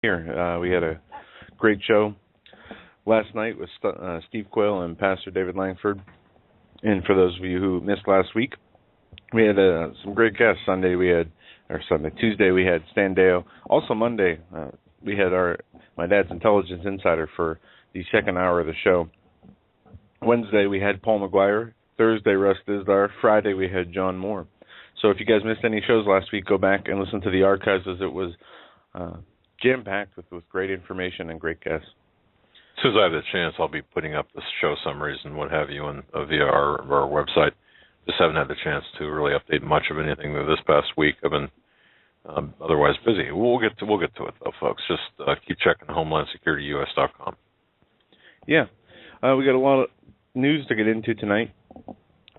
here. We had a great show last night with Steve Quayle and Pastor David Langford. And for those of you who missed last week, we had some great guests. Tuesday we had Stan Deyo. Also Monday we had my dad's intelligence insider for the second hour of the show. Wednesday we had Paul McGuire. Thursday Russ Dizdar. Friday we had John Moore. So if you guys missed any shows last week, go back and listen to the archives, as it was jam-packed with great information and great guests. As soon as I have the chance, I'll be putting up the show summaries and what have you via our website. Just haven't had the chance to really update much of anything this past week. I've been otherwise busy. We'll get to it, though, folks. Just keep checking HomelandSecurityUS.com. Yeah. We got a lot of news to get into tonight.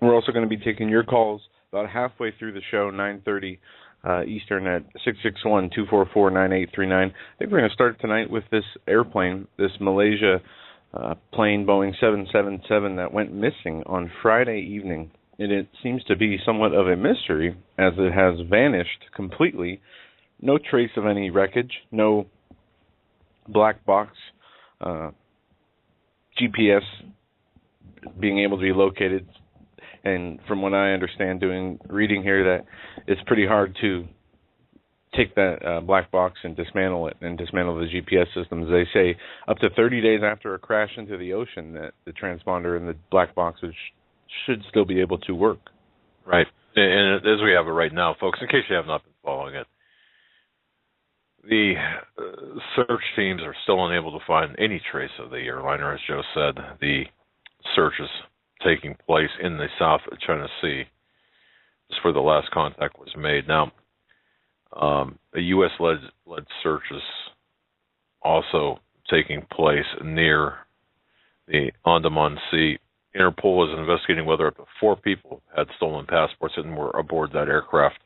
We're also going to be taking your calls about halfway through the show, 9:30 Eastern at 661-244-9839. I think we're going to start tonight with this airplane, this Malaysia plane, Boeing 777, that went missing on Friday evening. And it seems to be somewhat of a mystery, as it has vanished completely. No trace of any wreckage, no black box, GPS being able to be located. And from what I understand, reading here, that it's pretty hard to take that black box and dismantle it and dismantle the GPS systems. They say up to 30 days after a crash into the ocean that the transponder and the black box should still be able to work. Right. And as we have it right now, folks, in case you have not been following it, the search teams are still unable to find any trace of the airliner, as Joe said. The search is taking place in the South China Sea. That's where the last contact was made. Now, a U.S.-led search is also taking place near the Andaman Sea. Interpol is investigating whether up to 4 people had stolen passports and were aboard that aircraft.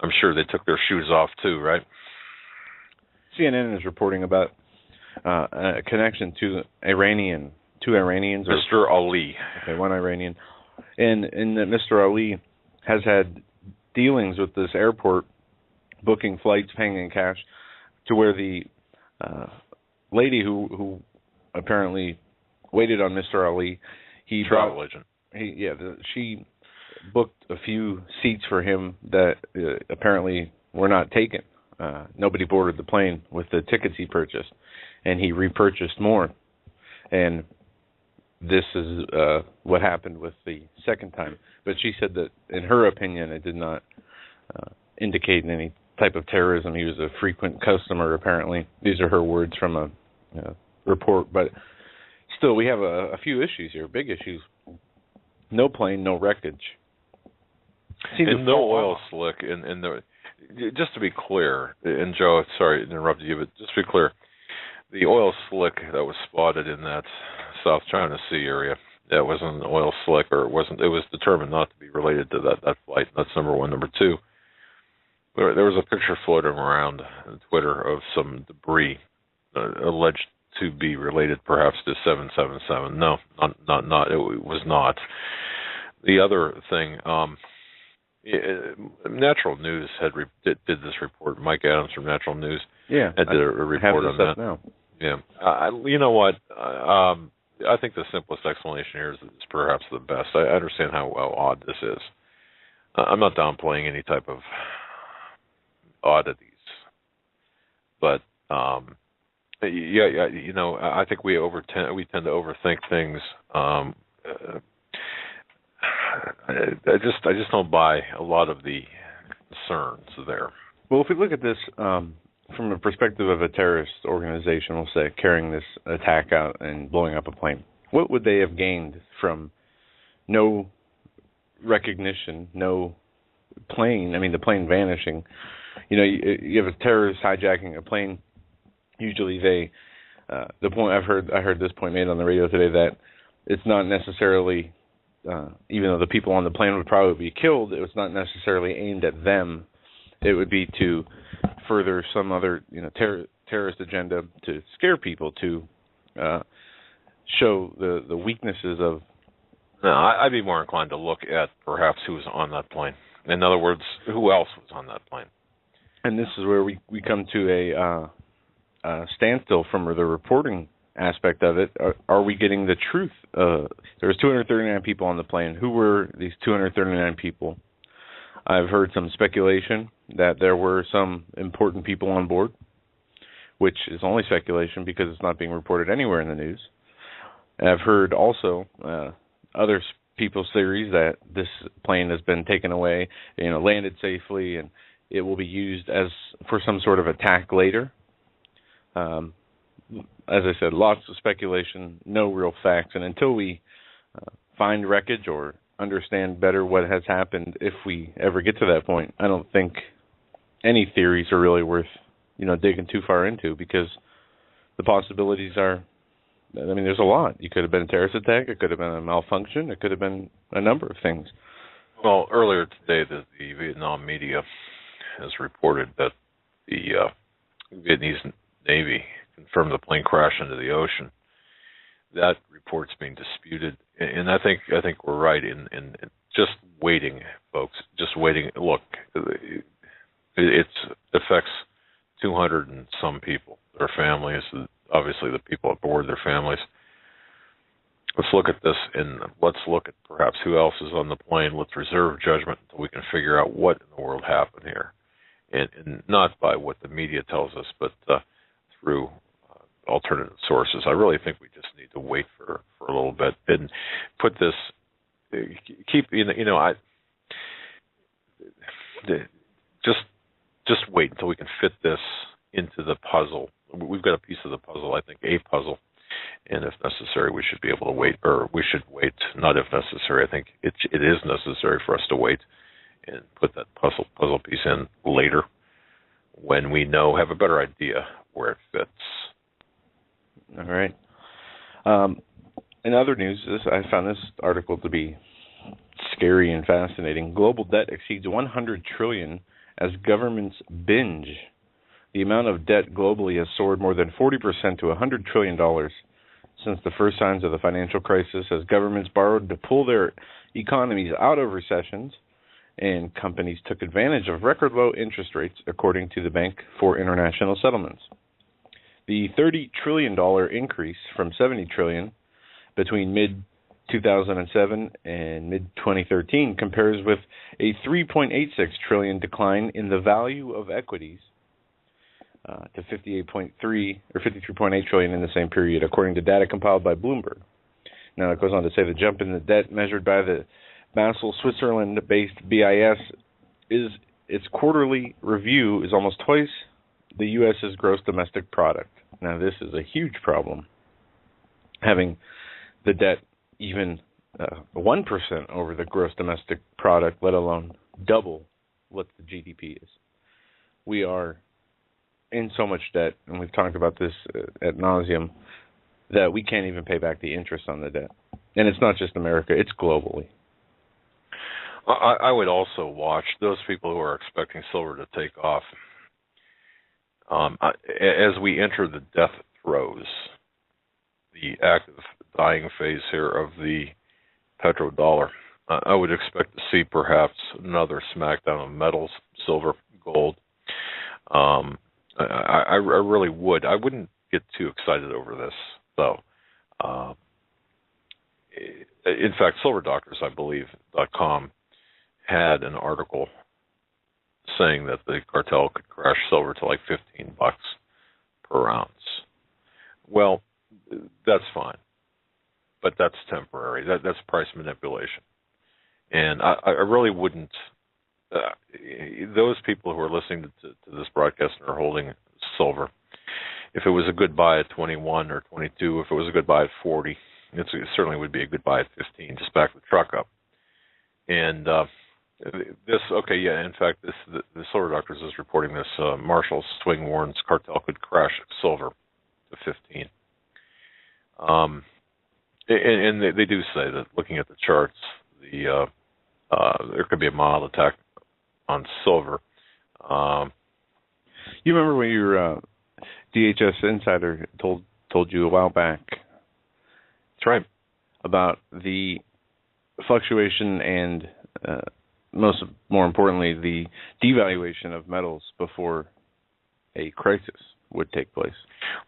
I'm sure they took their shoes off too, right? CNN is reporting about a connection to two Iranians. Mr. Ali. Okay, one Iranian. And that Mr. Ali has had dealings with this airport, booking flights, paying in cash, to where the lady who apparently waited on Mr. Ali, travel agent. She booked a few seats for him that apparently were not taken. Nobody boarded the plane with the tickets he purchased, and he repurchased more. And this is what happened with the second time. But she said that, in her opinion, it did not indicate any type of terrorism. He was a frequent customer, apparently. These are her words from a report. But still, we have a few issues here, big issues. No plane, no wreckage. And no oil slick. Just to be clear, and Joe, sorry to interrupt you, but just to be clear, the oil slick that was spotted in that South China Sea area, that wasn't an oil slick, or it was determined not to be related to that flight. That's number one. Number two, there was a picture floating around on Twitter of some debris alleged to be related perhaps to 777. No, not. It was not. The other thing, Natural News did this report. Mike Adams from Natural News did a report on that. Now. Yeah. You know what? I think the simplest explanation here is perhaps the best. I understand how odd this is. I'm not downplaying any type of oddities, but I think we tend to overthink things. I just don't buy a lot of the concerns there. Well, if we look at this from a perspective of a terrorist organization, we'll say, carrying this attack out and blowing up a plane, what would they have gained from no recognition, no plane? I mean, the plane vanishing. You have a terrorist hijacking a plane. Usually they, the point I heard this point made on the radio today, that it's not necessarily, even though the people on the plane would probably be killed, it was not necessarily aimed at them. It would be to further some other, terrorist agenda, to scare people, to show the weaknesses of. No, I'd be more inclined to look at perhaps who was on that plane. In other words, who else was on that plane? And this is where we come to standstill from the reporting aspect of it. Are we getting the truth? There was 239 people on the plane. Who were these 239 people? I've heard some speculation that there were some important people on board, which is only speculation because it's not being reported anywhere in the news. I've heard also other people's theories that this plane has been taken away, landed safely, and it will be used as for some sort of attack later. As I said, lots of speculation, no real facts, and until we find wreckage or understand better what has happened, if we ever get to that point, I don't think any theories are really worth digging too far into, because the possibilities are, there's a lot. It could have been a terrorist attack, it could have been a malfunction, it could have been a number of things. Well, earlier today, the Vietnam media has reported that the Vietnamese Navy confirmed the plane crashed into the ocean. That report's being disputed, and I think we're right in just waiting, folks. Just waiting. Look, it affects 200 and some people, their families, obviously the people aboard, their families. Let's look at this, and let's look at perhaps who else is on the plane. Let's reserve judgment until we can figure out what in the world happened here, and not by what the media tells us, but through alternative sources. I really think we just need to wait for a little bit and put this. Just wait until we can fit this into the puzzle. We've got a piece of the puzzle, I think, a puzzle, and if necessary, we should be able to wait, or we should wait. Not if necessary. I think it is necessary for us to wait and put that puzzle piece in later when we have a better idea where it fits. All right. In other news, I found this article to be scary and fascinating. Global debt exceeds $100 trillion as governments binge. The amount of debt globally has soared more than 40% to $100 trillion since the first signs of the financial crisis, as governments borrowed to pull their economies out of recessions, and companies took advantage of record low interest rates, according to the Bank for International Settlements. The $30 trillion increase from $70 trillion between mid-2007 and mid-2013 compares with a $3.86 trillion decline in the value of equities to $58.3 or $53.8 trillion in the same period, according to data compiled by Bloomberg. Now, it goes on to say the jump in the debt measured by the Basel, Switzerland-based BIS its quarterly review is almost twice the U.S.'s gross domestic product. Now, this is a huge problem, having the debt even 1% over the gross domestic product, let alone double what the GDP is. We are in so much debt, and we've talked about this ad nauseum, that we can't even pay back the interest on the debt. And it's not just America, it's globally. I would also watch those people who are expecting silver to take off. As we enter the death throes, the active dying phase here of the petrodollar, I would expect to see perhaps another smackdown of metals, silver, gold. I really would. I wouldn't get too excited over this, though. In fact, SilverDoctors, I believe, .com had an article saying that the cartel could crash silver to like $15 per ounce. Well, that's fine, but that's temporary. That's price manipulation. And I really wouldn't, those people who are listening to this broadcast and are holding silver, if it was a good buy at 21 or 22, if it was a good buy at 40, it certainly would be a good buy at 15. Just back the truck up. And in fact, the SilverDoctors is reporting this. Marshall's swing warns cartel could crash silver to 15. And they do say that looking at the charts, there could be a mild attack on silver. You remember when your DHS insider told you a while back? That's right. About the fluctuation and more importantly, the devaluation of metals before a crisis. would take place.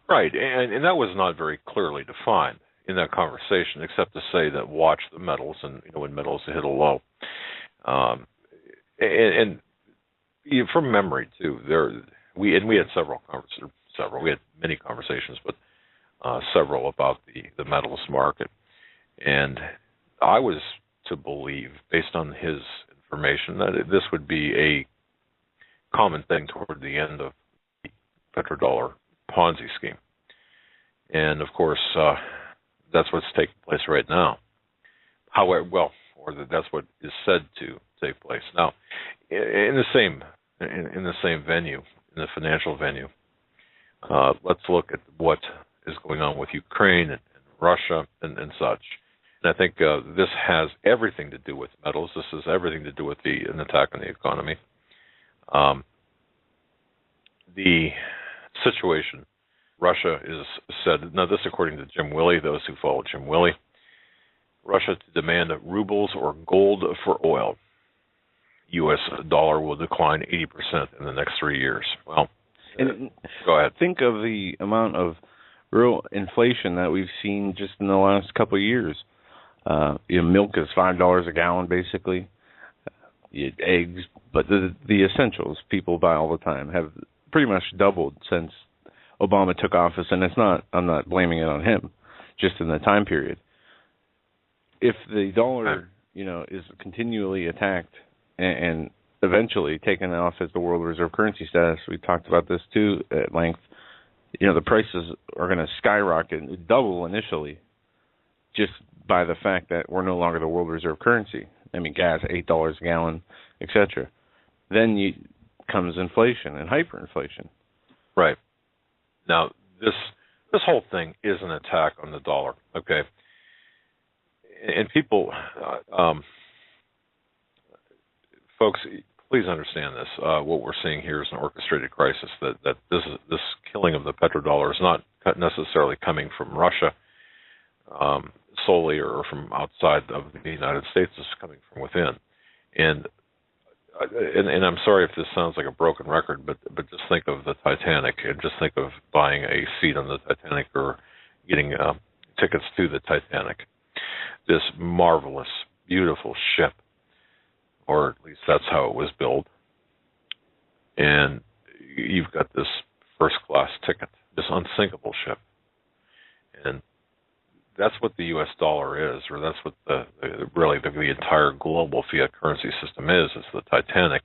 Right, and that was not very clearly defined in that conversation, except to say that watch the metals, and when metals hit a low. And from memory too, we had we had many conversations, but several about the metals market, and I was to believe, based on his information, that this would be a common thing toward the end of the petrodollar Ponzi scheme, and of course that's what's taking place right now. However, that's what is said to take place now in the same venue, in the financial venue. Let's look at what is going on with Ukraine and Russia and such. And I think this has everything to do with metals. This has everything to do with an attack on the economy. The situation, Russia is said, now this according to Jim Willey, those who follow Jim Willey, Russia to demand rubles or gold for oil. U.S. dollar will decline 80% in the next 3 years. Well, go ahead. Think of the amount of real inflation that we've seen just in the last couple of years. Milk is $5 a gallon, basically. Eggs, but the essentials people buy all the time have pretty much doubled since Obama took office, and I'm not blaming it on him, just in the time period. If the dollar, is continually attacked and eventually taken off as the world reserve currency status, we talked about this too at length, the prices are going to skyrocket, double initially, just by the fact that we're no longer the world reserve currency. I mean, gas, $8 a gallon, etc. Then comes inflation and hyperinflation. Right. Now, this whole thing is an attack on the dollar, okay? And people, folks, please understand this. What we're seeing here is an orchestrated crisis. That this killing of the petrodollar is not necessarily coming from Russia solely, or from outside of the United States. It's coming from within. And I'm sorry if this sounds like a broken record, but just think of the Titanic, and just think of buying a seat on the Titanic or getting tickets to the Titanic. This marvelous, beautiful ship, or at least that's how it was built. And you've got this first-class ticket, this unsinkable ship. And that's what the U.S. dollar is, or that's what the entire global fiat currency system is the Titanic.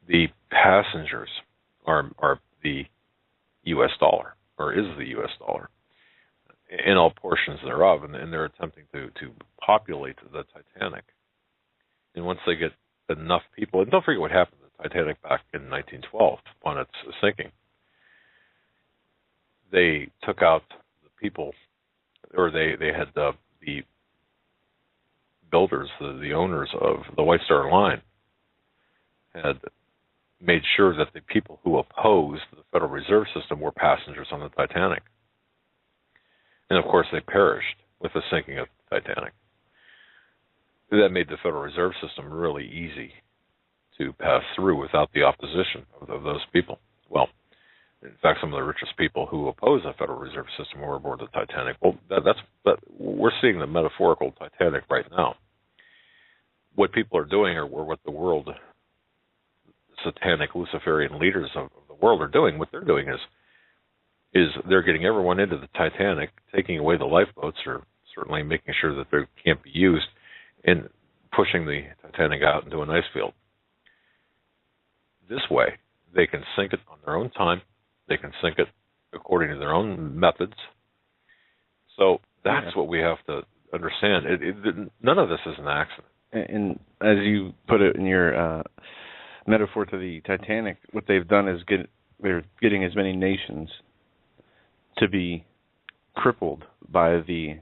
The passengers are the U.S. dollar, or is the U.S. dollar, in all portions thereof, and they're attempting to populate the Titanic. And once they get enough people, and don't forget what happened to the Titanic back in 1912 upon its sinking, they took out the people, or they had the builders, the owners of the White Star Line, had made sure that the people who opposed the Federal Reserve System were passengers on the Titanic. And of course they perished with the sinking of the Titanic. That made the Federal Reserve System really easy to pass through without the opposition of those people. Well, in fact, some of the richest people who oppose the Federal Reserve System were aboard the Titanic. Well, we're seeing the metaphorical Titanic right now. What people are doing, or what the world, satanic Luciferian leaders of the world are doing, what they're doing is they're getting everyone into the Titanic, taking away the lifeboats, or certainly making sure that they can't be used, and pushing the Titanic out into an ice field. This way, they can sink it on their own time. They can sink it according to their own methods. So that's what we have to understand. None of this is an accident. And as you put it in your metaphor to the Titanic, what they've done is they're getting as many nations to be crippled by the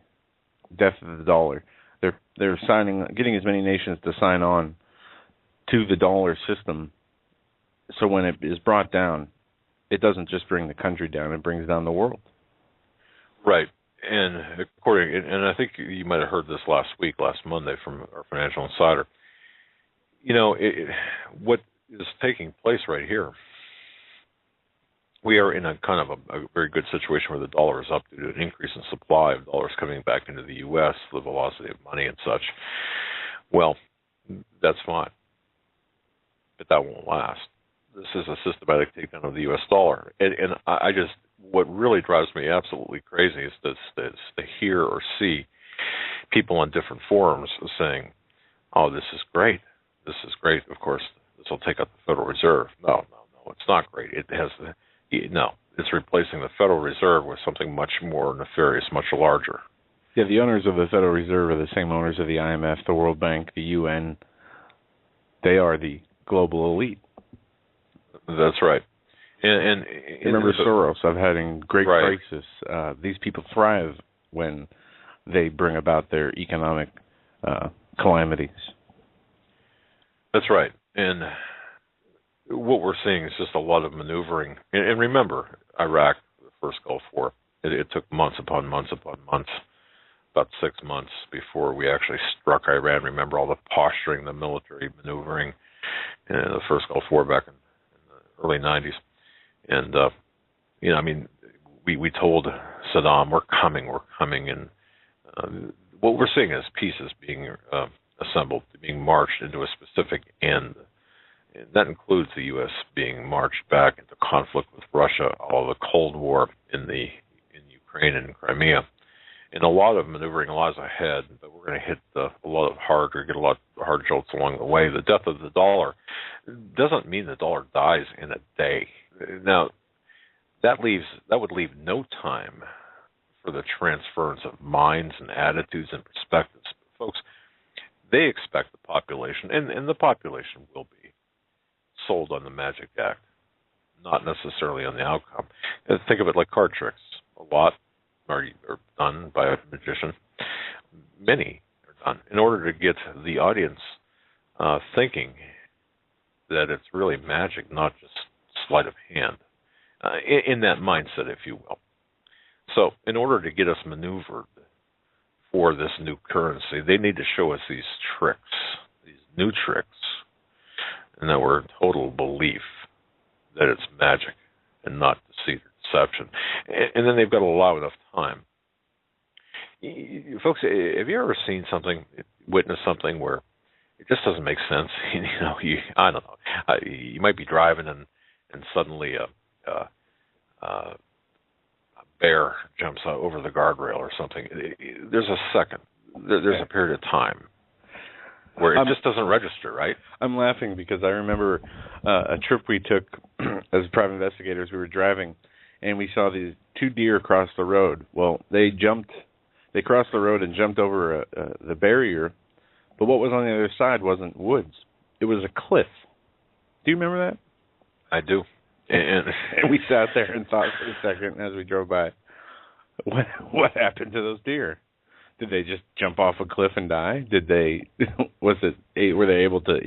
death of the dollar. They're getting as many nations to sign on to the dollar system, so when it is brought down, it doesn't just bring the country down; it brings down the world. Right, and I think you might have heard this last Monday, from our financial insider. What is taking place right here we are in a kind of a very good situation where the dollar is up due to an increase in supply of dollars coming back into the U.S., the velocity of money and such. Well, that's fine, but that won't last. This is a systematic takedown of the U.S. dollar. And I just, what really drives me absolutely crazy is to hear or see people on different forums saying, oh, this is great. This is great. Of course, this will take out the Federal Reserve. No, it's not great. It's replacing the Federal Reserve with something much more nefarious, much larger. Yeah, the owners of the Federal Reserve are the same owners of the IMF, the World Bank, the UN. They are the global elite. That's right. And remember Soros, I've had in great crisis. These people thrive when they bring about their economic calamities. That's right. And what we're seeing is just a lot of maneuvering. And remember, Iraq, the first Gulf War, it took months upon months upon months, about 6 months before we actually struck Iran. Remember all the posturing, the military maneuvering in the first Gulf War back in the early 90s. And, we told Saddam, we're coming. And what we're seeing is pieces being assembled, being marched into a specific end. And that includes the U.S. being marched back into conflict with Russia, all the Cold War in Ukraine and Crimea. And a lot of maneuvering lies ahead, but we're going to hit a lot of get a lot of hard jolts along the way. The death of the dollar doesn't mean the dollar dies in a day. Now, that would leave no time for the transference of minds and attitudes and perspectives. Folks, they expect the population, and the population will be sold on the magic act, not necessarily on the outcome. And think of it like card tricks. A lot are done by a magician. Many are done in order to get the audience thinking that it's really magic, not just sleight of hand, in that mindset, if you will. So in order to get us maneuvered for this new currency, they need to show us these tricks, these new tricks, and that we're in total belief that it's magic and not deceit or deception. And then they've got to allow enough time. Folks, have you ever seen something, witnessed something where it just doesn't make sense? I don't know. You might be driving and suddenly a bear jumps over the guardrail or something. There's a second. There's a period of time where it just doesn't register, right? I'm laughing because I remember a trip we took as private investigators. We were driving, and we saw these two deer cross the road. Well, they crossed the road and jumped over the barrier, but what was on the other side wasn't woods. It was a cliff. Do you remember that? I do. And we sat there and thought for a second as we drove by, what happened to those deer? Did they just jump off a cliff and die? Were they able to,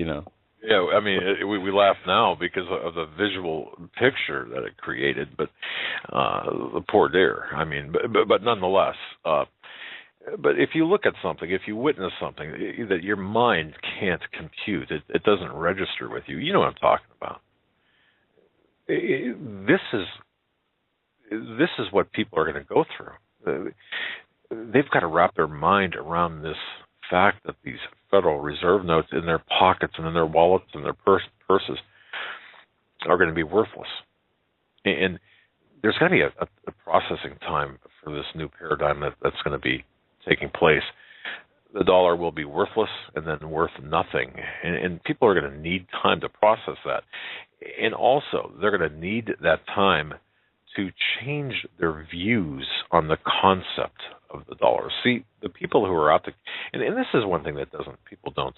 Yeah, I mean, we laugh now because of the visual picture that it created, but the poor deer. I mean, but nonetheless, but if you look at something, if you witness something that your mind can't compute, it doesn't register with you. You know what I'm talking about. This is what people are going to go through. They've got to wrap their mind around this fact that these Federal Reserve notes in their pockets and in their wallets and their purses are going to be worthless. And there's going to be a processing time for this new paradigm that's going to be taking place. The dollar will be worthless and then worth nothing. And people are going to need time to process that. And also, they're going to need that time to change their views on the concept of the dollar. See, the people who are out there, and this is one thing that people don't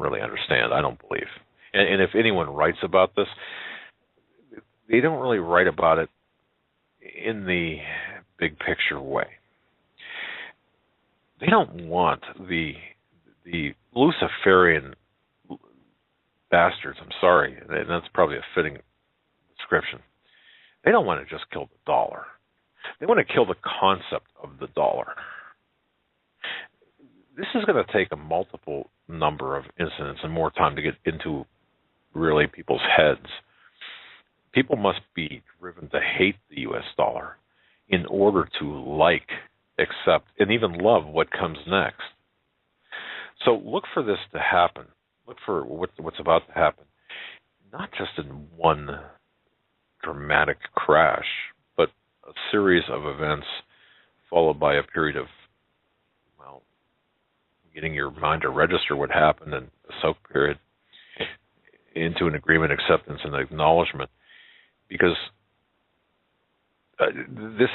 really understand, I don't believe. And if anyone writes about this, they don't really write about it in the big picture way. They don't want the Luciferian bastards, I'm sorry, and that's probably a fitting description. They don't want to just kill the dollar. They want to kill the concept of the dollar. This is going to take a multiple number of incidents and more time to get into really people's heads. People must be driven to hate the U.S. dollar in order to like, accept, and even love what comes next. So look for this to happen. Look for what's about to happen, not just in one dramatic crash, but a series of events followed by a period of, well, getting your mind to register what happened and a soak period into an agreement, acceptance, and acknowledgement. Because this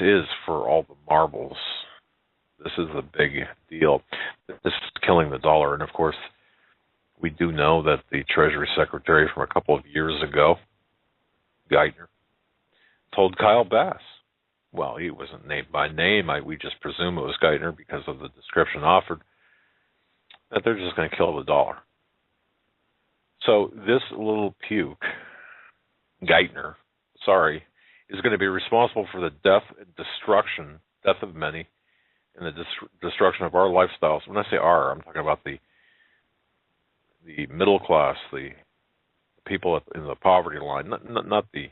is for all the marbles. This is the big deal. This is killing the dollar. And, of course, we do know that the Treasury Secretary from a couple of years ago, Geithner, told Kyle Bass, well, he wasn't named by name. We just presume it was Geithner because of the description offered, that they're just going to kill the dollar. So this little puke, Geithner, is going to be responsible for the death of many, and the destruction of our lifestyles. When I say our, I'm talking about the middle class, the people in the poverty line, not the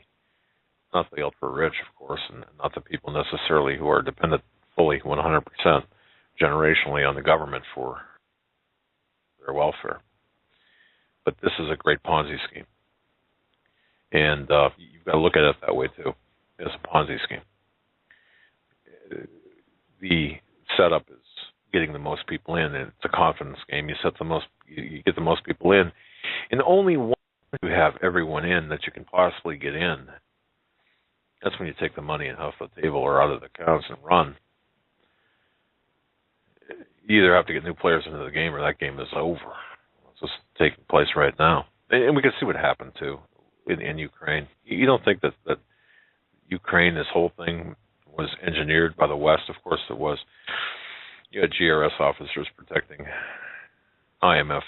ultra rich, of course, and not the people necessarily who are dependent fully 100% generationally on the government for their welfare. But this is a great Ponzi scheme, and you've got to look at it that way too, as a Ponzi scheme. The setup is getting the most people in, and it's a confidence game. You get the most people in, and only once you have everyone in that you can possibly get in, that's when you take the money and off the table or out of the accounts and run. You either have to get new players into the game, or that game is over. It's just taking place right now, and we can see what happened too in Ukraine. You don't think that Ukraine, this whole thing, was engineered by the West? Of course it was. You had GRS officers protecting IMF.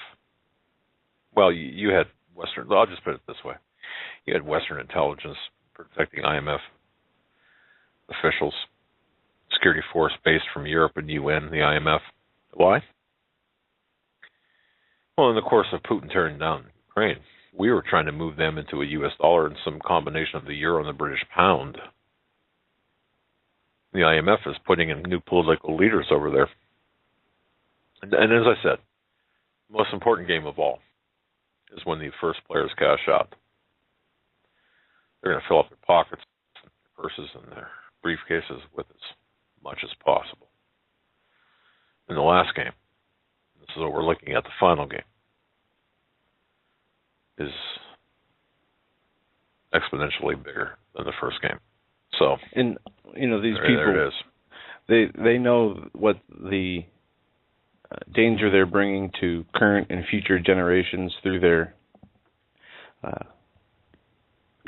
Well, you had Western, I'll just put it this way. You had Western intelligence protecting IMF officials, security force based from Europe and UN, the IMF. Why? Well, in the course of Putin tearing down Ukraine, we were trying to move them into a U.S. dollar and some combination of the euro and the British pound. The IMF is putting in new political leaders over there. And as I said, the most important game of all is when the first players cash out. They're going to fill up their pockets, their purses, and their briefcases with as much as possible. In the last game, this is what we're looking at, the final game, is exponentially bigger than the first game. So, and these there people, it is. They know what the danger they're bringing to current and future generations through their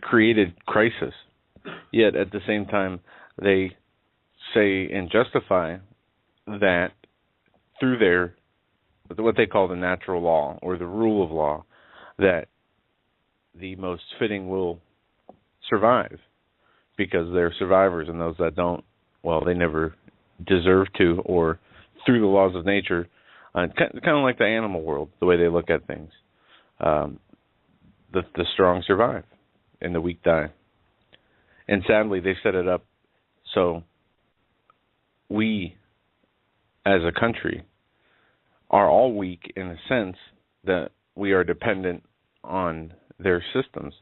created crisis. Yet at the same time, they say and justify that through their what they call the natural law or the rule of law, that the most fitting will survive, because they're survivors, and those that don't, well, they never deserve to, or through the laws of nature, kind of like the animal world, the way they look at things. The strong survive, and the weak die. And sadly, they set it up so we, as a country, are all weak in the sense that we are dependent on their systems,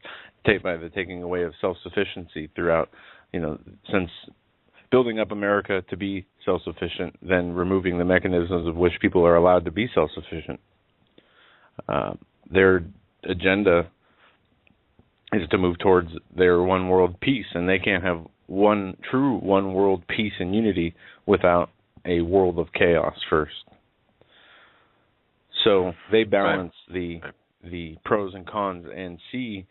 by the taking away of self-sufficiency throughout, since building up America to be self-sufficient, then removing the mechanisms of which people are allowed to be self-sufficient. Their agenda is to move towards their one world peace, and they can't have one world peace and unity without a world of chaos first. So they balance the pros and cons, and see,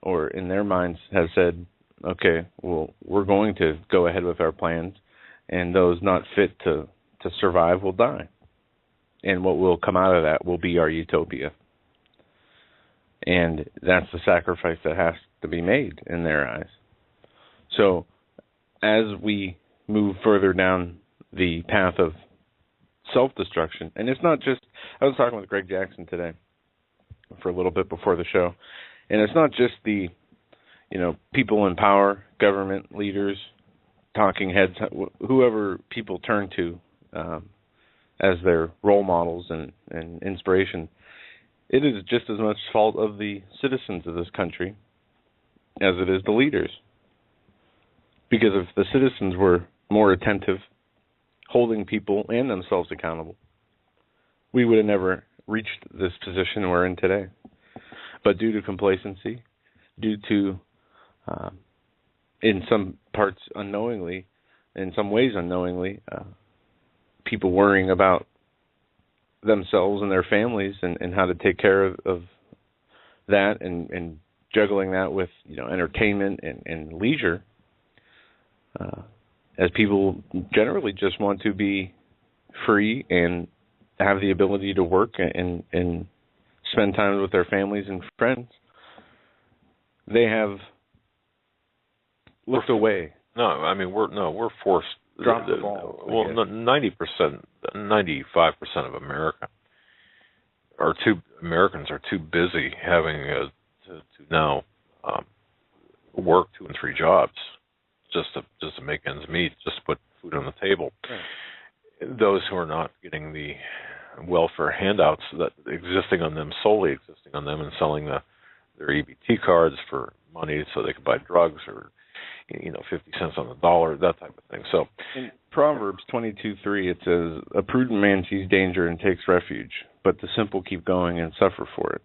or in their minds have said, okay, well, we're going to go ahead with our plans, and those not fit to survive will die. And what will come out of that will be our utopia. And that's the sacrifice that has to be made in their eyes. So as we move further down the path of self-destruction, and it's not just, I was talking with Greg Jackson today for a little bit before the show, and it's not just the people in power, government leaders, talking heads, whoever people turn to as their role models and inspiration, it is just as much fault of the citizens of this country as it is the leaders. Because if the citizens were more attentive, holding people and themselves accountable, we would have never reached this position we're in today. But due to complacency, due to, in some parts unknowingly, in some ways unknowingly, people worrying about themselves and their families and how to take care of that and juggling that with entertainment and leisure, as people generally just want to be free and have the ability to work and spend time with their families and friends, they have looked away. No, I mean we're forced. Drop the ball. Well, 90%, 95% of Americans are too busy having to now work 2 and 3 jobs just to make ends meet, just to put food on the table. Right. Those who are not getting the welfare handouts that solely existing on them, and selling their EBT cards for money so they can buy drugs or 50 cents on the dollar, that type of thing. So in Proverbs 22:3, it says, "A prudent man sees danger and takes refuge, but the simple keep going and suffer for it."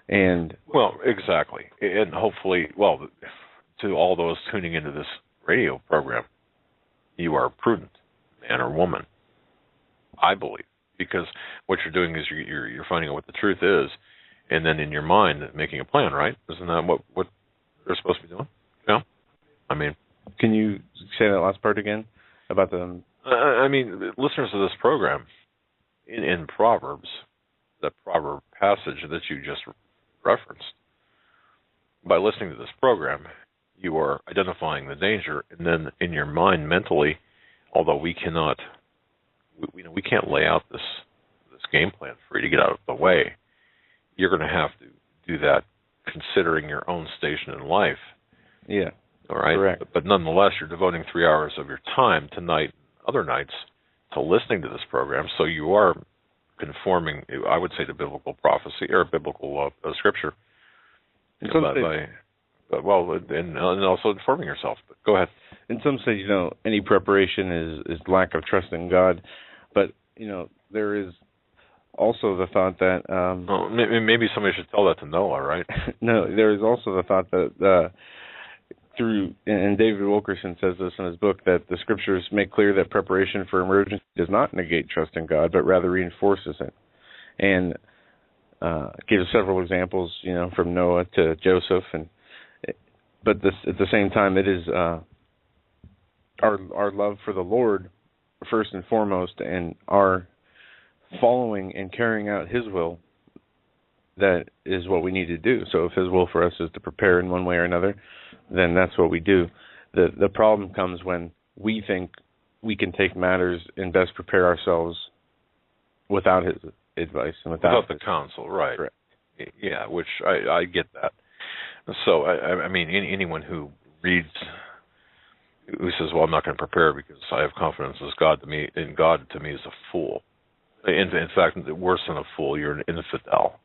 And well, exactly, and hopefully, to all those tuning into this radio program, you are a prudent man or woman, I believe, because what you're doing is you're finding out what the truth is, and then in your mind making a plan. Right? Isn't that what they're supposed to be doing? Yeah. I mean, can you say that last part again about the? I mean, listeners of this program, in Proverbs, that proverb passage that you just referenced, by listening to this program, you are identifying the danger, and then in your mind mentally, although we can't lay out this game plan for you to get out of the way, you're going to have to do that considering your own station in life. Yeah. All right. Correct. But nonetheless, you're devoting 3 hours of your time tonight, other nights, to listening to this program. So you are conforming, I would say, to biblical prophecy or biblical scripture. And also informing yourself. But go ahead. And some say, any preparation is lack of trust in God, but there is also the thought that maybe somebody should tell that to Noah, right? No, there is also the thought that and David Wilkerson says this in his book, that the scriptures make clear that preparation for emergency does not negate trust in God, but rather reinforces it, and gives several examples, from Noah to Joseph, but at the same time, it is our love for the Lord first and foremost, and our following and carrying out His will, that is what we need to do. So if His will for us is to prepare in one way or another, then that's what we do. The problem comes when we think we can take matters and best prepare ourselves without His advice and without the counsel, right? Correct. Yeah, which I get that. So I mean, anyone who reads, who says, "Well, I'm not going to prepare because I have confidence in God," to me is a fool. In fact, worse than a fool, you're an infidel.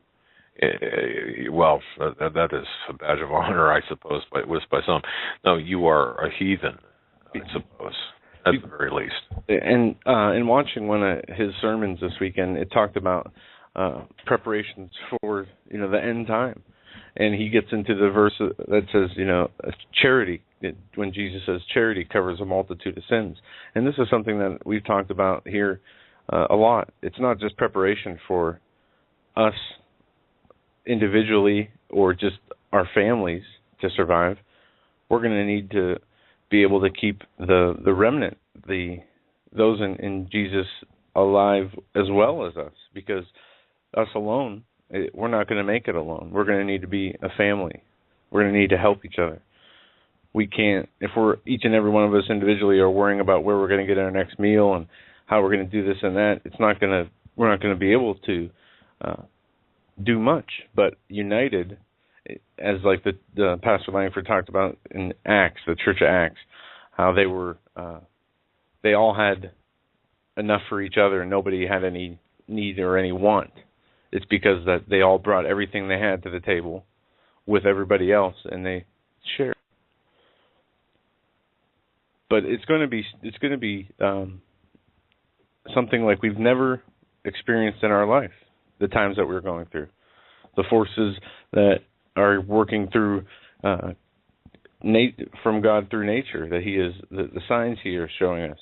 Well, that is a badge of honor, I suppose, by some. No, you are a heathen, I suppose, at the very least. And in watching one of his sermons this weekend, it talked about preparations for the end time, and he gets into the verse that says charity. When Jesus says charity covers a multitude of sins, and this is something that we've talked about here a lot. It's not just preparation for us individually or just our families to survive. We're going to need to be able to keep the remnant, those in Jesus alive as well as us, because us alone, we're not going to make it alone. We're going to need to be a family. We're going to need to help each other. We can't, if we're each and every one of us individually are worrying about where we're going to get our next meal and how we're going to do this and that, we're not going to be able to do much. But united as like the Pastor Langford talked about in Acts, the Church of Acts, how they were they all had enough for each other and nobody had any need or any want. It's because that they all brought everything they had to the table with everybody else and they shared. But it's going to be something like we've never experienced in our life. The times that we're going through, the forces that are working through from God through nature, that He is the signs He is showing us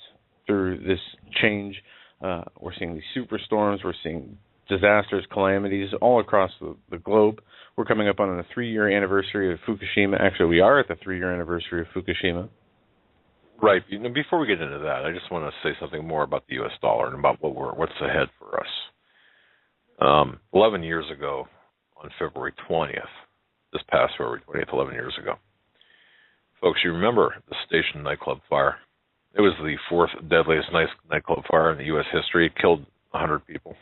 through this change. We're seeing these superstorms. We're seeing disasters, calamities all across the globe. We're coming up on the 3-year anniversary of Fukushima. Actually, we are at the 3-year anniversary of Fukushima. Right. Before we get into that, I just want to say something more about the U.S. dollar and about what's ahead for us. 11 years ago, on February 20th, this past February 20th, 11 years ago, folks, you remember the Station nightclub fire? It was the 4th deadliest nightclub fire in the U.S. history. It killed 100 people.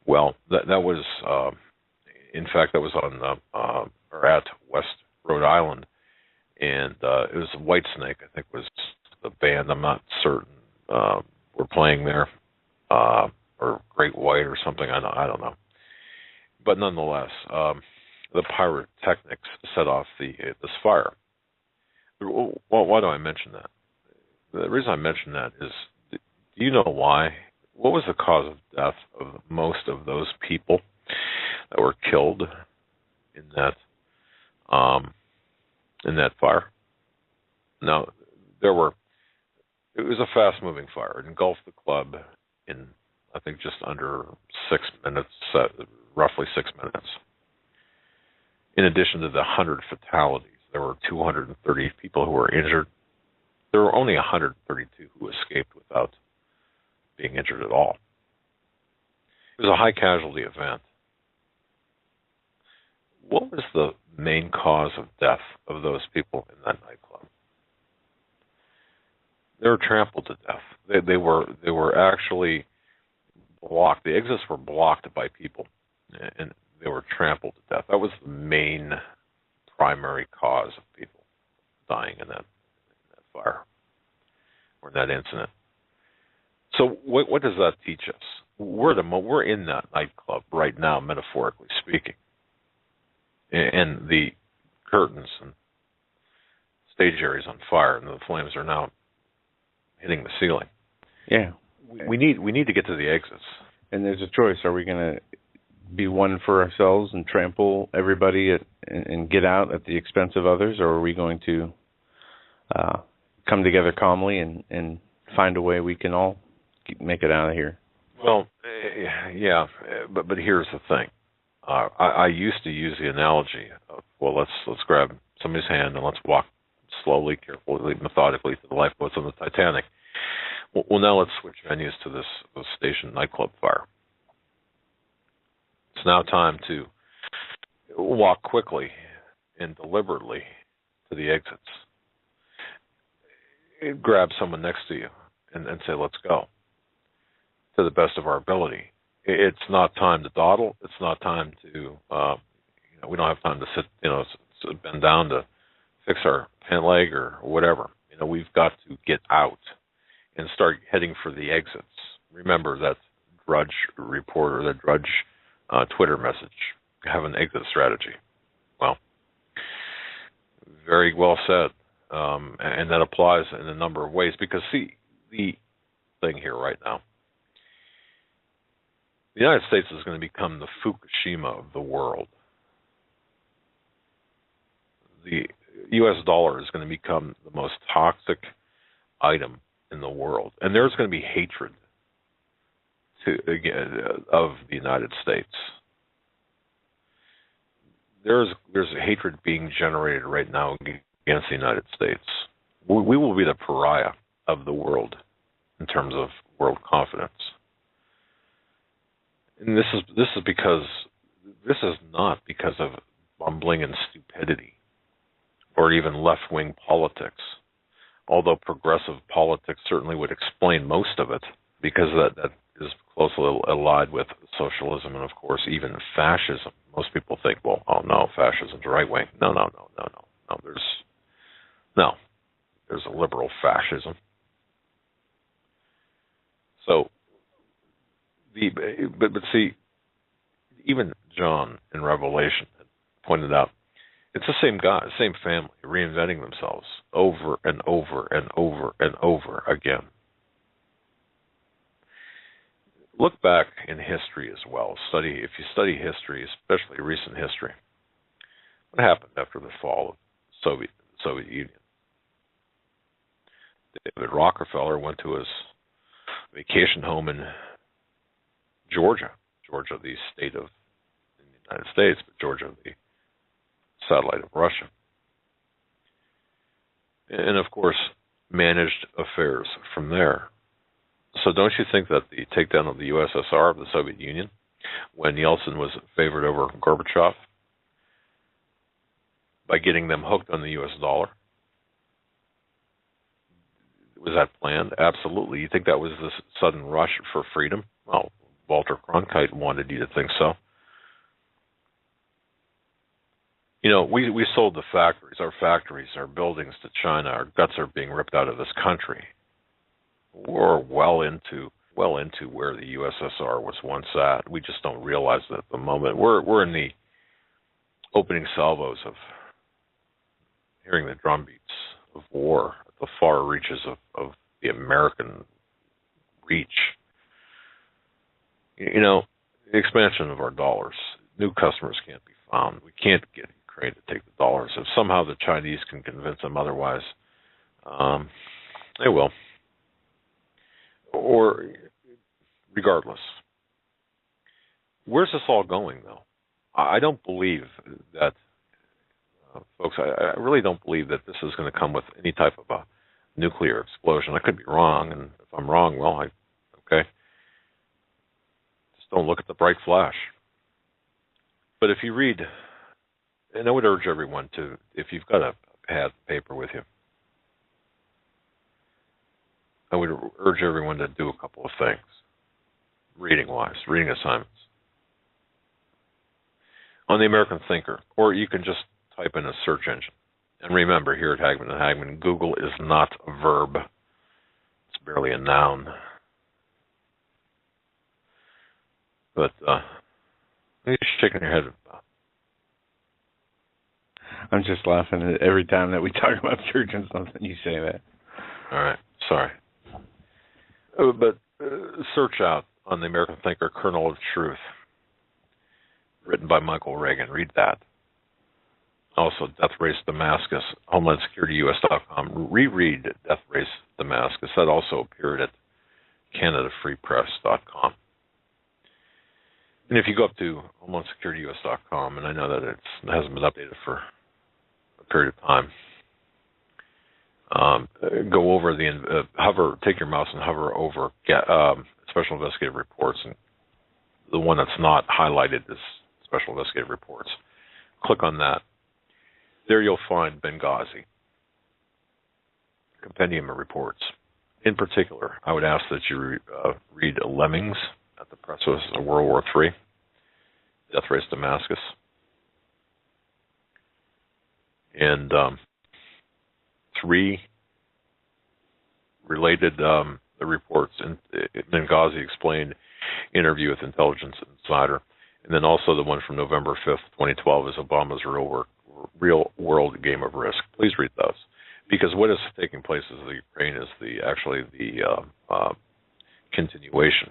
Well, that was, in fact, that was on or at West Rhode Island. And it was Whitesnake, I think, was the band. I'm not certain. We're playing there, or Great White or something. I don't know. But nonetheless, the pyrotechnics set off this fire. Well, why do I mention that? The reason I mention that is, do you know why? What was the cause of death of most of those people that were killed in that fire? Now, it was a fast-moving fire. It engulfed the club in, I think, just under 6 minutes, roughly 6 minutes. In addition to the 100 fatalities, there were 230 people who were injured. There were only 132 who escaped without being injured at all. It was a high-casualty event. What was the main cause of death of those people in that nightclub? They were trampled to death. They were actually blocked. The exits were blocked by people, and they were trampled to death. That was the main primary cause of people dying in that fire or in that incident. So what does that teach us? We're in that nightclub right now, metaphorically speaking. And the curtains and stage areas on fire, and the flames are now hitting the ceiling. Yeah, we need to get to the exits. And there's a choice: are we going to be one for ourselves and trample everybody and get out at the expense of others, or are we going to come together calmly and find a way we can all make it out of here? Well, yeah, but here's the thing. I used to use the analogy of, well, let's grab somebody's hand and let's walk slowly, carefully, methodically to the lifeboats on the Titanic. Well, now let's switch venues to this Station nightclub fire. It's now time to walk quickly and deliberately to the exits. Grab someone next to you and say, let's go, to the best of our ability. It's not time to dawdle. It's not time to, we don't have time to sit, bend down to fix our pant leg or whatever. We've got to get out and start heading for the exits. Remember that Drudge report or the Drudge Twitter message, have an exit strategy. Well, very well said. And that applies in a number of ways because, see, the thing here right now, the United States is going to become the Fukushima of the world. The U.S. dollar is going to become the most toxic item in the world. And there's going to be hatred of the United States. There's a hatred being generated right now against the United States. We will be the pariah of the world in terms of world confidence. And this is not because of bumbling and stupidity or even left-wing politics, although progressive politics certainly would explain most of it because that is closely allied with socialism and, of course, even fascism, most people think, well, oh no, fascism's right wing. No. There's a liberal fascism. So, but see, even John in Revelation had pointed out, it's the same guy, same family, reinventing themselves over and over and over and over again. Look back in history as well. If you study history, especially recent history, what happened after the fall of the Soviet Union? David Rockefeller went to his vacation home in Georgia, the state of the United States, but Georgia, the satellite of Russia. And of course, managed affairs from there. So don't you think that the takedown of the USSR, of the Soviet Union, when Yeltsin was favored over Gorbachev, by getting them hooked on the US dollar, was that planned? Absolutely. You think that was this sudden rush for freedom? Well, Walter Cronkite wanted you to think so. You know, we sold the factories, our buildings to China. Our guts are being ripped out of this country. We're well into where the USSR was once at. We just don't realize that at the moment. We're in the opening salvos of hearing the drumbeats of war at the far reaches of the American reach. You know, the expansion of our dollars. New customers can't be found. We can't get Ukraine to take the dollars. If somehow the Chinese can convince them otherwise, they will. Or, regardless. Where's this all going, though? I don't believe that, folks, I really don't believe that this is going to come with any type of a nuclear explosion. I could be wrong, and if I'm wrong, well, okay. Just don't look at the bright flash. But if you read, and I would urge everyone to, if you've got a pad and paper with you, I would urge everyone to do a couple of things, reading assignments. On the American Thinker, or you can just type in a search engine. And remember, here at Hagmann and Hagmann, Google is not a verb. It's barely a noun. But you're shaking your head about. I'm just laughing at every time that we talk about church and something you say that. All right, sorry. But search out on the American Thinker, Kernel of Truth, written by Michael Reagan. Read that. Also, Death Race Damascus, HomelandSecurityUS.com. Reread Death Race Damascus. That also appeared at CanadaFreePress.com. And if you go up to HomelandSecurityUS.com, and I know that it hasn't been updated for a period of time, go over take your mouse and hover over Special Investigative Reports, and the one that's not highlighted is Special Investigative Reports. Click on that. There you'll find Benghazi, compendium of reports. In particular, I would ask that you read Lemmings at the Precipice of World War III, Death Race Damascus, and 3 related reports in Benghazi Explained, interview with Intelligence Insider, and then also the one from November 5th, 2012 is Obama's Real World Game of Risk. Please read those, because what is taking place in the Ukraine is the continuation.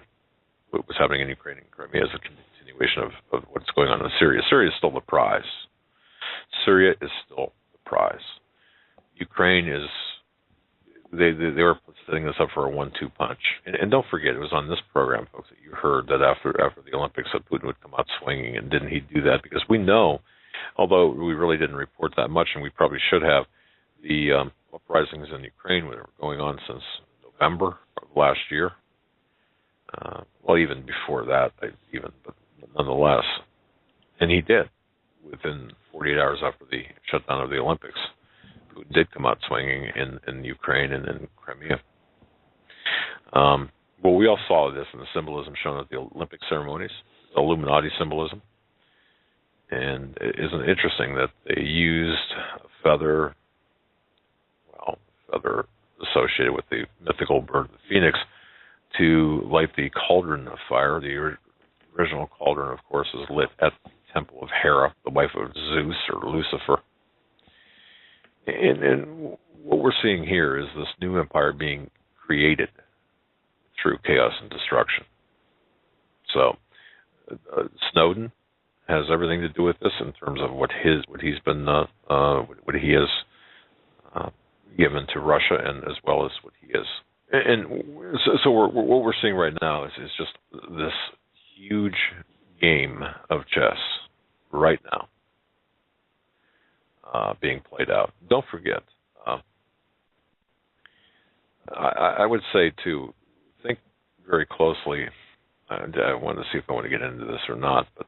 What was happening in Ukraine and Crimea is a continuation of what's going on in Syria. Syria is still the prize. Syria is still the prize. Ukraine is, they were setting this up for a 1-2 punch. And don't forget, it was on this program, folks, that you heard that after the Olympics that Putin would come out swinging, and didn't he do that? Because we know, although we really didn't report that much, and we probably should have, the uprisings in Ukraine were going on since November of last year. Well, even before that, but nonetheless. And he did. Within 48 hours after the shutdown of the Olympics, Putin did come out swinging in Ukraine and in Crimea. Well, we all saw this in the symbolism shown at the Olympic ceremonies, Illuminati symbolism. And isn't it interesting that they used a feather associated with the mythical bird, the phoenix, to light the cauldron of fire. The original cauldron, of course, is lit at the temple of Hera, the wife of Zeus or Lucifer. And what we're seeing here is this new empire being created through chaos and destruction. So Snowden has everything to do with this in terms of what he has given to Russia, and as well as what he is. And so what we're seeing right now is just this huge game of chess right now being played out. Don't forget, I would say to think very closely. I want to see if I want to get into this or not, but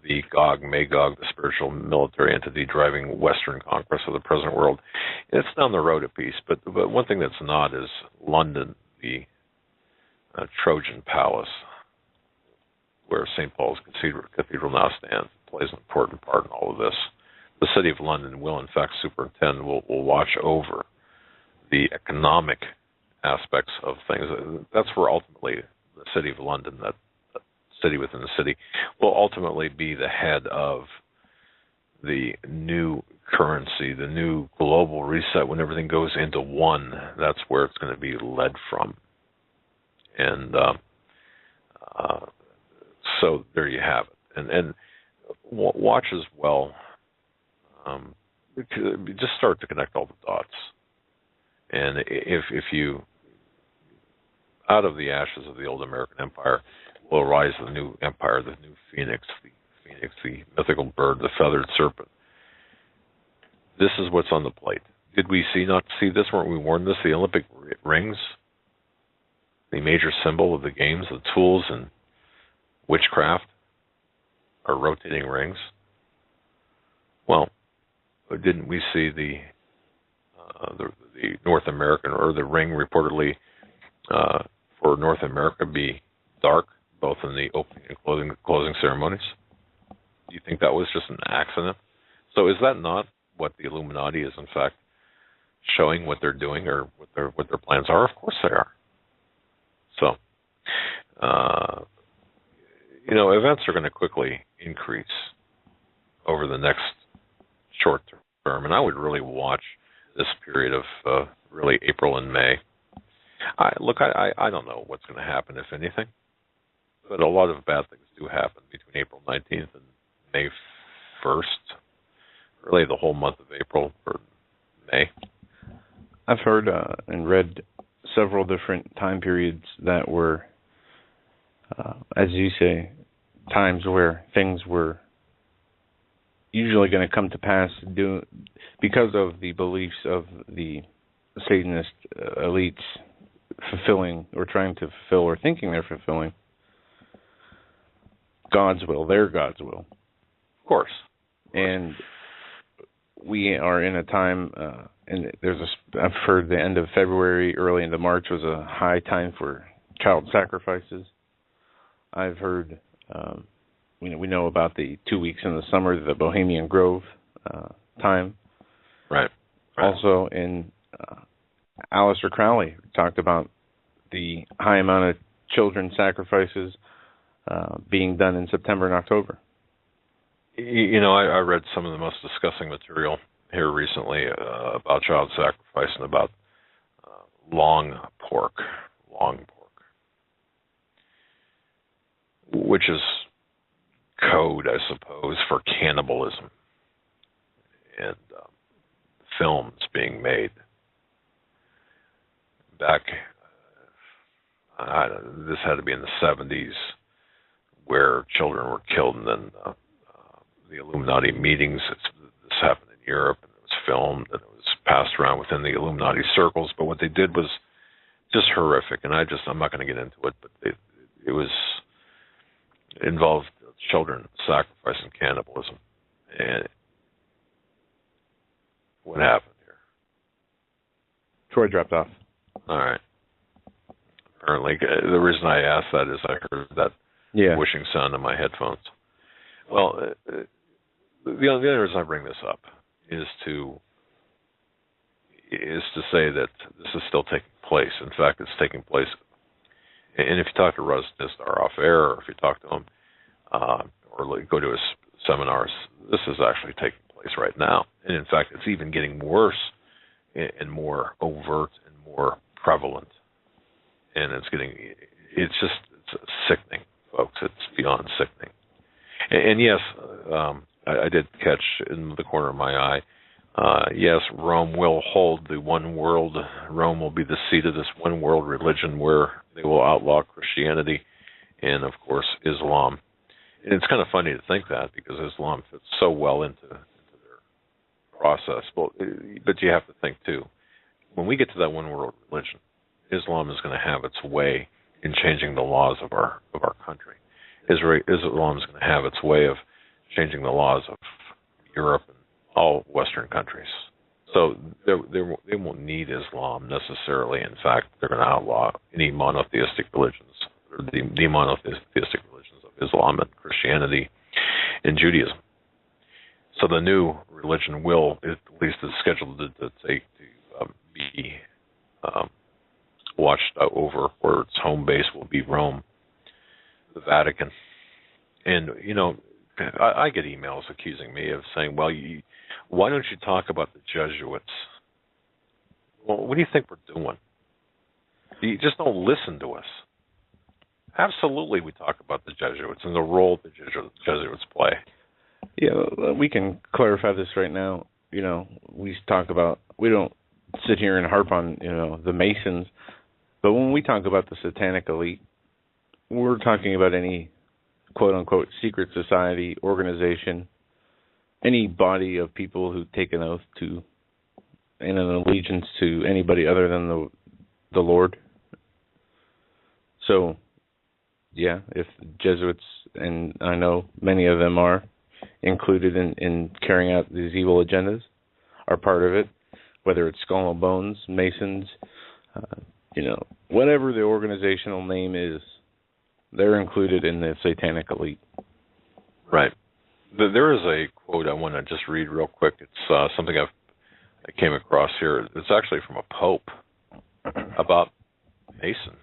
the Gog, Magog, the spiritual military entity driving Western conquest of the present world, it's down the road a piece. But one thing that's not is London, the Trojan palace, where St. Paul's Cathedral now stands, plays an important part in all of this. The city of London will, in fact, superintend, will watch over the economic aspects of things. That's where ultimately the city of London, that city within the city, will ultimately be the head of the new currency, the new global reset. When everything goes into one, that's where it's going to be led from. And so there you have it. And watch as well. Just start to connect all the dots. And if you, out of the ashes of the old American empire, will arise the new empire, the new phoenix, the mythical bird, the feathered serpent. This is what's on the plate. Did we not see this? Weren't we warned this? The Olympic rings, the major symbol of the games, the tools and witchcraft, are rotating rings. Well, didn't we see the North American, or the ring reportedly for North America, be dark, both in the opening and closing ceremonies? Do you think that was just an accident? So is that not what the Illuminati is, in fact, showing what they're doing, or what their plans are? Of course they are. So, events are going to quickly increase over the next short term, and I would really watch this period of really April and May. I don't know what's going to happen, if anything, but a lot of bad things do happen between April 19th and May 1st, really the whole month of April or May. I've heard and read several different time periods that were, as you say, times where things were usually going to come to pass because of the beliefs of the Satanist elites fulfilling, or trying to fulfill, or thinking they're fulfilling God's will, their God's will. Of course. And we are in a time, and I've heard the end of February, early into March was a high time for child sacrifices. I've heard, we know about the 2 weeks in the summer, the Bohemian Grove time. Right. Also, in Aleister Crowley talked about the high amount of children sacrifices being done in September and October. I read some of the most disgusting material here recently about child sacrifice and about long pork, which is code, I suppose, for cannibalism, and films being made back, this had to be in the 70s, where children were killed, and then the Illuminati meetings, this happened in Europe, and it was filmed, and it was passed around within the Illuminati circles. But what they did was just horrific, and I'm not going to get into it, but it involved children sacrifice and cannibalism. And what happened here? Troy dropped off. All right. Apparently, the reason I asked that is I heard that whooshing sound in my headphones. Well, the only reason I bring this up is to say that this is still taking place. In fact, it's taking place. And if you talk to Russ Dizdar off air, or if you talk to him, or go to his seminars, this is actually taking place right now. And in fact, it's even getting worse and more overt and more prevalent. And it's sickening, folks. It's beyond sickening. And yes, I did catch in the corner of my eye, yes, Rome will hold the one world. Rome will be the seat of this one world religion where they will outlaw Christianity and, of course, Islam. And it's kind of funny to think that because Islam fits so well into their process. But you have to think, too, when we get to that one world religion, Islam is going to have its way in changing the laws of our country. Islam is going to have its way of changing the laws of Europe and all Western countries. So they won't need Islam necessarily. In fact, they're going to outlaw any monotheistic religions, or the monotheistic religions of Islam and Christianity and Judaism. So the new religion will, at least is scheduled to be watched over, where its home base will be Rome, the Vatican. And, I get emails accusing me of saying, well, why don't you talk about the Jesuits? Well, what do you think we're doing? You just don't listen to us. Absolutely, we talk about the Jesuits and the role the Jesuits play. Yeah, we can clarify this right now. We don't sit here and harp on, the Masons, but when we talk about the satanic elite, we're talking about any quote-unquote secret society, organization, any body of people who take an oath to and an allegiance to anybody other than the Lord. So, yeah, if Jesuits, and I know many of them are included in carrying out these evil agendas, are part of it, whether it's Skull and Bones, Masons, whatever the organizational name is, they're included in the satanic elite. Right. There is a quote I want to just read real quick. It's something I came across here. It's actually from a pope about Masons.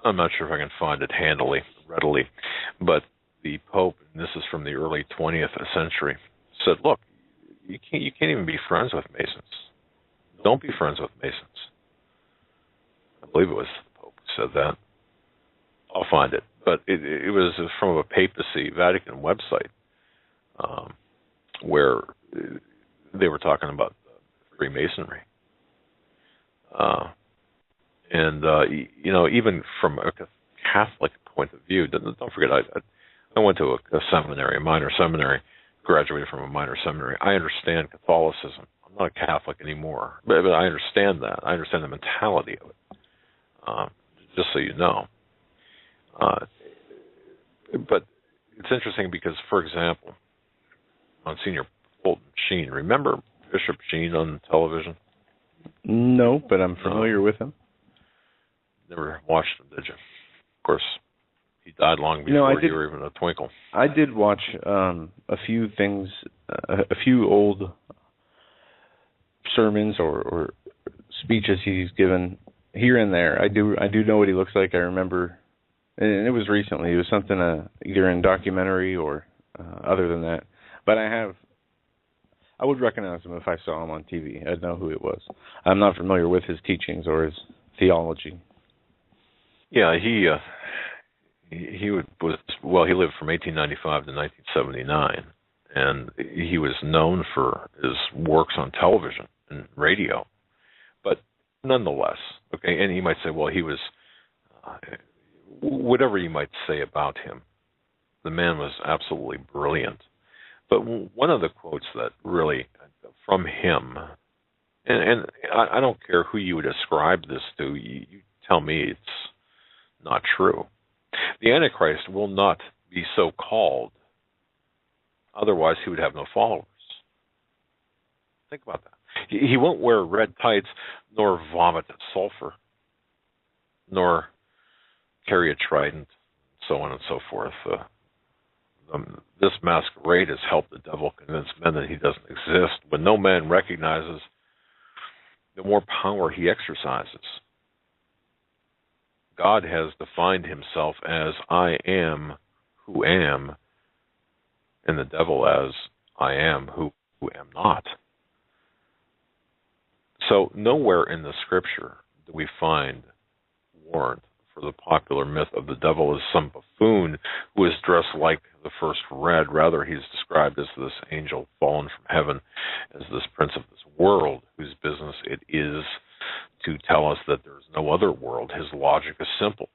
I'm not sure if I can find it readily, but the pope, and this is from the early 20th century, said, look, you can't even be friends with Masons. Don't be friends with Masons. I believe it was the Pope who said that. I'll find it. But it was from a papacy Vatican website where they were talking about Freemasonry. Even from a Catholic point of view, don't forget, I went to a seminary, a minor seminary, graduated from a minor seminary. I understand Catholicism. I'm not a Catholic anymore, but I understand that. I understand the mentality of it. Just so you know. But it's interesting because, for example, Monsignor Fulton Sheen, remember Bishop Sheen on television? No, but I'm familiar with him. Never watched him, did you? Of course, he died long before you were even a twinkle. I did watch a few things, a few old sermons or speeches he's given here and there. I do know what he looks like. I remember, and it was recently. It was something either in documentary or other than that. But I would recognize him if I saw him on TV. I'd know who it was. I'm not familiar with his teachings or his theology. Yeah, he lived from 1895 to 1979, and he was known for his works on television and radio. But nonetheless, okay, and you might say, well, he was, whatever you might say about him, the man was absolutely brilliant. But one of the quotes that really, from him, and I don't care who you would ascribe this to, you tell me it's not true. The Antichrist will not be so called, otherwise he would have no followers. Think about that. He won't wear red tights, nor vomit sulfur, nor carry a trident, so on and so forth. This masquerade has helped the devil convince men that he doesn't exist. When no man recognizes, the more power he exercises. God has defined himself as I am who am, and the devil as I am who am not. So nowhere in the scripture do we find warrant for the popular myth of the devil as some buffoon who is dressed like the first red. Rather, he's described as this angel fallen from heaven, as this prince of this world, whose business it is to tell us that there's no other world. His logic is simple.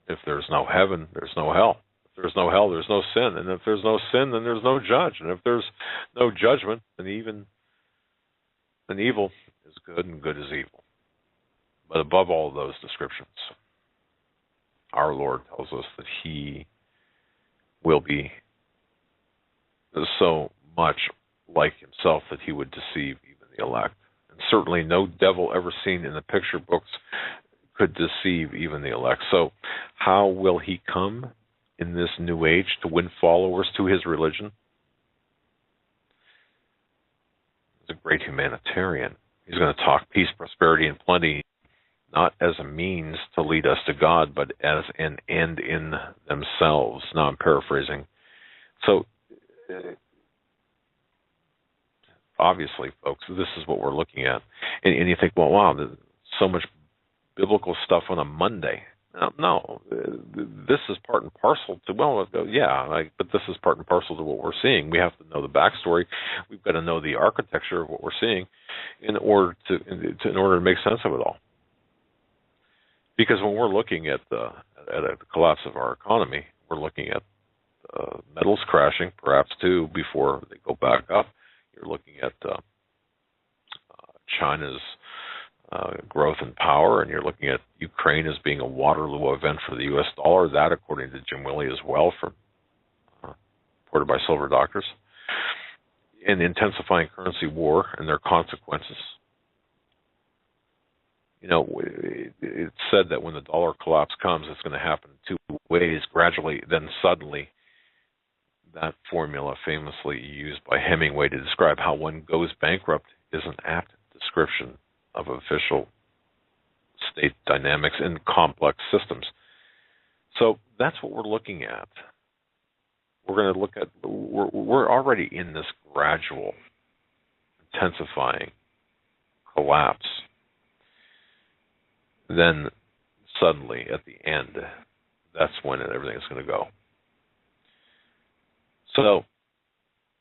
If there's no heaven, there's no hell. If there's no hell, there's no sin. And if there's no sin, then there's no judge. And if there's no judgment, then evil is good and good is evil. But above all of those descriptions, our Lord tells us that he will be so much like himself that he would deceive even the elect. And certainly no devil ever seen in the picture books could deceive even the elect. So how will he come in this new age to win followers to his religion? He's a great humanitarian. He's going to talk peace, prosperity, and plenty, not as a means to lead us to God, but as an end in themselves. Now I'm paraphrasing. So, obviously, folks, this is what we're looking at. And you think, well, wow, there's so much biblical stuff on a Monday. No, this is part and parcel to, but this is part and parcel to what we're seeing. We have to know the backstory. We've got to know the architecture of what we're seeing in order to make sense of it all. Because when we're looking at the collapse of our economy, we're looking at metals crashing, perhaps too, before they go back up. You're looking at China's growth and power, and you're looking at Ukraine as being a Waterloo event for the U.S. dollar. That, according to Jim Willey as well, from reported by Silver Doctors. And the intensifying currency war and their consequences. You know, it's said that when the dollar collapse comes, it's going to happen in two ways, gradually, then suddenly. That formula famously used by Hemingway to describe how one goes bankrupt is an apt description of official state dynamics in complex systems. So that's what we're looking at. We're going to look at, we're already in this gradual, intensifying collapse. Then suddenly, at the end, that's when everything is going to go. So,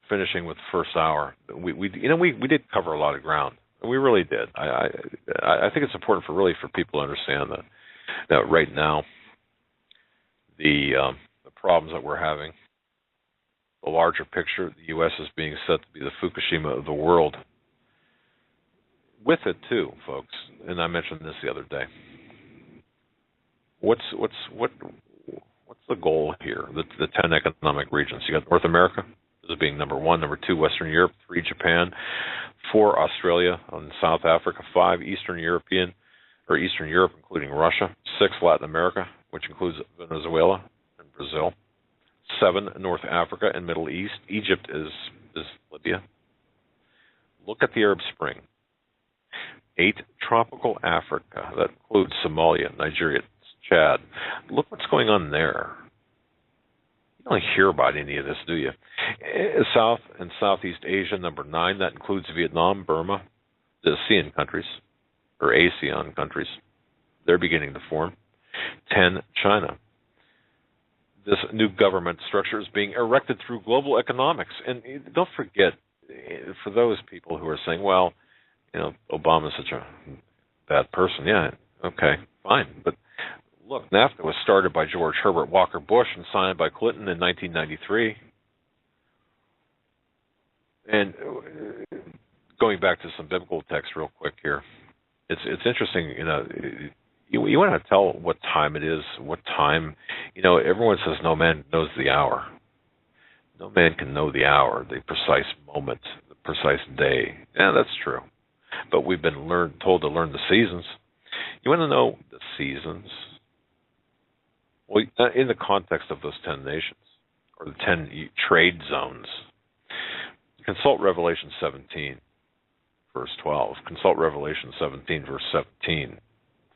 finishing with the first hour, we did cover a lot of ground. We really did. I think it's important for people to understand that right now the problems that we're having, the larger picture, the U.S. is being set to be the Fukushima of the world. With it too, folks, and I mentioned this the other day. What's the goal here? The 10 economic regions. You got North America as being number 1, number 2, Western Europe, 3, Japan, 4, Australia, and South Africa, 5, Eastern Europe, including Russia, 6, Latin America, which includes Venezuela and Brazil, 7, North Africa and Middle East. Egypt is Libya. Look at the Arab Spring. 8, tropical Africa. That includes Somalia, Nigeria, Chad. Look what's going on there. You don't hear about any of this, do you? South and Southeast Asia, number 9. That includes Vietnam, Burma, the ASEAN countries, or ASEAN countries. They're beginning to form. 10, China. This new government structure is being erected through global economics. And don't forget, for those people who are saying, well, Obama's such a bad person. Yeah, okay, fine. But look, NAFTA was started by George Herbert Walker Bush and signed by Clinton in 1993. And going back to some biblical text real quick here, it's interesting, you want to tell what time it is, what time, everyone says no man knows the hour. No man can know the hour, the precise moment, the precise day. Yeah, that's true. But we've been told to learn the seasons. You want to know the seasons? Well, in the context of those 10 nations, or the 10 trade zones, consult Revelation 17, verse 12. Consult Revelation 17, verse 17. In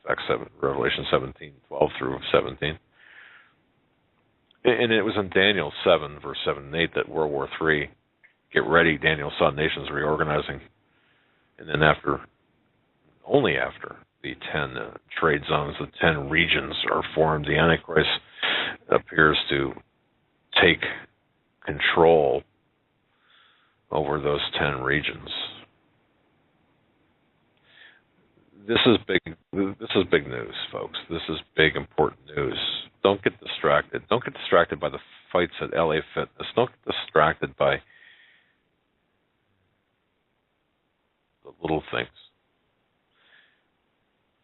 fact, Revelation 17, 12 through 17. And it was in Daniel 7, verse 7 and 8 that World War III, get ready, Daniel saw nations reorganizing. And then only after the 10 trade zones, the 10 regions are formed, the Antichrist appears to take control over those 10 regions. This is big news, folks. This is big, important news. Don't get distracted. Don't get distracted by the fights at LA Fitness. Don't get distracted by the little things.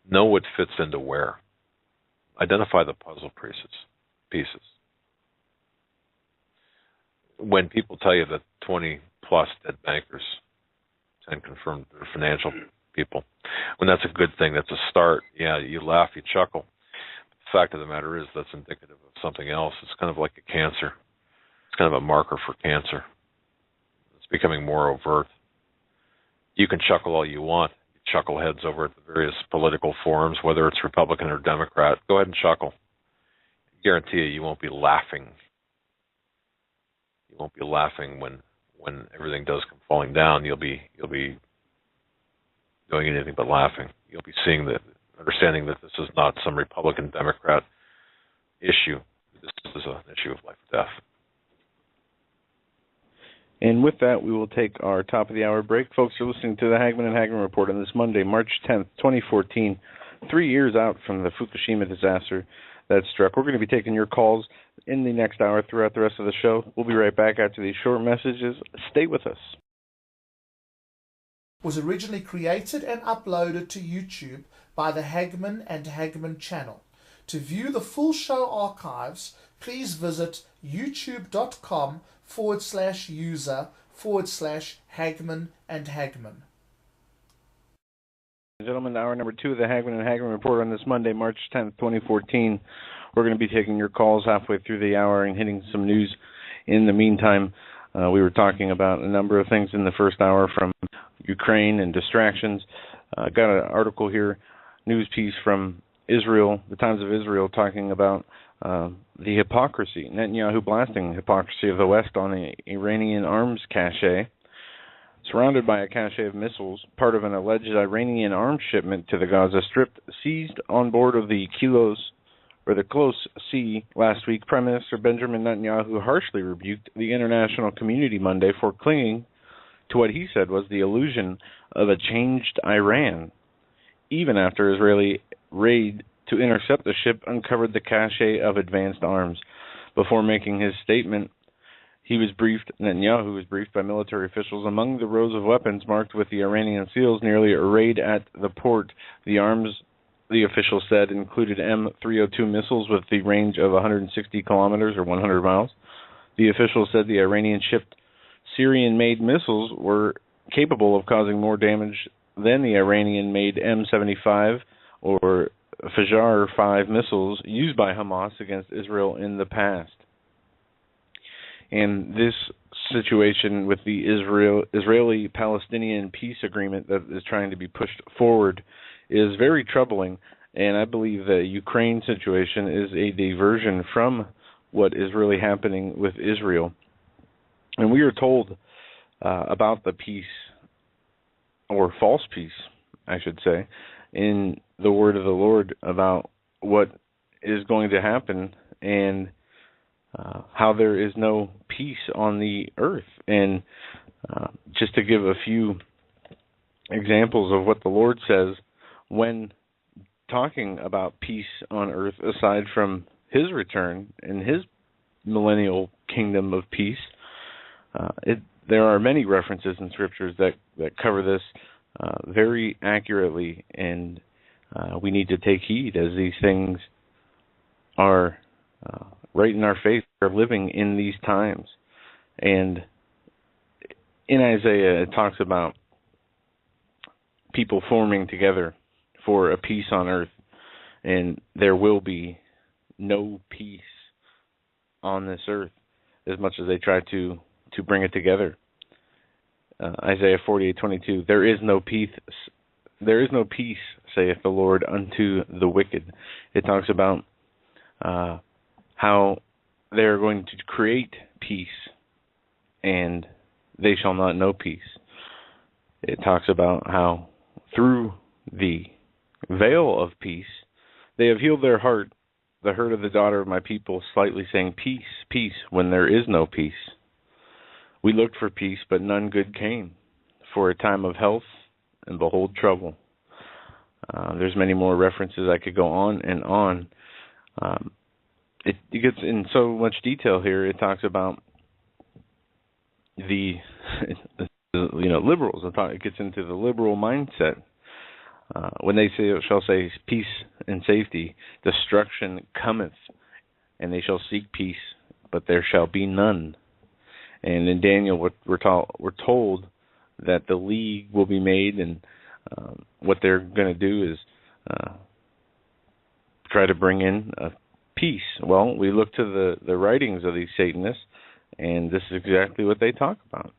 Know what fits into where. Identify the puzzle pieces. When people tell you that 20 plus dead bankers, 10 confirmed financial people, when that's a good thing, that's a start, yeah, you laugh, you chuckle. The fact of the matter is that's indicative of something else. It's kind of like a cancer. It's kind of a marker for cancer. It's becoming more overt. You can chuckle all you want. Chuckleheads over at the various political forums, whether it's Republican or Democrat, go ahead and chuckle. I guarantee you won't be laughing. You won't be laughing when everything does come falling down. You'll be doing anything but laughing. You'll be understanding that this is not some Republican Democrat issue. This is an issue of life or death. And with that, we will take our top of the hour break. Folks, you're listening to the Hagmann and Hagin Report on this Monday, March 10th, 2014, 3 years out from the Fukushima disaster that struck. We're going to be taking your calls in the next hour throughout the rest of the show. We'll be right back after these short messages. Stay with us. Was originally created and uploaded to YouTube by the Hagmann and Hagmann channel. To view the full show archives, please visit youtube.com/user/Hagmann and Hagmann. Gentlemen, hour number 2 of the Hagmann and Hagin Report on this Monday, March 10th, 2014. We're going to be taking your calls halfway through the hour and hitting some news in the meantime. We were talking about a number of things in the first hour from Ukraine and distractions. Got an article here, news piece from Israel, the Times of Israel, talking about the hypocrisy, Netanyahu blasting the hypocrisy of the West on the Iranian arms cache. Surrounded by a cache of missiles, part of an alleged Iranian arms shipment to the Gaza Strip, seized on board of the Close Sea last week, Prime Minister Benjamin Netanyahu harshly rebuked the international community Monday for clinging to what he said was the illusion of a changed Iran, even after Israeli raid to intercept the ship uncovered the cache of advanced arms. Before making his statement, Netanyahu was briefed by military officials. Among the rows of weapons marked with the Iranian seals nearly a raid at the port. The arms, the official said, included M302 missiles with the range of 160 kilometers or 100 miles. The official said the Iranian shipped Syrian-made missiles were capable of causing more damage than the Iranian-made M75 or Fajar-5 missiles used by Hamas against Israel in the past. And this situation with the Israeli-Palestinian peace agreement that is trying to be pushed forward is very troubling, and I believe the Ukraine situation is a diversion from what is really happening with Israel. And we are told about the peace, or false peace, I should say, in the word of the Lord about what is going to happen and how there is no peace on the earth. And just to give a few examples of what the Lord says when talking about peace on earth, aside from his return and his millennial kingdom of peace, there are many references in scriptures that cover this very accurately, and we need to take heed as these things are right in our face. We're living in these times. And in Isaiah, it talks about people forming together for a peace on earth, and there will be no peace on this earth as much as they try to bring it together. Isaiah 48:22. There is no peace, saith the Lord, unto the wicked. It talks about how they are going to create peace, and they shall not know peace. It talks about how through the veil of peace, they have healed their heart, the hurt of the daughter of my people, slightly saying, peace, peace, when there is no peace. We looked for peace, but none good came. For a time of health, and behold trouble. There's many more references. I could go on and on. It gets in so much detail here. It talks about the liberals. It gets into the liberal mindset. When they shall say peace and safety, destruction cometh, and they shall seek peace, but there shall be none. And in Daniel, we're told that the league will be made, and what they're going to do is try to bring in peace. Well, we look to the writings of these Satanists, and this is exactly what they talk about.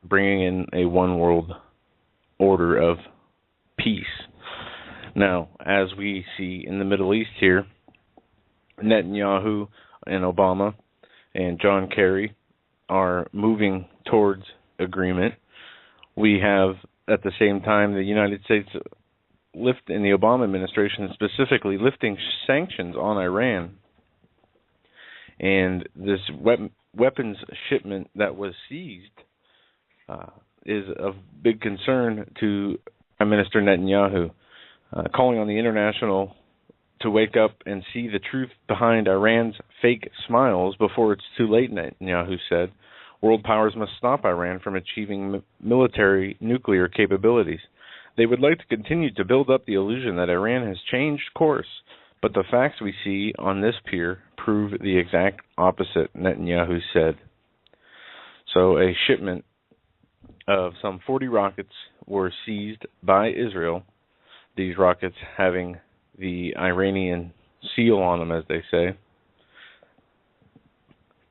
Bringing in a one world order of peace. Now, as we see in the Middle East here, Netanyahu and Obama and John Kerry are moving towards agreement. We have, at the same time, the United States in the Obama administration specifically lifting sanctions on Iran. And this weapons shipment that was seized is of big concern to Prime Minister Netanyahu, calling on the international to wake up and see the truth behind Iran's fake smiles before it's too late, Netanyahu said. World powers must stop Iran from achieving military nuclear capabilities. They would like to continue to build up the illusion that Iran has changed course, but the facts we see on this pier prove the exact opposite, Netanyahu said. So a shipment of some 40 rockets were seized by Israel, these rockets having the Iranian seal on them, as they say.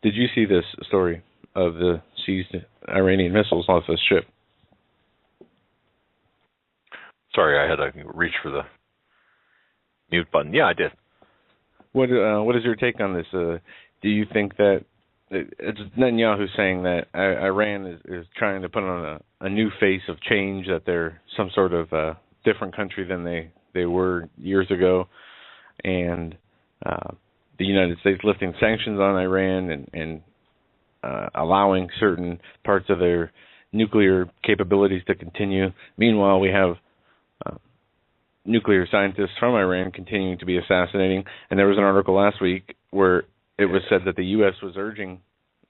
Did you see this story of the seized Iranian missiles off the ship? Sorry, I had to reach for the mute button. Yeah, I did. What is your take on this? Do you think that it's Netanyahu saying that Iran is trying to put on a new face of change, that they're some sort of different country than they were years ago, and the United States lifting sanctions on Iran and allowing certain parts of their nuclear capabilities to continue. Meanwhile, we have nuclear scientists from Iran continuing to be assassinating. And there was an article last week where it was said that the U.S. was urging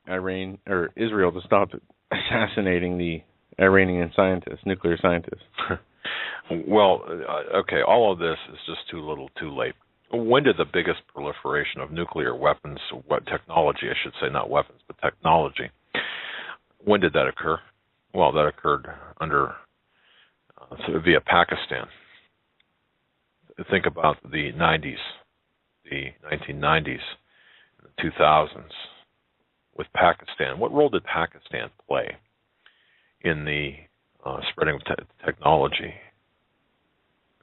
Israel to stop assassinating the Iranian scientists, nuclear scientists. Well, okay, all of this is just too little, too late. When did the biggest proliferation of nuclear weapons, technology, I should say, not weapons, but technology, when did that occur? Well, that occurred via Pakistan. Think about the 90s, the 1990s, the 2000s with Pakistan. What role did Pakistan play in the spreading of technology?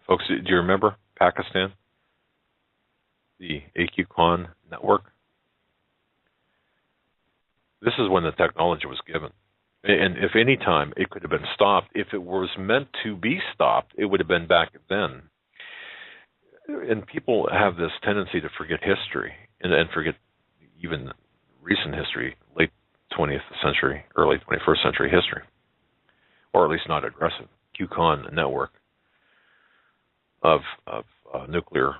Folks, do you remember Pakistan? The AQ-Con network? This is when the technology was given. And if any time it could have been stopped, if it was meant to be stopped, it would have been back then. And people have this tendency to forget history and forget even recent history, late 20th century, early 21st century history, or at least not aggressive. Q-Con network of nuclear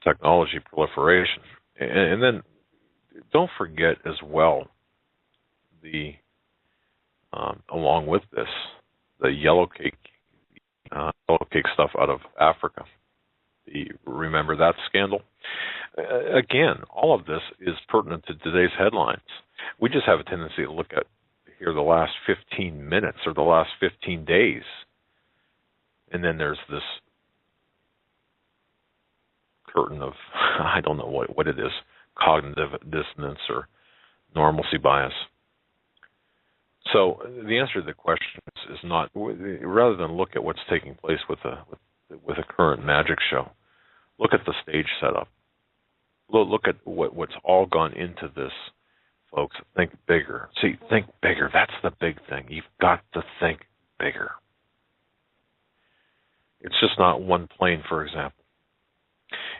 technology proliferation. And then don't forget as well along with this, the yellow cake stuff out of Africa. Remember that scandal? Again, all of this is pertinent to today's headlines. We just have a tendency to look at here the last 15 minutes or the last 15 days. And then there's this curtain of, I don't know what it is, cognitive dissonance or normalcy bias. So the answer to the question is not, rather than look at what's taking place with a current magic show, look at the stage setup. Look at what's all gone into this, folks. Think bigger. See, think bigger. That's the big thing. You've got to think bigger. It's just not one plane, for example.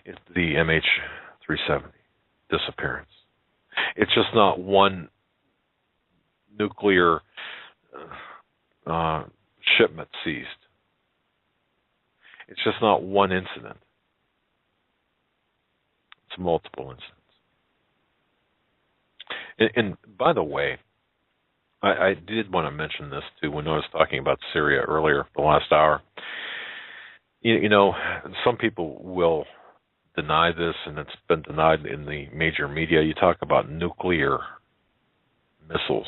It's the MH370 disappearance. It's just not one nuclear shipment seized. It's just not one incident. It's multiple incidents. And by the way, I did want to mention this too when I was talking about Syria earlier, the last hour. You know, some people will deny this, and it's been denied in the major media. You talk about nuclear missiles.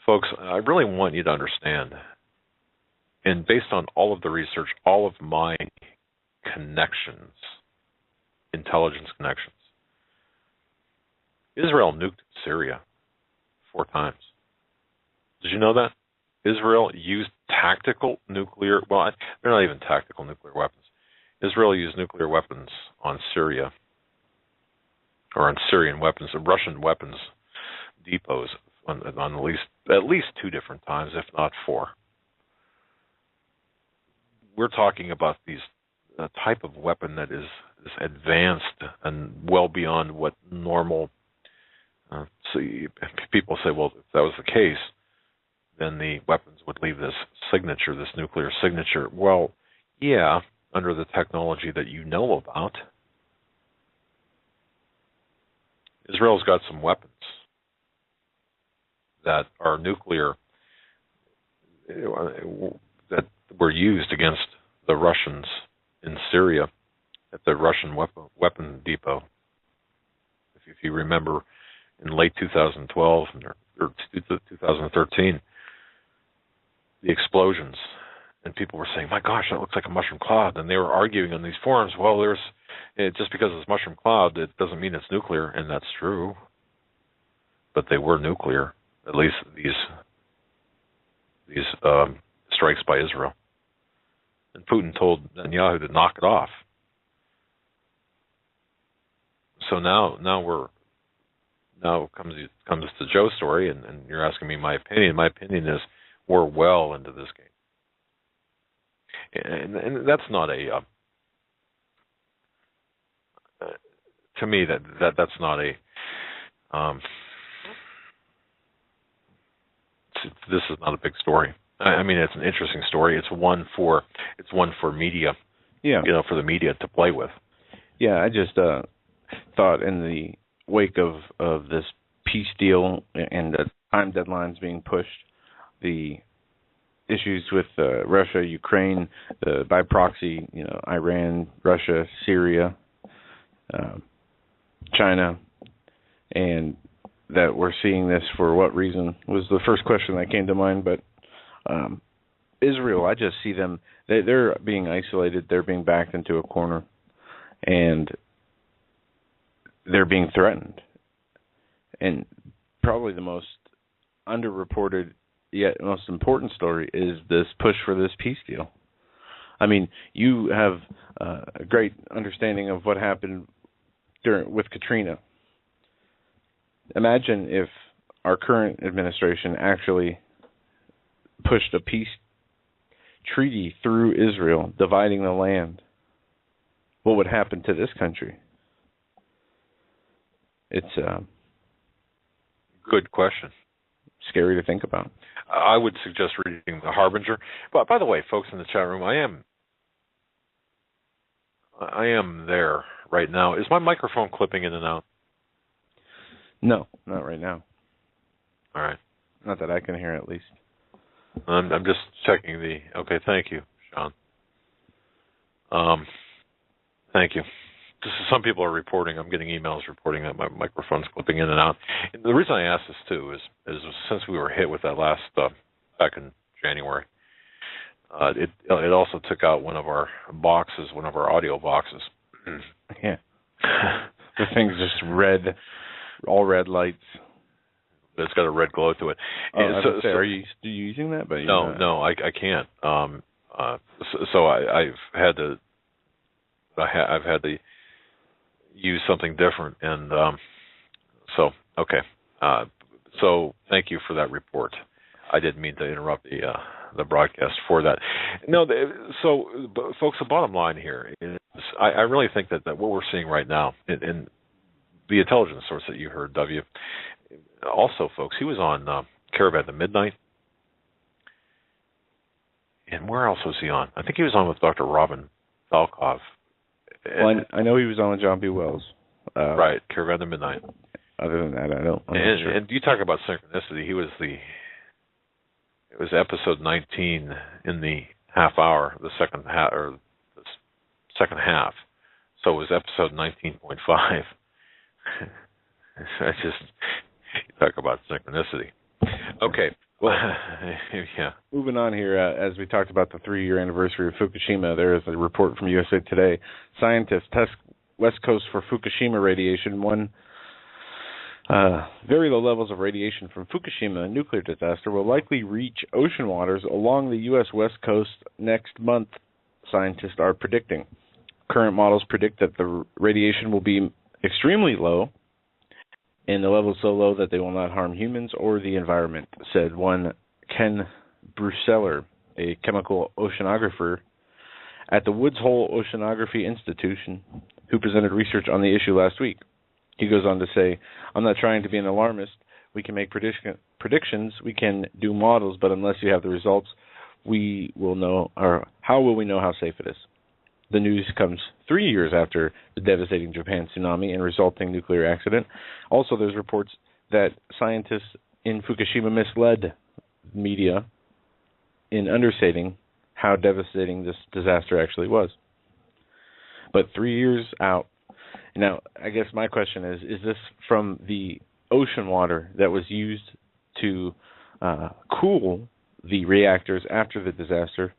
Folks, I really want you to understand, and based on all of the research, all of my connections, intelligence connections, Israel nuked Syria 4 times. Did you know that? Israel used tactical nuclear, well, they're not even tactical nuclear weapons. Israel used nuclear weapons on Syria, or on Syrian weapons, Russian weapons depots on at least 2 different times, if not 4. We're talking about a type of weapon that is advanced and well beyond what normal. So people say, well, if that was the case, then the weapons would leave this signature, this nuclear signature. Well, yeah, under the technology that you know about. Israel's got some weapons that are nuclear, that were used against the Russians in Syria at the Russian weapon depot. If you remember, in late 2012 or 2013, the explosions, and people were saying, "My gosh, that looks like a mushroom cloud," and they were arguing on these forums. Well, just because it's mushroom cloud, it doesn't mean it's nuclear, and that's true. But they were nuclear, at least these strikes by Israel. And Putin told Netanyahu to knock it off. So now comes the Joe story, and you're asking me my opinion. My opinion is we're well into this game, and that's not a to me that's not a this is not a big story. I mean, it's an interesting story. It's one for media. Yeah. You know, for the media to play with. Yeah, I just thought in the wake of this peace deal and the time deadlines being pushed, the issues with Russia, Ukraine, by proxy, Iran, Russia, Syria, China, and that we're seeing this for what reason was the first question that came to mind. But Israel, I just see them, they're being isolated, they're being backed into a corner, and they're being threatened. And probably the most underreported yet most important story is this push for this peace deal. I mean, you have a great understanding of what happened with Katrina. Imagine if our current administration actually pushed a peace treaty through Israel, dividing the land. What would happen to this country? It's a good question. Scary to think about. I would suggest reading The Harbinger. But by the way, folks in the chat room, I am there right now. Is my microphone clipping in and out? No, not right now. All right. Not that I can hear, at least. I'm just checking okay, thank you, Sean. Thank you. Some people are reporting, I'm getting emails reporting that my microphone's clipping in and out. And the reason I asked this, too, is since we were hit with that last back in January, it also took out one of our audio boxes. Yeah. The thing's just red, all red lights. It's got a red glow to it. Are you still using that? But no, I can't. So I've had to use something different, and so okay. So thank you for that report. I didn't mean to interrupt the broadcast for that. No, so folks, the bottom line here is I really think that what we're seeing right now in the intelligence source that you heard, W. Also, folks, he was on Caravan to Midnight. And where else was he on? I think he was on with Dr. Robin Falkov. Well, I know he was on with John B. Wells. Right, Caravan to Midnight. Other than that, I'm not sure. And you talk about synchronicity. It was episode 19 in the half hour, the second half, So it was episode 19.5. I just... You talk about synchronicity. Okay. Well, yeah. Moving on here, as we talked about the 3-year anniversary of Fukushima, there is a report from USA Today. Scientists test West Coast for Fukushima radiation. Very low levels of radiation from Fukushima, a nuclear disaster, will likely reach ocean waters along the U.S. West Coast next month, scientists are predicting. Current models predict that the radiation will be extremely low, and the level so low that they will not harm humans or the environment, said one Ken Bruseller, a chemical oceanographer at the Woods Hole Oceanography Institution, who presented research on the issue last week. He goes on to say, I'm not trying to be an alarmist. We can make predictions, we can do models, but unless you have the results, we will know, or how will we know how safe it is? The news comes 3 years after the devastating Japan tsunami and resulting nuclear accident. Also, there's reports that scientists in Fukushima misled media in understating how devastating this disaster actually was. But 3 years out. Now, I guess my question is this from the ocean water that was used to cool the reactors after the disaster?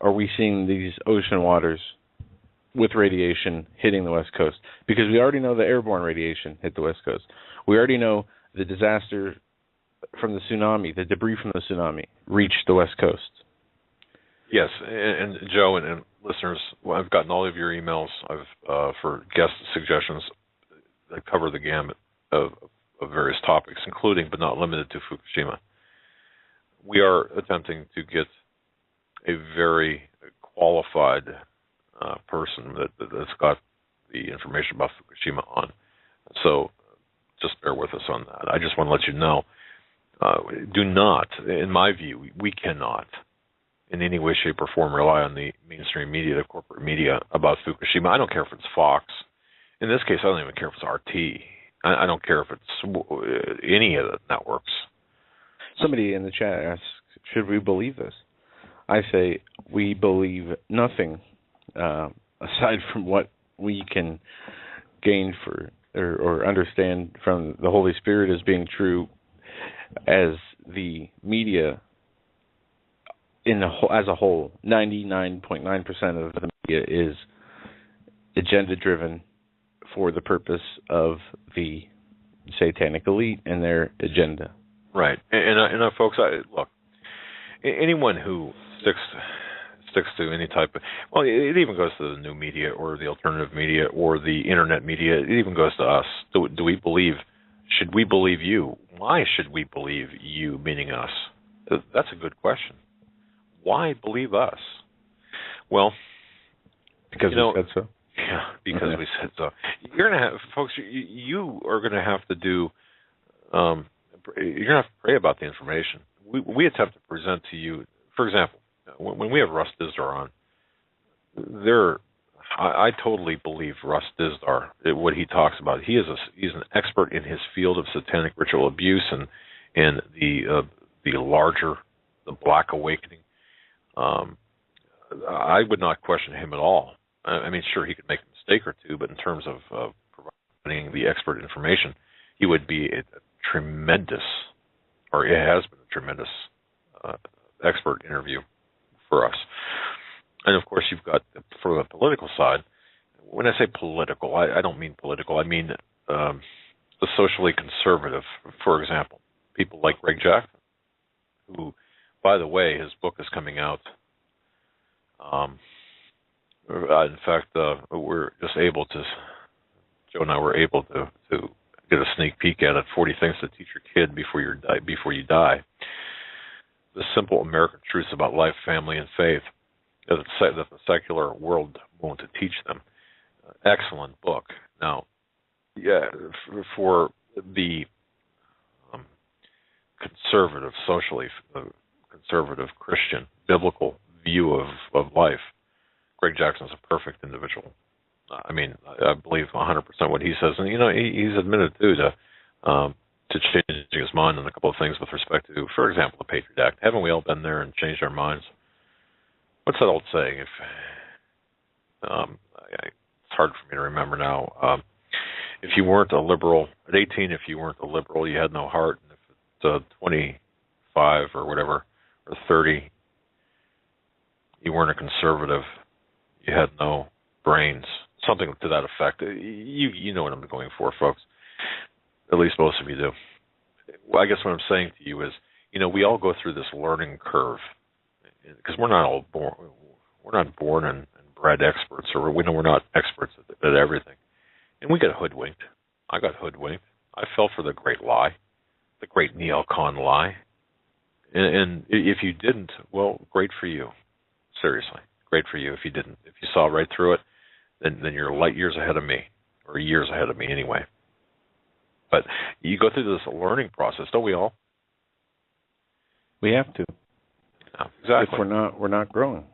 Are we seeing these ocean waters with radiation hitting the West Coast? Because we already know the airborne radiation hit the West Coast. We already know the disaster from the tsunami, the debris from the tsunami, reached the West Coast. Yes, and Joe and listeners, I've gotten all of your emails for guest suggestions that cover the gamut of various topics, including but not limited to Fukushima. We are attempting to get a very qualified person that's got the information about Fukushima on. So just bear with us on that. I just want to let you know, do not, in my view, we cannot in any way, shape, or form rely on the mainstream media, the corporate media about Fukushima. I don't care if it's Fox. In this case, I don't even care if it's RT. I don't care if it's any of the networks. Somebody in the chat asks, should we believe this? I say we believe nothing aside from what we can gain or understand from the Holy Spirit as being true, as the media as a whole. 99.9% of the media is agenda-driven for the purpose of the satanic elite and their agenda. Right. And folks, look, anyone who sticks to any type of, well, it even goes to the new media or the alternative media or the internet media. It even goes to us. Do we believe? Should we believe you? Why should we believe you? Meaning us. That's a good question. Why believe us? Well, because we said so. Yeah, because we said so. You're gonna have, folks. You are gonna have to do. You're gonna have to pray about the information. We attempt to present to you. For example, when we have Russ Dizdar on, I totally believe Russ Dizdar, what he talks about. He's an expert in his field of satanic ritual abuse and the Black Awakening. I would not question him at all. I mean, sure, he could make a mistake or two, but in terms of providing the expert information, he would be a tremendous, or it has been a tremendous expert interview for us. And of course, you've got, for the political side, when I say political, I don't mean political. I mean the socially conservative, for example. People like Greg Jackson, who, by the way, his book is coming out. In fact, we're just able to, Joe and I were able to get a sneak peek at it, 40 Things to Teach Your Kid Before You Die. The simple American truths about life, family, and faith that the secular world won't teach them. Excellent book. Now, yeah, for the conservative, socially conservative Christian, biblical view of life, Greg Jackson's a perfect individual. I mean, I believe 100% what he says, and he's admitted too to changing his mind on a couple of things with respect to, for example, the Patriot Act. Haven't we all been there and changed our minds? What's that old saying? It's hard for me to remember now. If you weren't a liberal at 18, if you weren't a liberal, you had no heart. And if it's 25 or whatever, or 30, you weren't a conservative, you had no brains. Something to that effect. You know what I'm going for, folks. At least most of you do. Well, I guess what I'm saying to you is, we all go through this learning curve because we're not all born. We're not born and bred experts, or we know we're not experts at everything. And we get hoodwinked. I got hoodwinked. I fell for the great lie, the great neocon lie. And if you didn't, well, great for you. Seriously, great for you if you didn't. If you saw right through it, then you're light years ahead of me, or years ahead of me anyway. But you go through this learning process, don't we all? We have to. Yeah, exactly. If we're not growing.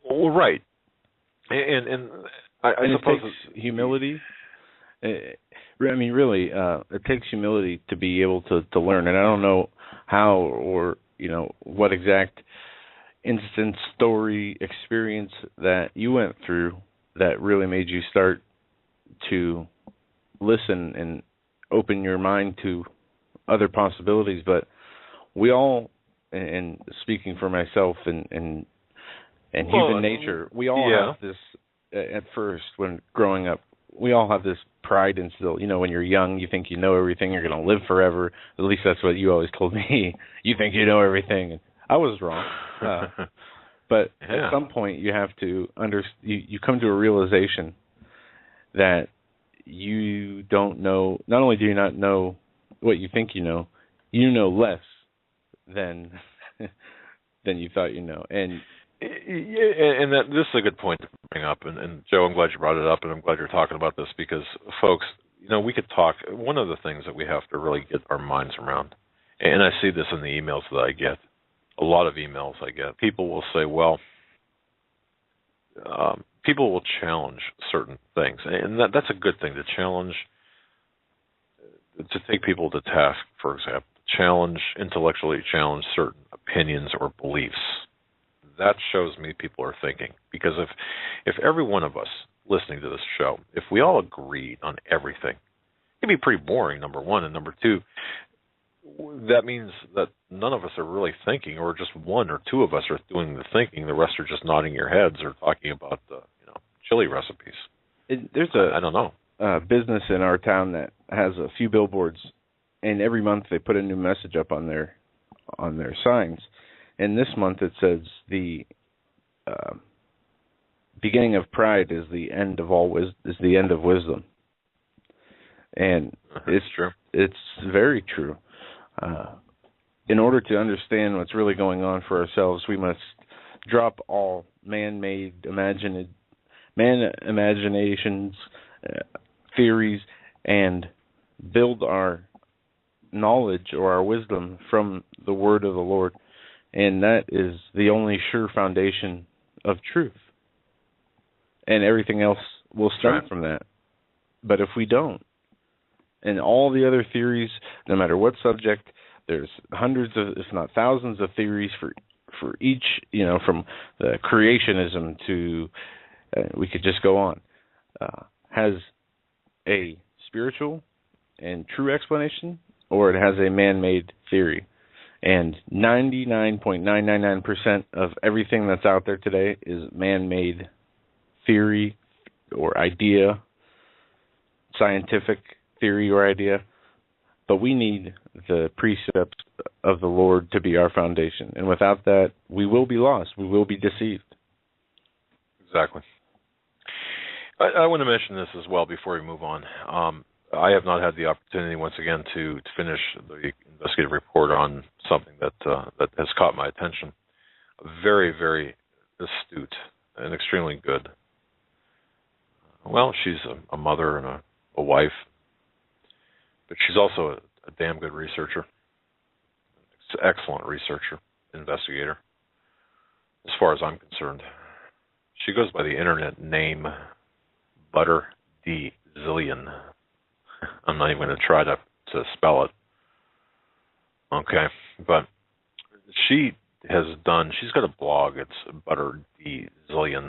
Well, right. And I suppose it takes humility. I mean, really, it takes humility to be able to learn. And I don't know how or what exact instance, story, experience that you went through that really made you start to listen and open your mind to other possibilities. But we all, and speaking for myself and human nature, we all have this, at first when growing up, we all have this pride instilled. When you're young, you think you know everything, you're going to live forever. At least that's what you always told me. You think you know everything. And I was wrong. But at some point, you have to you come to a realization that you don't know. Not only do you not know what you think you know less than you thought you know. And that this is a good point to bring up. And Joe, I'm glad you brought it up, and I'm glad you're talking about this because, folks, we could talk. One of the things that we have to really get our minds around, and I see this in the emails that I get. A lot of emails I get. People will say, well, people will challenge certain things. And that's a good thing, to challenge, to take people to task, for example, intellectually challenge certain opinions or beliefs. That shows me people are thinking. Because if every one of us listening to this show, if we all agreed on everything, it'd be pretty boring, number one. And number two, that means that none of us are really thinking, or just one or two of us are doing the thinking. The rest are just nodding your heads or talking about chili recipes. I don't know. Business in our town that has a few billboards, and every month they put a new message up on their signs. And this month it says the beginning of pride is the end of the end of wisdom. And it's true. It's very true. In order to understand what's really going on for ourselves, we must drop all man-made imaginations, theories, and build our knowledge or our wisdom from the word of the Lord. And that is the only sure foundation of truth. And everything else will start from that. But if we don't, and all the other theories, no matter what subject, there's hundreds of, if not thousands of theories for each, from the creationism to, we could just go on, has a spiritual and true explanation, or it has a man-made theory. And 99.999% of everything that's out there today is man-made theory, or idea, scientific theory or idea, but we need the precepts of the Lord to be our foundation. And without that, we will be lost. We will be deceived. Exactly. I want to mention this as well before we move on. I have not had the opportunity once again to finish the investigative report on something that has caught my attention. Very, very astute and extremely good. Well, she's a mother and a wife, but she's also a damn good researcher. Excellent researcher, investigator, as far as I'm concerned. She goes by the internet name Butter D Zillion. I'm not even going to try to spell it. Okay, but she's got a blog. It's Butter D Zillion.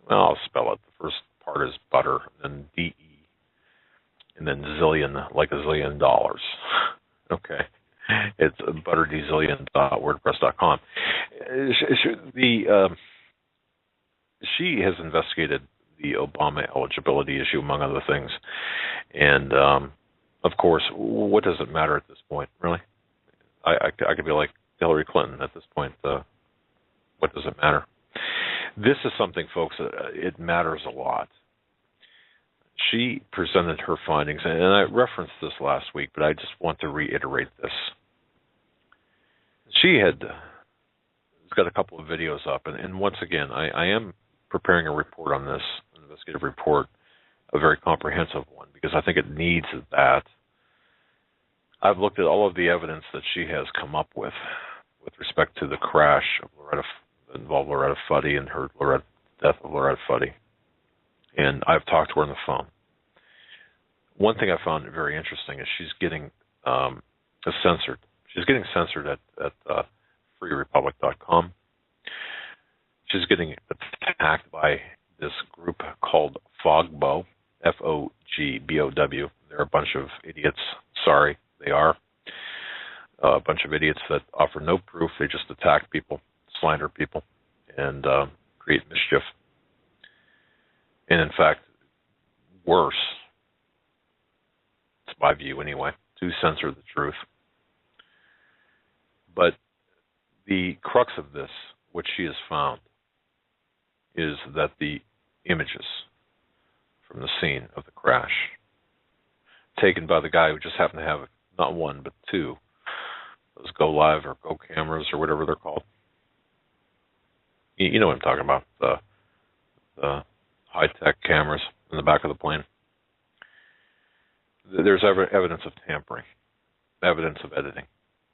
Well, I'll spell it. The first part is butter, then D-E, and then zillion, like a $1 zillion. Okay. It's butterdzillion.wordpress.com. She has investigated the Obama eligibility issue, among other things. And, of course, what does it matter at this point, really? I could be like Hillary Clinton at this point. What does it matter? This is something, folks, it matters a lot. She presented her findings, and I referenced this last week, but I just want to reiterate this. She has got a couple of videos up, and once again, I am preparing a report on this, an investigative report, a very comprehensive one, because I think it needs that. I've looked at all of the evidence that she has come up with respect to the crash of Loretta Fuddy and her death of Loretta Fuddy. And I've talked to her on the phone. One thing I found very interesting is she's getting censored. She's getting censored at freerepublic.com. She's getting attacked by this group called Fogbow, Fogbow. They're a bunch of idiots. Sorry, they are. A bunch of idiots that offer no proof. They just attack people, slander people, and create mischief. And in fact, worse, it's my view anyway, to censor the truth. But the crux of this, which she has found, is that the images from the scene of the crash, taken by the guy who just happened to have not one, but two, those Go Live or Go cameras or whatever they're called. You know what I'm talking about, the high-tech cameras in the back of the plane. There's evidence of tampering, evidence of editing,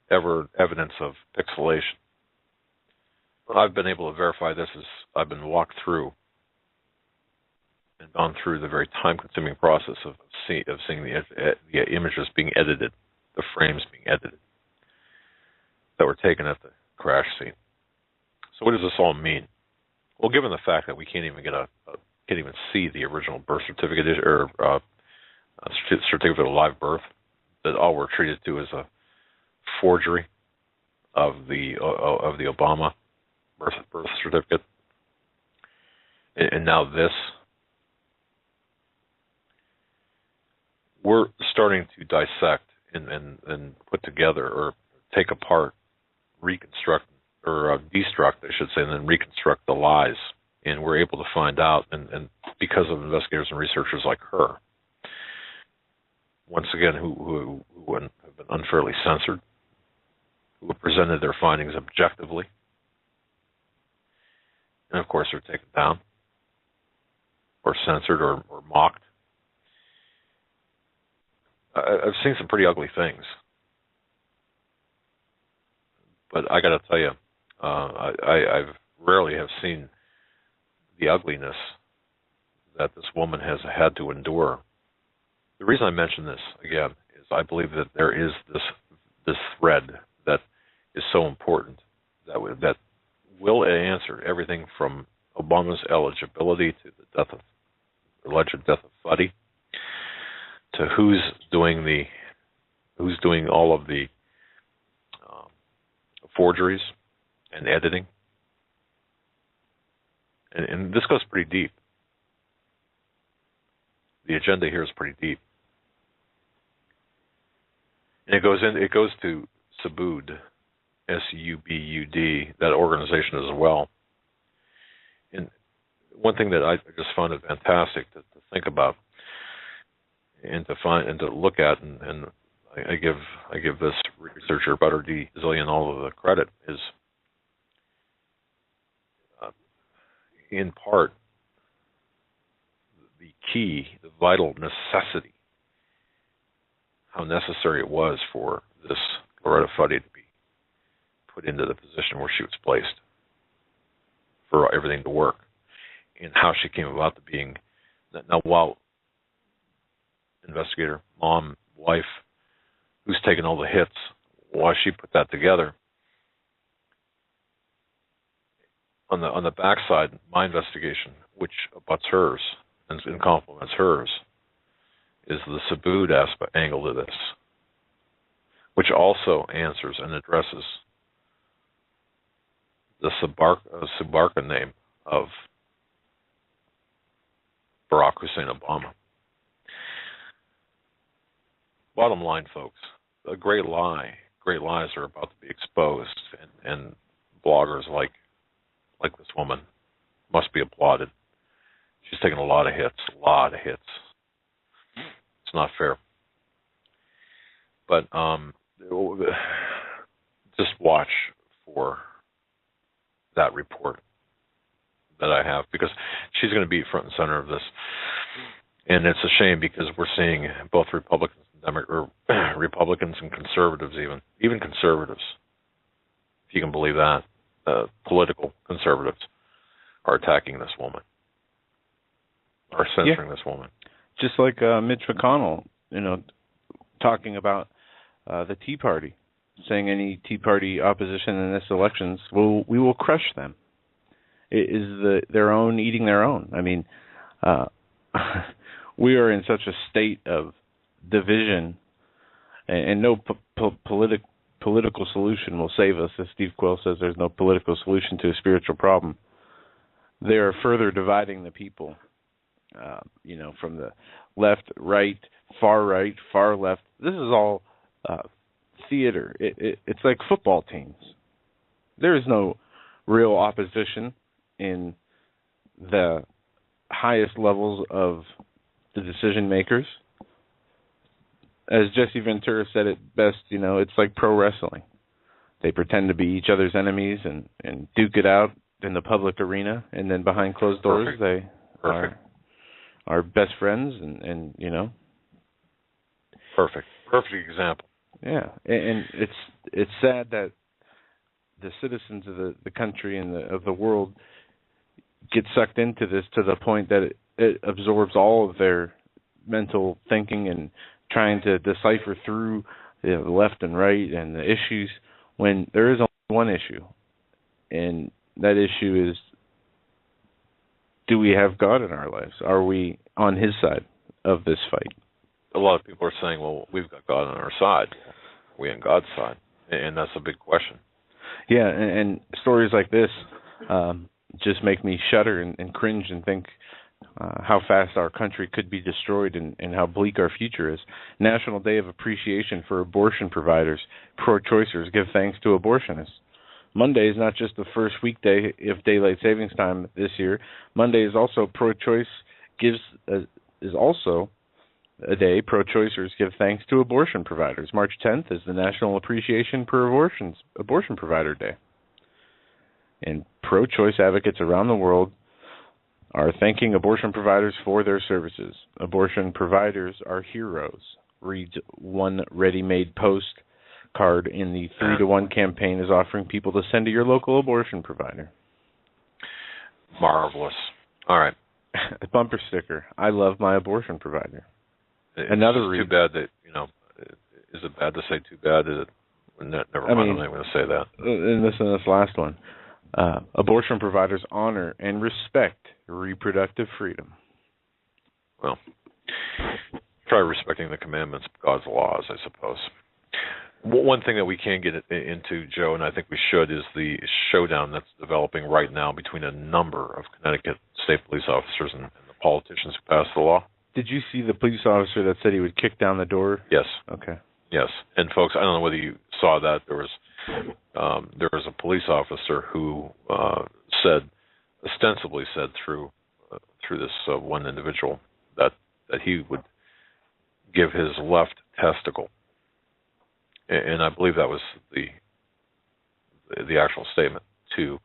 evidence of pixelation. I've been able to verify this as I've been walked through and gone through the very time-consuming process of seeing the images being edited, the frames being edited that were taken at the crash scene. So what does this all mean? Well, given the fact that we can't even can't even see the original birth certificate or certificate of live birth, that all we're treated to as a forgery of the Obama birth certificate, and now this, we're starting to dissect and put together or take apart, reconstruct or destruct, I should say, and then reconstruct the lies. And we're able to find out, and because of investigators and researchers like her, once again, who have been unfairly censored, who have presented their findings objectively, and of course they're taken down, or censored, or mocked. I've seen some pretty ugly things, but I got to tell you, I've rarely have seen the ugliness that this woman has had to endure. The reason I mention this again is I believe that there is this thread that is so important that will answer everything from Obama's eligibility to the alleged death of Fuddy, to who's doing all of the forgeries and editing. And this goes pretty deep. the agenda here is pretty deep. And it goes to Subud, S-U-B-U-D, that organization as well. And one thing that I just found it fantastic to think about and to find and to look at, and I give this researcher, Butter D. Zillion, all of the credit, is in part the key, the vital necessity, how necessary it was for this Loretta Fuddy to be put into the position where she was placed for everything to work, and how she came about to being. Now, while investigator, mom, wife, who's taken all the hits, why she put that together. On the backside, my investigation, which abuts hers and complements hers, is the Subud aspect angle to this, which also answers and addresses the Subarka name of Barack Hussein Obama. Bottom line, folks, great lies are about to be exposed, and bloggers like this woman must be applauded. She's taken a lot of hits. It's not fair. But just watch for that report that I have, because she's going to be front and center of this. And it's a shame, because we're seeing both Republicans and conservatives, even conservatives, if you can believe that, political conservatives, are attacking this woman, are censoring this woman. Just like Mitch McConnell, talking about the Tea Party, saying any Tea Party opposition in this elections, we will crush them. It is their own eating their own. I mean, we are in such a state of division, and no political solution will save us. As Steve Quayle says, there's no political solution to a spiritual problem. They are further dividing the people, from the left, right, far left. This is all theater. It's like football teams. There is no real opposition in the highest levels of the decision makers. As Jesse Ventura said it best, it's like pro wrestling. They pretend to be each other's enemies and duke it out in the public arena, and then behind closed doors they are best friends, and Perfect example. Yeah, and it's sad that the citizens of the country and of the world get sucked into this to the point that it absorbs all of their mental thinking and trying to decipher through the left and right and the issues, when there is only one issue, and that issue is, do we have God in our lives? Are we on His side of this fight? A lot of people are saying, well, we've got God on our side. Are we on God's side? And that's a big question. Yeah, and stories like this just make me shudder and cringe and think how fast our country could be destroyed and how bleak our future is. National Day of Appreciation for Abortion Providers. Pro-choicers give thanks to abortionists. Monday is not just the first weekday of daylight savings time this year. Monday is also pro-choice is also a day pro-choicers give thanks to abortion providers. March 10th is the National Appreciation for Abortion Provider Day. And pro-choice advocates around the world are thanking abortion providers for their services. Abortion providers are heroes, reads one ready-made postcard in the 3-to-1 campaign is offering people to send to your local abortion provider. Marvelous. All right. A bumper sticker. I love my abortion provider. It's another too bad that, is it bad to say too bad? Is it? Never mind, I'm not going to say that. And this last one. Abortion providers honor and respect reproductive freedom. Well, try respecting the commandments of God's laws, I suppose. One thing that we can get into, Joe, and I think we should, is the showdown that's developing right now between a number of Connecticut state police officers and the politicians who passed the law. Did you see the police officer that said he would kick down the door? Yes. Okay. Yes. And folks, I don't know whether you saw that. There was a police officer who ostensibly said through this one individual that he would give his left testicle, and I believe that was the actual statement, to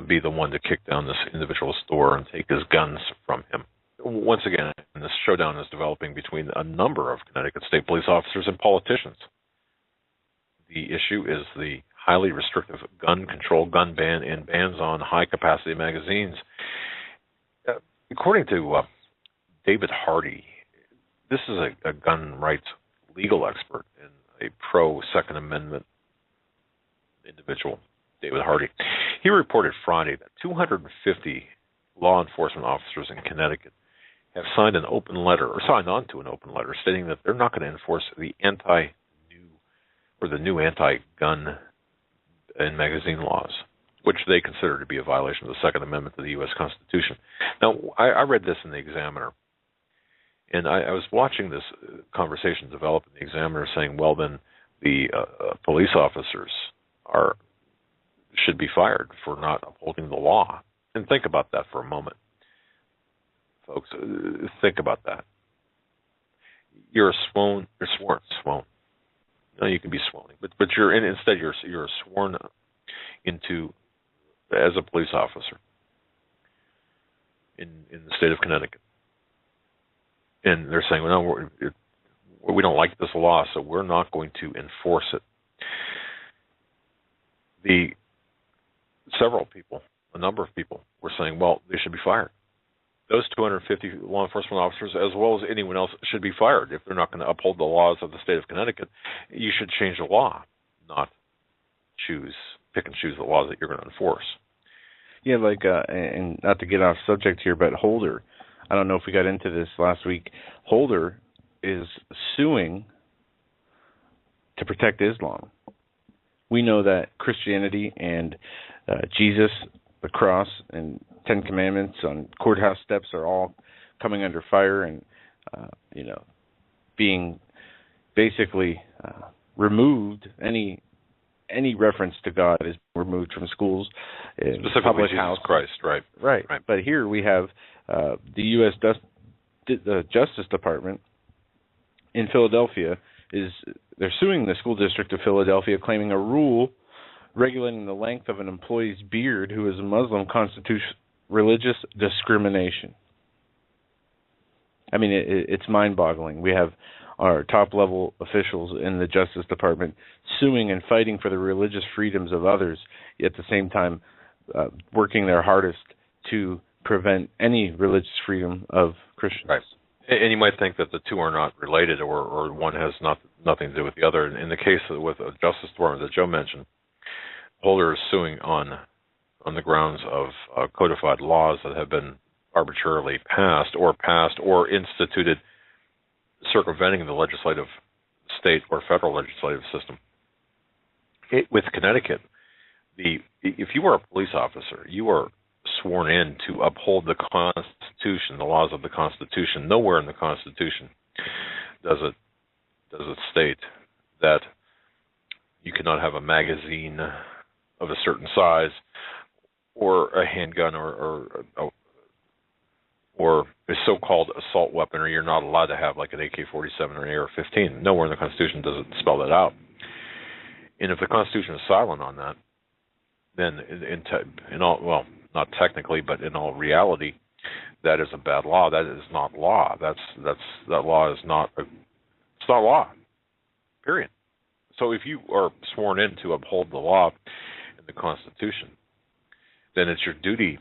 be the one to kick down this individual's door and take his guns from him. Once again, this showdown is developing between a number of Connecticut state police officers and politicians. The issue is the highly restrictive gun control, gun ban, and bans on high-capacity magazines. According to David Hardy, this is a gun rights legal expert and a pro-Second Amendment individual, David Hardy. He reported Friday that 250 law enforcement officers in Connecticut have signed on to an open letter stating that they're not going to enforce the new anti-gun and magazine laws, which they consider to be a violation of the Second Amendment to the U.S. Constitution. Now, I read this in the Examiner, and I was watching this conversation develop in the Examiner, saying, well, then the police officers should be fired for not upholding the law. And think about that for a moment, folks. Think about that. You're sworn. No, you can be sworn, but instead you're sworn into as a police officer in the state of Connecticut, and they're saying, well, no, we don't like this law, so we're not going to enforce it. A number of people were saying, well, they should be fired. Those 250 law enforcement officers, as well as anyone else, should be fired. If they're not going to uphold the laws of the state of Connecticut, you should change the law, not pick and choose the laws that you're going to enforce. Yeah, and not to get off subject here, but Holder, I don't know if we got into this last week, Holder is suing to protect Islam. We know that Christianity and Jesus, the cross, and Ten Commandments on courthouse steps are all coming under fire and, being basically removed. Any reference to God is removed from schools, specifically public Jesus house. Christ, right? Right. But here we have the U.S. Justice Department in Philadelphia they're suing the school district of Philadelphia, claiming a rule regulating the length of an employee's beard who is a Muslim constitutes religious discrimination. I mean, it's mind-boggling. We have our top-level officials in the Justice Department suing and fighting for the religious freedoms of others, yet at the same time working their hardest to prevent any religious freedom of Christians. Right. And you might think that the two are not related, or one has nothing to do with the other. In the case with the Justice Department that Joe mentioned, Holder is suing on the grounds of codified laws that have been arbitrarily passed or instituted, circumventing the legislative state or federal legislative system. With Connecticut, if you are a police officer, you are sworn in to uphold the Constitution, the laws of the Constitution. Nowhere in the Constitution does it state that you cannot have a magazine of a certain size, or a handgun, or a so-called assault weapon, or you're not allowed to have like an AK-47 or an AR-15. Nowhere in the Constitution does it spell that out. And if the Constitution is silent on that, then in all, well, not technically, but in all reality, that is a bad law. That is not law. That law is not it's not law. Period. So if you are sworn in to uphold the law and the Constitution, then it's your duty.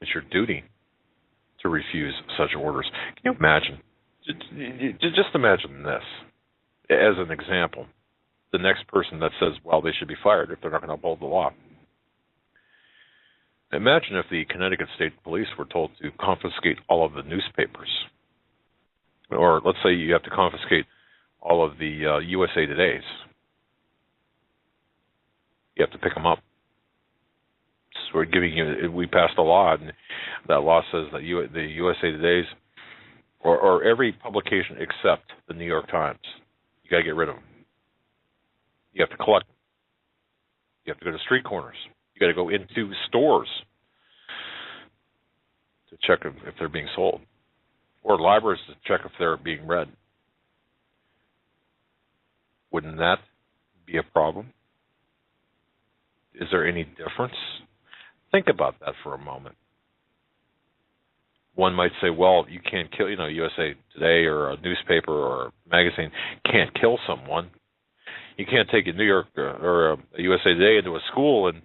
It's your duty to refuse such orders. Can you imagine? Just imagine this as an example. The next person that says, well, they should be fired if they're not going to uphold the law. Imagine if the Connecticut State Police were told to confiscate all of the newspapers. Or let's say you have to confiscate all of the USA Todays. You have to pick them up. we're giving you. We passed a law, and that law says that the USA Today's or every publication except the New York Times, you got to get rid of them. You have to collect them. You have to go to street corners. You got to go into stores to check if they're being sold, or libraries to check if they're being read. Wouldn't that be a problem? Is there any difference? Think about that for a moment. One might say, well, you can't kill, USA Today or a newspaper or a magazine can't kill someone. You can't take a New York or a USA Today into a school and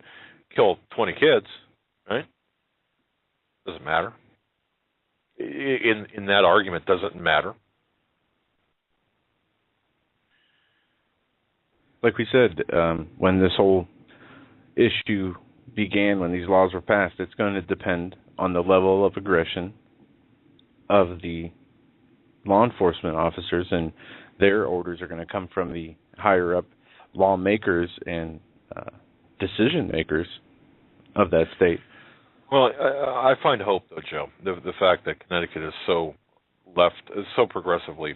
kill 20 kids, right? Doesn't matter. In that argument, doesn't matter. Like we said, when this whole issue began, when these laws were passed, it's going to depend on the level of aggression of the law enforcement officers, and their orders are going to come from the higher up lawmakers and decision makers of that state. Well, I find hope, though, Joe. The fact that Connecticut is so progressively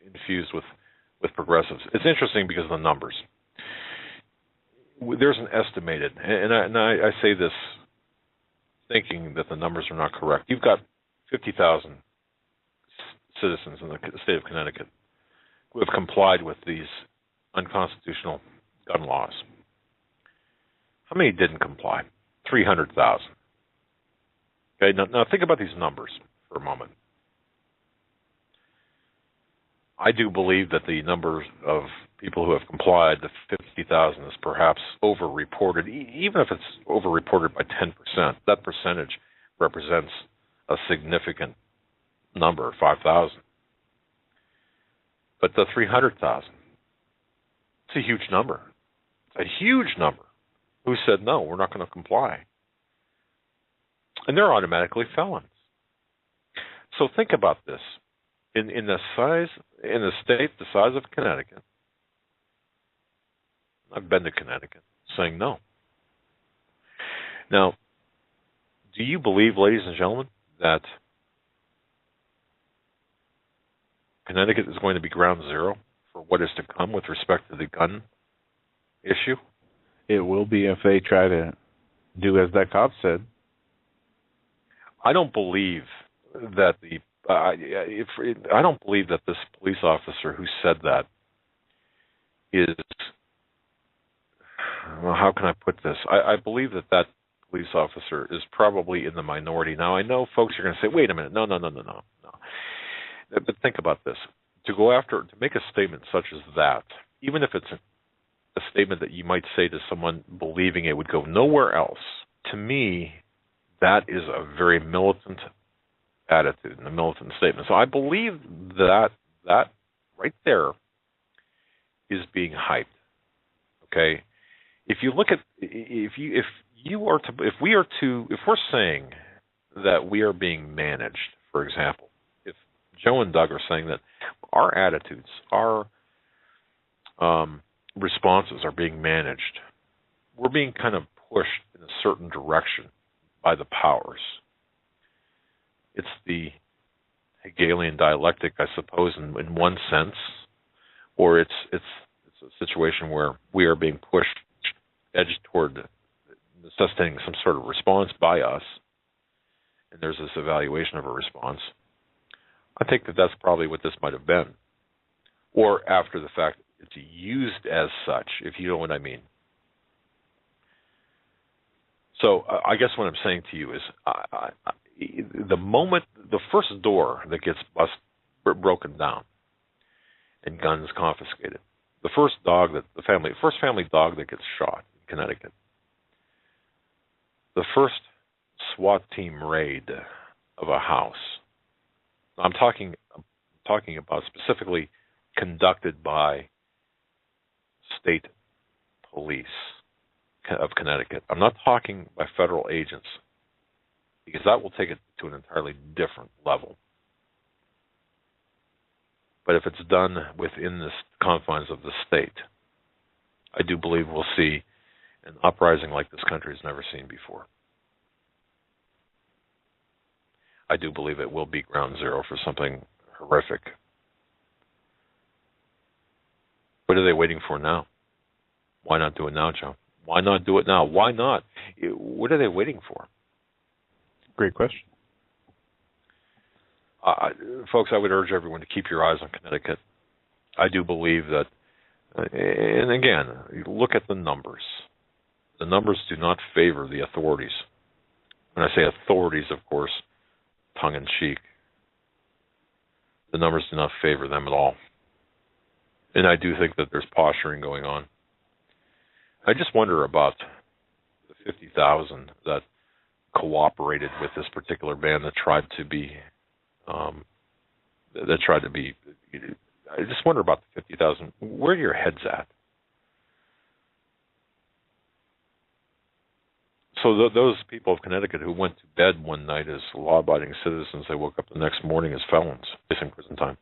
infused with progressives. It's interesting because of the numbers. There's an estimated, and I say this thinking that the numbers are not correct. You've got 50,000 citizens in the state of Connecticut who have complied with these unconstitutional gun laws. How many didn't comply? 300,000. Okay, now think about these numbers for a moment. I do believe that the number of people who have complied, the 50,000, is perhaps over-reported. Even if it's over-reported by 10%, that percentage represents a significant number, 5,000. But the 300,000, it's a huge number. It's a huge number who said, no, we're not going to comply. And they're automatically felons. So think about this. In the state the size of Connecticut, I've been to Connecticut, saying no. Now, do you believe, ladies and gentlemen, that Connecticut is going to be ground zero for what is to come with respect to the gun issue? It will be if they try to do as that cop said. I don't believe that I don't believe that this police officer who said that is, well, how can I put this? I believe that police officer is probably in the minority. Now, I know folks are going to say, wait a minute, no. But think about this. To make a statement such as that, even if it's a statement that you might say to someone believing it would go nowhere else, to me, that is a very militant attitude and a militant statement. So I believe that right there is being hyped. Okay, if you look at if we're saying that we are being managed, for example, if Joe and Doug are saying that our attitudes, our responses are being managed, we're being kind of pushed in a certain direction by the powers. It's the Hegelian dialectic, I suppose, in one sense, or it's a situation where we are being pushed, edged toward necessitating some sort of response by us, and there's this evaluation of a response. I think that that's probably what this might have been, or after the fact, it's used as such, if you know what I mean. So I guess what I'm saying to you is, the moment, the first door that gets broken down and guns confiscated, the first family dog that gets shot in Connecticut, the first SWAT team raid of a house, I'm talking about specifically conducted by state police of Connecticut. I'm not talking by federal agents, because that will take it to an entirely different level. But if it's done within the confines of the state, I do believe we'll see an uprising like this country has never seen before. I do believe it will be ground zero for something horrific. What are they waiting for now? Why not do it now, Joe? Why not do it now? Why not? What are they waiting for? Great question. Folks, I would urge everyone to keep your eyes on Connecticut. I do believe that, and again, look at the numbers. The numbers do not favor the authorities. When I say authorities, of course, tongue-in-cheek. The numbers do not favor them at all. And I do think that there's posturing going on. I just wonder about the 50,000 that cooperated with this particular band that tried to be, I just wonder about the 50,000. Where are your heads at? So those people of Connecticut who went to bed one night as law-abiding citizens, they woke up the next morning as felons, facing prison time.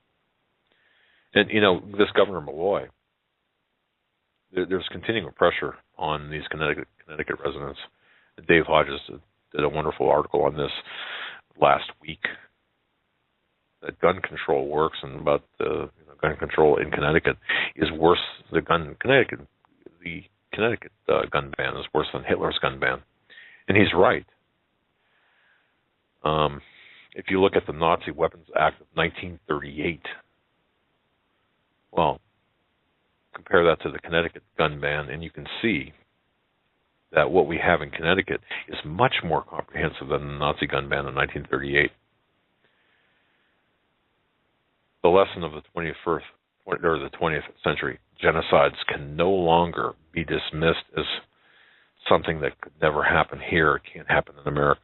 And, this Governor Malloy, there's continuing pressure on these Connecticut residents. Dave Hodges did a wonderful article on this last week, that gun control works, and about gun control in Connecticut is worse. The Connecticut gun ban is worse than Hitler's gun ban. And he's right. If you look at the Nazi Weapons Act of 1938, well, compare that to the Connecticut gun ban, and you can see that what we have in Connecticut is much more comprehensive than the Nazi gun ban in 1938. The lesson of the 20th century genocides can no longer be dismissed as something that could never happen here. It can't happen in America.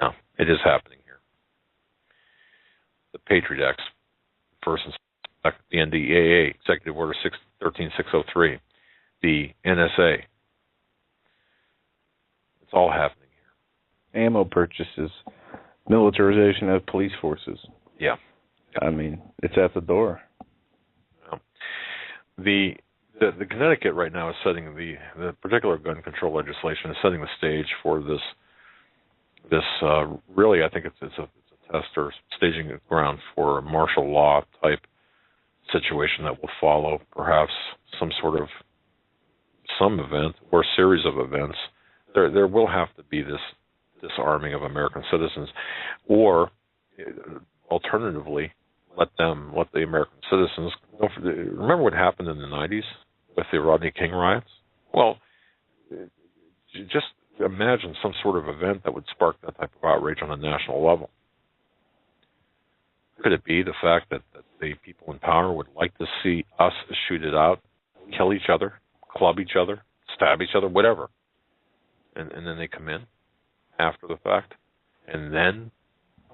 No, it is happening here. The Patriot Acts, first and second, the NDAA, Executive Order 13603, the NSA. It's all happening here. Ammo purchases, militarization of police forces. Yeah. I mean, it's at the door. The Connecticut right now is setting the particular gun control legislation is setting the stage for this really, I think it's a test or staging ground for a martial law type situation that will follow perhaps some event or series of events. There will have to be this disarming of American citizens, or alternatively, let the American citizens remember what happened in the 90s with the Rodney King riots. Well, just imagine some sort of event that would spark that type of outrage on a national level. Could it be the fact that the people in power would like to see us shoot it out, kill each other, club each other, stab each other, whatever, and then they come in after the fact and then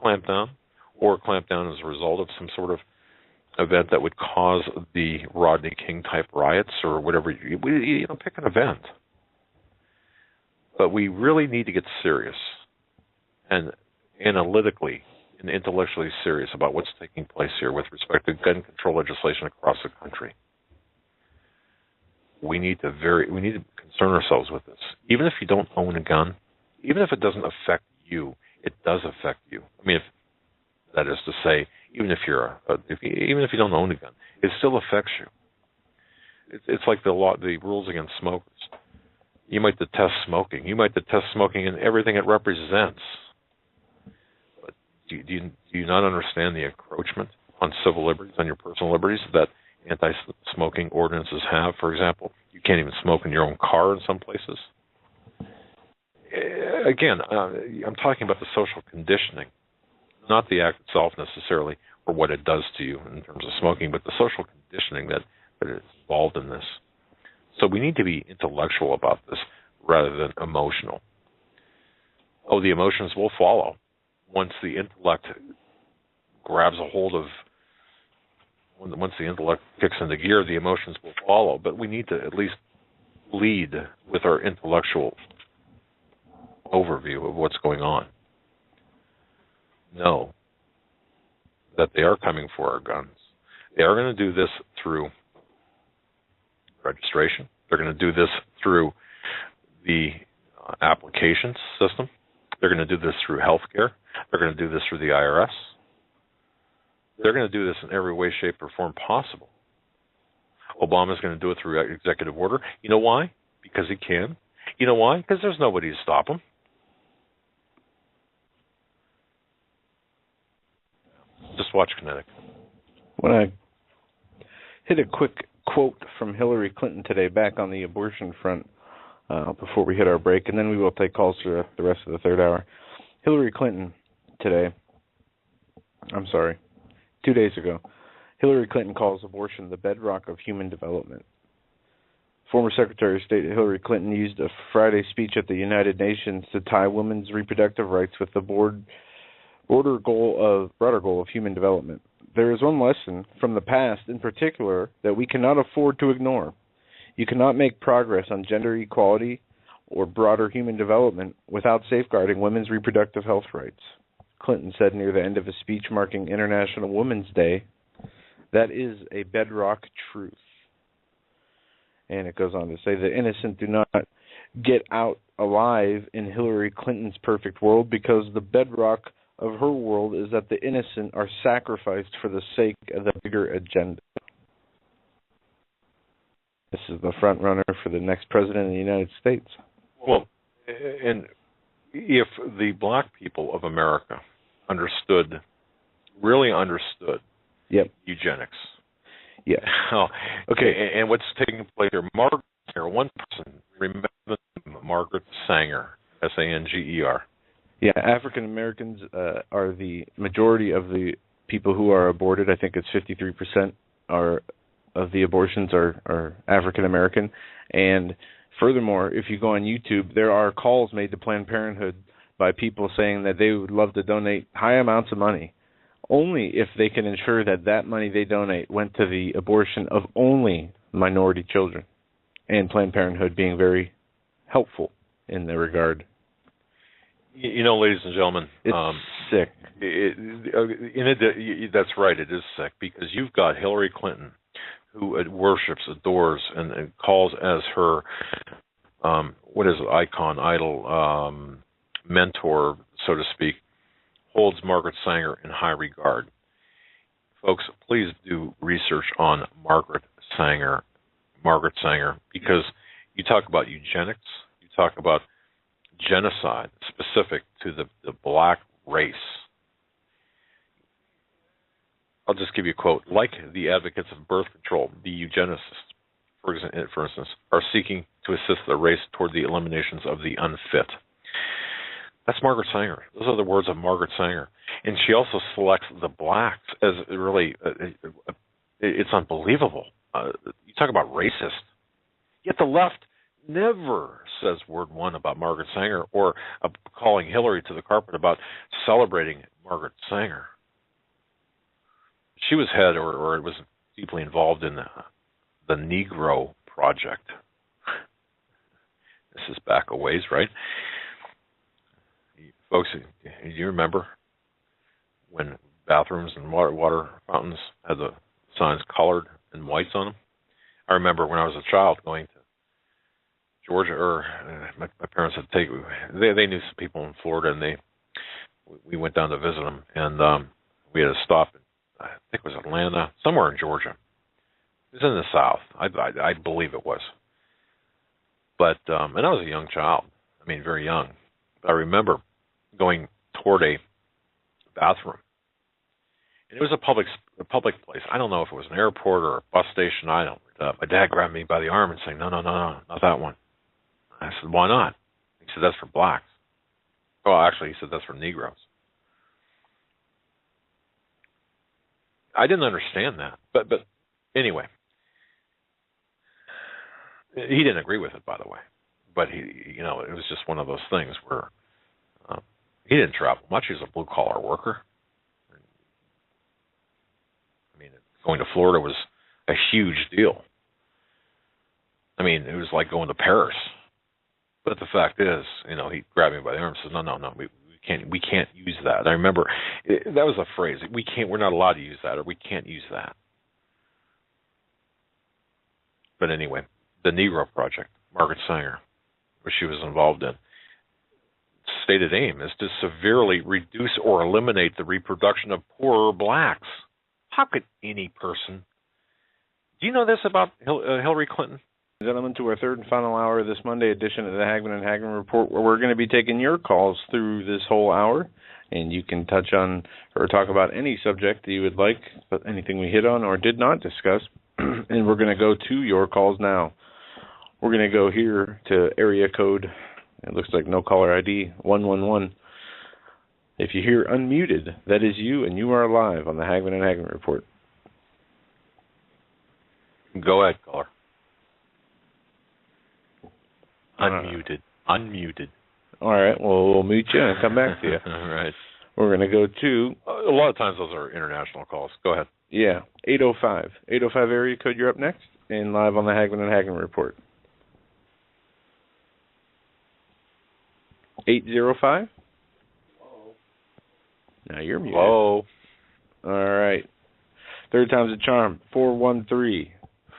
clamp down, or clamp down as a result of some sort of event that would cause the Rodney King type riots or whatever? Pick an event. But we really need to get serious and analytically and intellectually serious about what's taking place here with respect to gun control legislation across the country. We need to concern ourselves with this. Even if you don't own a gun, even if it doesn't affect you, it does affect you. I mean, that is to say, even if you don't own a gun, it still affects you. It's like the rules against smokers. You might detest smoking. You might detest smoking and everything it represents. But do you not understand the encroachment on civil liberties, on your personal liberties that anti-smoking ordinances have? For example, you can't even smoke in your own car in some places. Again, I'm talking about the social conditioning, not the act itself necessarily, or what it does to you in terms of smoking, but the social conditioning that is involved in this. So we need to be intellectual about this rather than emotional. Oh, the emotions will follow. Once the intellect grabs a hold of, once the intellect kicks into gear, the emotions will follow. But we need to at least lead with our intellectual overview of what's going on. Know that they are coming for our guns. They are going to do this through registration. They're going to do this through the applications system. They're going to do this through healthcare. They're going to do this through the IRS. They're going to do this in every way, shape, or form possible. Obama's going to do it through executive order. You know why? Because he can. You know why? Because there's nobody to stop him. Just watch Kinetic. When I hit a quick quote from Hillary Clinton today back on the abortion front before we hit our break, and then we will take calls for the rest of the third hour. Hillary Clinton today, 2 days ago, Hillary Clinton calls abortion the bedrock of human development. Former Secretary of State Hillary Clinton used a Friday speech at the United Nations to tie women's reproductive rights with the broader goal of human development. There is one lesson from the past in particular that we cannot afford to ignore. You cannot make progress on gender equality or broader human development without safeguarding women's reproductive health rights. Clinton said near the end of a speech marking International Women's Day, that is a bedrock truth. And it goes on to say, the innocent do not get out alive in Hillary Clinton's perfect world because the bedrock of her world is that the innocent are sacrificed for the sake of the bigger agenda. This is the front runner for the next president of the United States. Well, and if the black people of America really understood eugenics. Yeah. Okay, and what's taking place here, Margaret Sanger, one person, remember Margaret Sanger, Sanger. Yeah, African Americans are the majority of the people who are aborted. I think it's 53% of the abortions are African American. And furthermore, if you go on YouTube, there are calls made to Planned Parenthood by people saying that they would love to donate high amounts of money, only if they can ensure that that money they donate went to the abortion of only minority children, and Planned Parenthood being very helpful in that regard. You know, ladies and gentlemen, it's sick. That's right, it is sick, because you've got Hillary Clinton, who worships, adores, and calls as her, icon, idol, mentor, so to speak, holds Margaret Sanger in high regard. Folks, please do research on Margaret Sanger, because you talk about eugenics, you talk about genocide specific to the black race. I'll just give you a quote. Like the advocates of birth control, the eugenicists, for instance, are seeking to assist the race toward the eliminations of the unfit. That's Margaret Sanger. Those are the words of Margaret Sanger. And she also selects the blacks as really, it's unbelievable. You talk about racist. Yet the left never says word one about Margaret Sanger or calling Hillary to the carpet about celebrating Margaret Sanger. She was head or was deeply involved in the Negro Project. This is back a ways, right? Folks, do you remember when bathrooms and water fountains had the signs colored and whites on them? I remember when I was a child going to Georgia, or my parents had they knew some people in Florida, and we went down to visit them, and we had to stop in, I think it was Atlanta, somewhere in Georgia. It was in the South, I believe it was. But and I was a young child, very young. But I remember going toward a bathroom, and it was a public place. I don't know if it was an airport or a bus station. I don't. My dad grabbed me by the arm and saying, "No, not that one." I said, "Why not?" He said, "That's for blacks." Oh, actually, he said, "That's for Negroes." I didn't understand that, but anyway, he didn't agree with it, by the way. But it was just one of those things where he didn't travel much. He was a blue collar worker. Going to Florida was a huge deal. It was like going to Paris. But the fact is, he grabbed me by the arm and said, "No, we can't use that." I remember that was a phrase. We're not allowed to use that, or we can't use that. But anyway, the Negro Project, Margaret Sanger, which she was involved in. Stated aim is to severely reduce or eliminate the reproduction of poorer blacks. How could any person? Do you know this about Hillary Clinton? Gentlemen, to our third and final hour of this Monday edition of the Hagmann and Hagin Report, where we're going to be taking your calls through this whole hour, and you can touch on or talk about any subject that you would like, but anything we hit on or did not discuss, and we're going to go to your calls now. We're going to go here to area code, it looks like no caller ID, 111. If you hear unmuted, that is you, and you are live on the Hagmann and Hagin Report. Go ahead, caller. Unmuted. Unmuted. All right. Well, we'll mute you and come back to you. All right. We're going to go to... A lot of times those are international calls. Go ahead. Yeah. 805. 805 area code, you're up next. And live on the Hagmann and Hagin Report. 805? Hello. Now you're muted. Hello. All right. Third time's a charm. 413.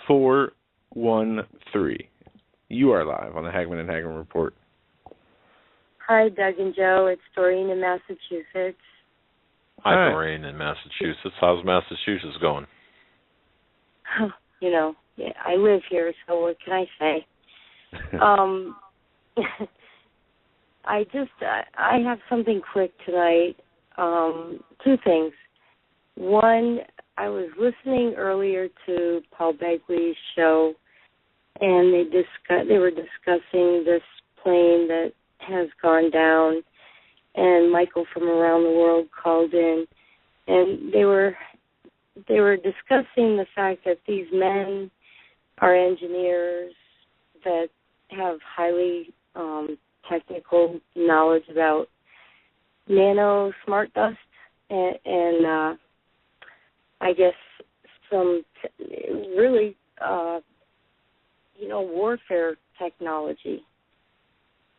413. You are live on the Hagmann and Hagin Report. Hi, Doug and Joe. It's Doreen in Massachusetts. Hi, Doreen in Massachusetts. How's Massachusetts going? You know, yeah, I live here, so what can I say? I have something quick tonight. Two things. One, I was listening earlier to Paul Begley's show, and they were discussing this plane that has gone down, and Michael from around the world called in, and they were discussing the fact that these men are engineers that have highly technical knowledge about nano smart dust and I guess some really warfare technology.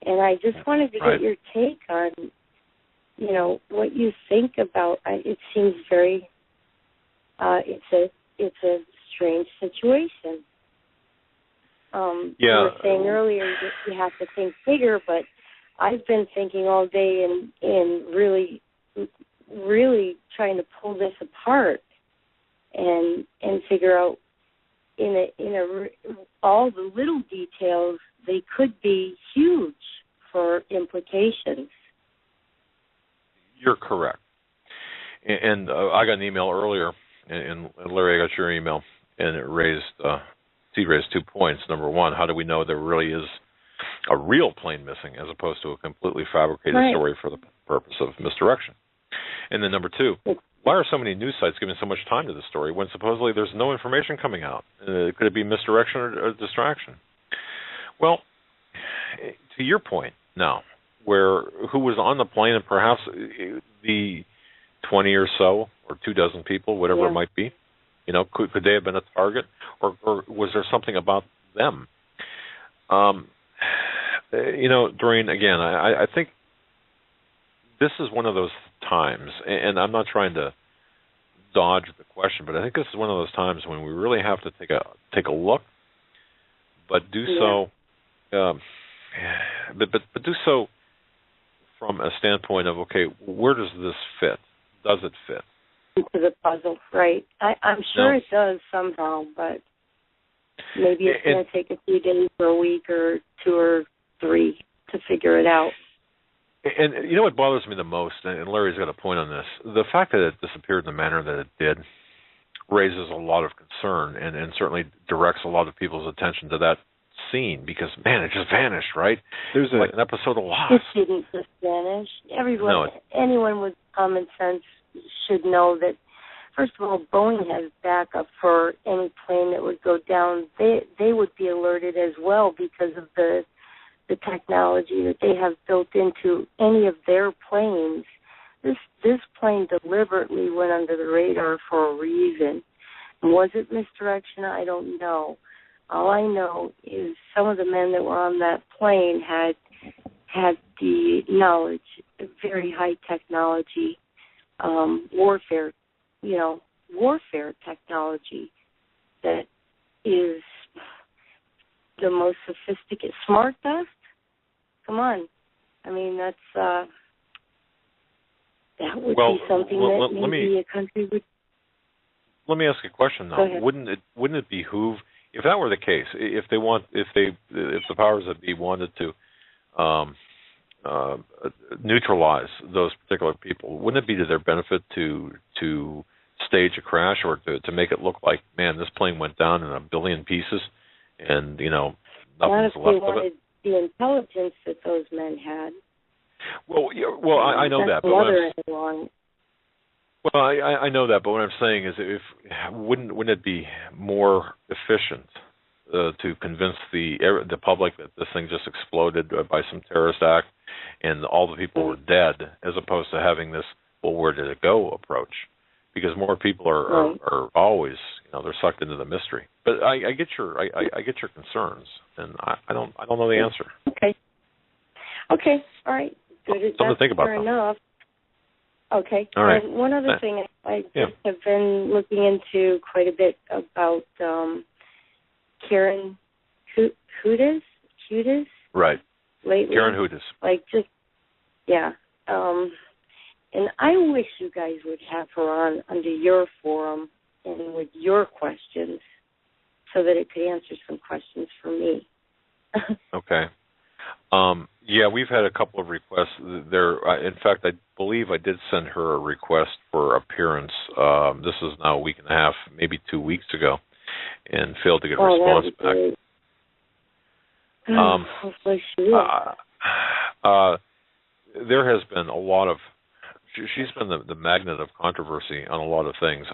And I just wanted to get your take on, what you think about. It seems very. It's a strange situation. You were saying earlier that you have to think bigger, but I've been thinking all day and really, really trying to pull this apart and figure out all the little details. They could be huge for implications. You're correct. And I got an email earlier, and Larry, I got your email, and it raised 2 points. Number one, how do we know there really is a real plane missing as opposed to a completely fabricated story for the purpose of misdirection? And then number two, why are so many news sites giving so much time to this story when supposedly there's no information coming out? Could it be misdirection or distraction? Well, to your point now, who was on the plane and perhaps the 20 or so or 24 people, whatever it might be, could they have been a target, or was there something about them? Doreen, again, I think this is one of those times, and I'm not trying to dodge the question, but I think this is one of those times when we really have to take a look, but do so, but do so from a standpoint of, okay, where does this fit? Does it fit into the puzzle? Right. I'm sure it does somehow, but maybe it's going to take a few days or a week or 2 or 3 to figure it out. And you know what bothers me the most, and Larry's got a point on this, the fact that it disappeared in the manner that it did raises a lot of concern and certainly directs a lot of people's attention to that scene because, man, it just vanished, right? There's like an episode of Lost. It didn't just vanish. Anyone with common sense should know that, first of all, Boeing has backup for any plane that would go down. They would be alerted as well because of the technology that they have built into any of their planes. This plane deliberately went under the radar for a reason. Was it misdirection? I don't know. All I know is some of the men that were on that plane had the knowledge, very high technology, warfare technology that is the most sophisticated, smart best? Come on. I mean, that would be something that maybe a country would. Let me ask a question though. Wouldn't it behoove, if that were the case, if the powers that be wanted to neutralize those particular people, wouldn't it be to their benefit to stage a crash or to make it look like, man, this plane went down in a billion pieces, and nothing's left of it? The intelligence that those men had. Well, I know that, but I know that, but what I'm saying is, wouldn't it be more efficient to convince the public that this thing just exploded by some terrorist act and all the people were dead, as opposed to having this, well, where did it go approach? Because more people are always, they're sucked into the mystery. But I get your concerns, and I don't know the answer. Okay, all right, good. Something to think about. Fair enough. Okay. All right. And one other thing, I just have been looking into quite a bit about Karen Hudas. Right. Lately. Karen Hudas. And I wish you guys would have her on under your forum and with your questions so that it could answer some questions for me. Okay. We've had a couple of requests there. In fact, I believe I did send her a request for appearance. This is now a week and a half, maybe 2 weeks ago, and failed to get a response back. Hopefully she will. There has been a lot of. She's been the magnet of controversy on a lot of things.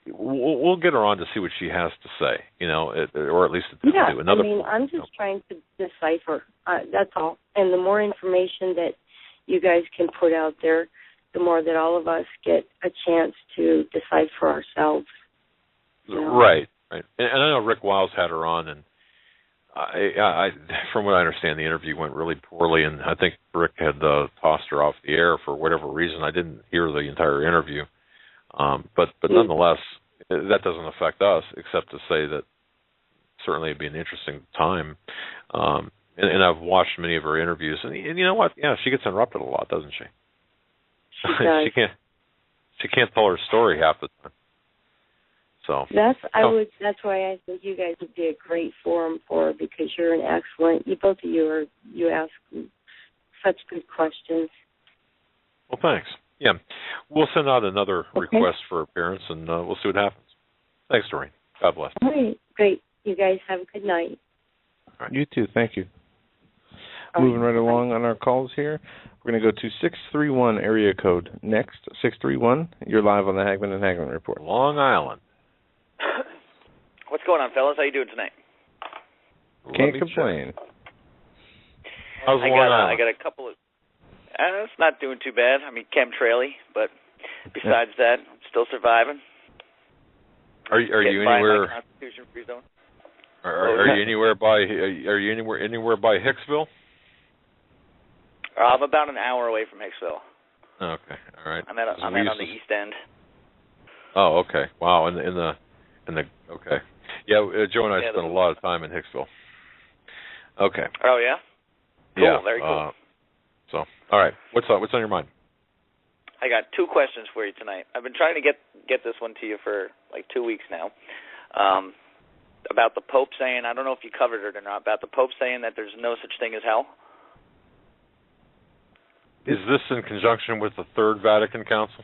We'll get her on to see what she has to say, or at least attempt to. I'm just trying to decipher. That's all. And the more information that you guys can put out there, the more that all of us get a chance to decide for ourselves. Right. And I know Rick Wiles had her on, and I from what I understand, the interview went really poorly, and I think Rick had tossed her off the air for whatever reason. I didn't hear the entire interview. But nonetheless, that doesn't affect us, except to say that certainly it'd be an interesting time. And I've watched many of her interviews, and you know what? Yeah, she gets interrupted a lot, doesn't she? She does. She can't tell her story half the time. So that's why I think you guys would be a great forum for her, because you're an excellent. Both of you ask such good questions. Well, thanks. Yeah, we'll send out another request for appearance, and we'll see what happens. Thanks, Doreen. God bless. All right, great. You guys have a good night. All right. You too. Thank you. Moving right along on our calls here. We're going to go to 631 area code next. 631, you're live on the Hagmann and Hagmann Report. Long Island. What's going on, fellas? How you doing tonight? Can't complain. How's Long Island? I got a couple of... it's not doing too bad. I mean, chemtraily, but besides that, I'm still surviving. Are you anywhere? Constitution-free zone. Are you anywhere by? Are you anywhere by Hicksville? I'm about an hour away from Hicksville. Okay, all right. I'm on the east end. Oh, okay. Wow. In the okay. Yeah, Joe and I spent a lot of time in Hicksville. Okay. Oh yeah. Cool. Yeah. Very cool. So, all right. What's on your mind? I got two questions for you tonight. I've been trying to get this one to you for like 2 weeks now. About the Pope saying, I don't know if you covered it or not, about the Pope saying that there's no such thing as hell. Is this in conjunction with the Third Vatican Council?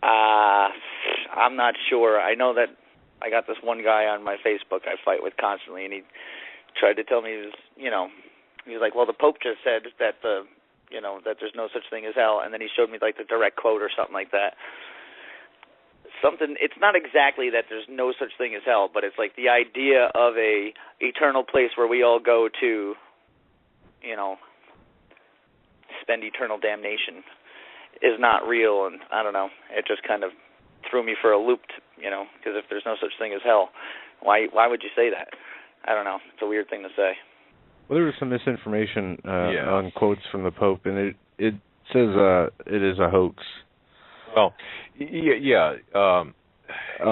I'm not sure. I know that I got this one guy on my Facebook I fight with constantly, and he tried to tell me he was like, well, the Pope just said that that there's no such thing as hell, and then he showed me like the direct quote or something like that. It's not exactly that there's no such thing as hell, but it's like the idea of a eternal place where we all go to, spend eternal damnation is not real, and I don't know. It just kind of threw me for a loop, because if there's no such thing as hell, why would you say that? I don't know. It's a weird thing to say. Well, there was some misinformation on quotes from the Pope, and it says it is a hoax. Well, yeah.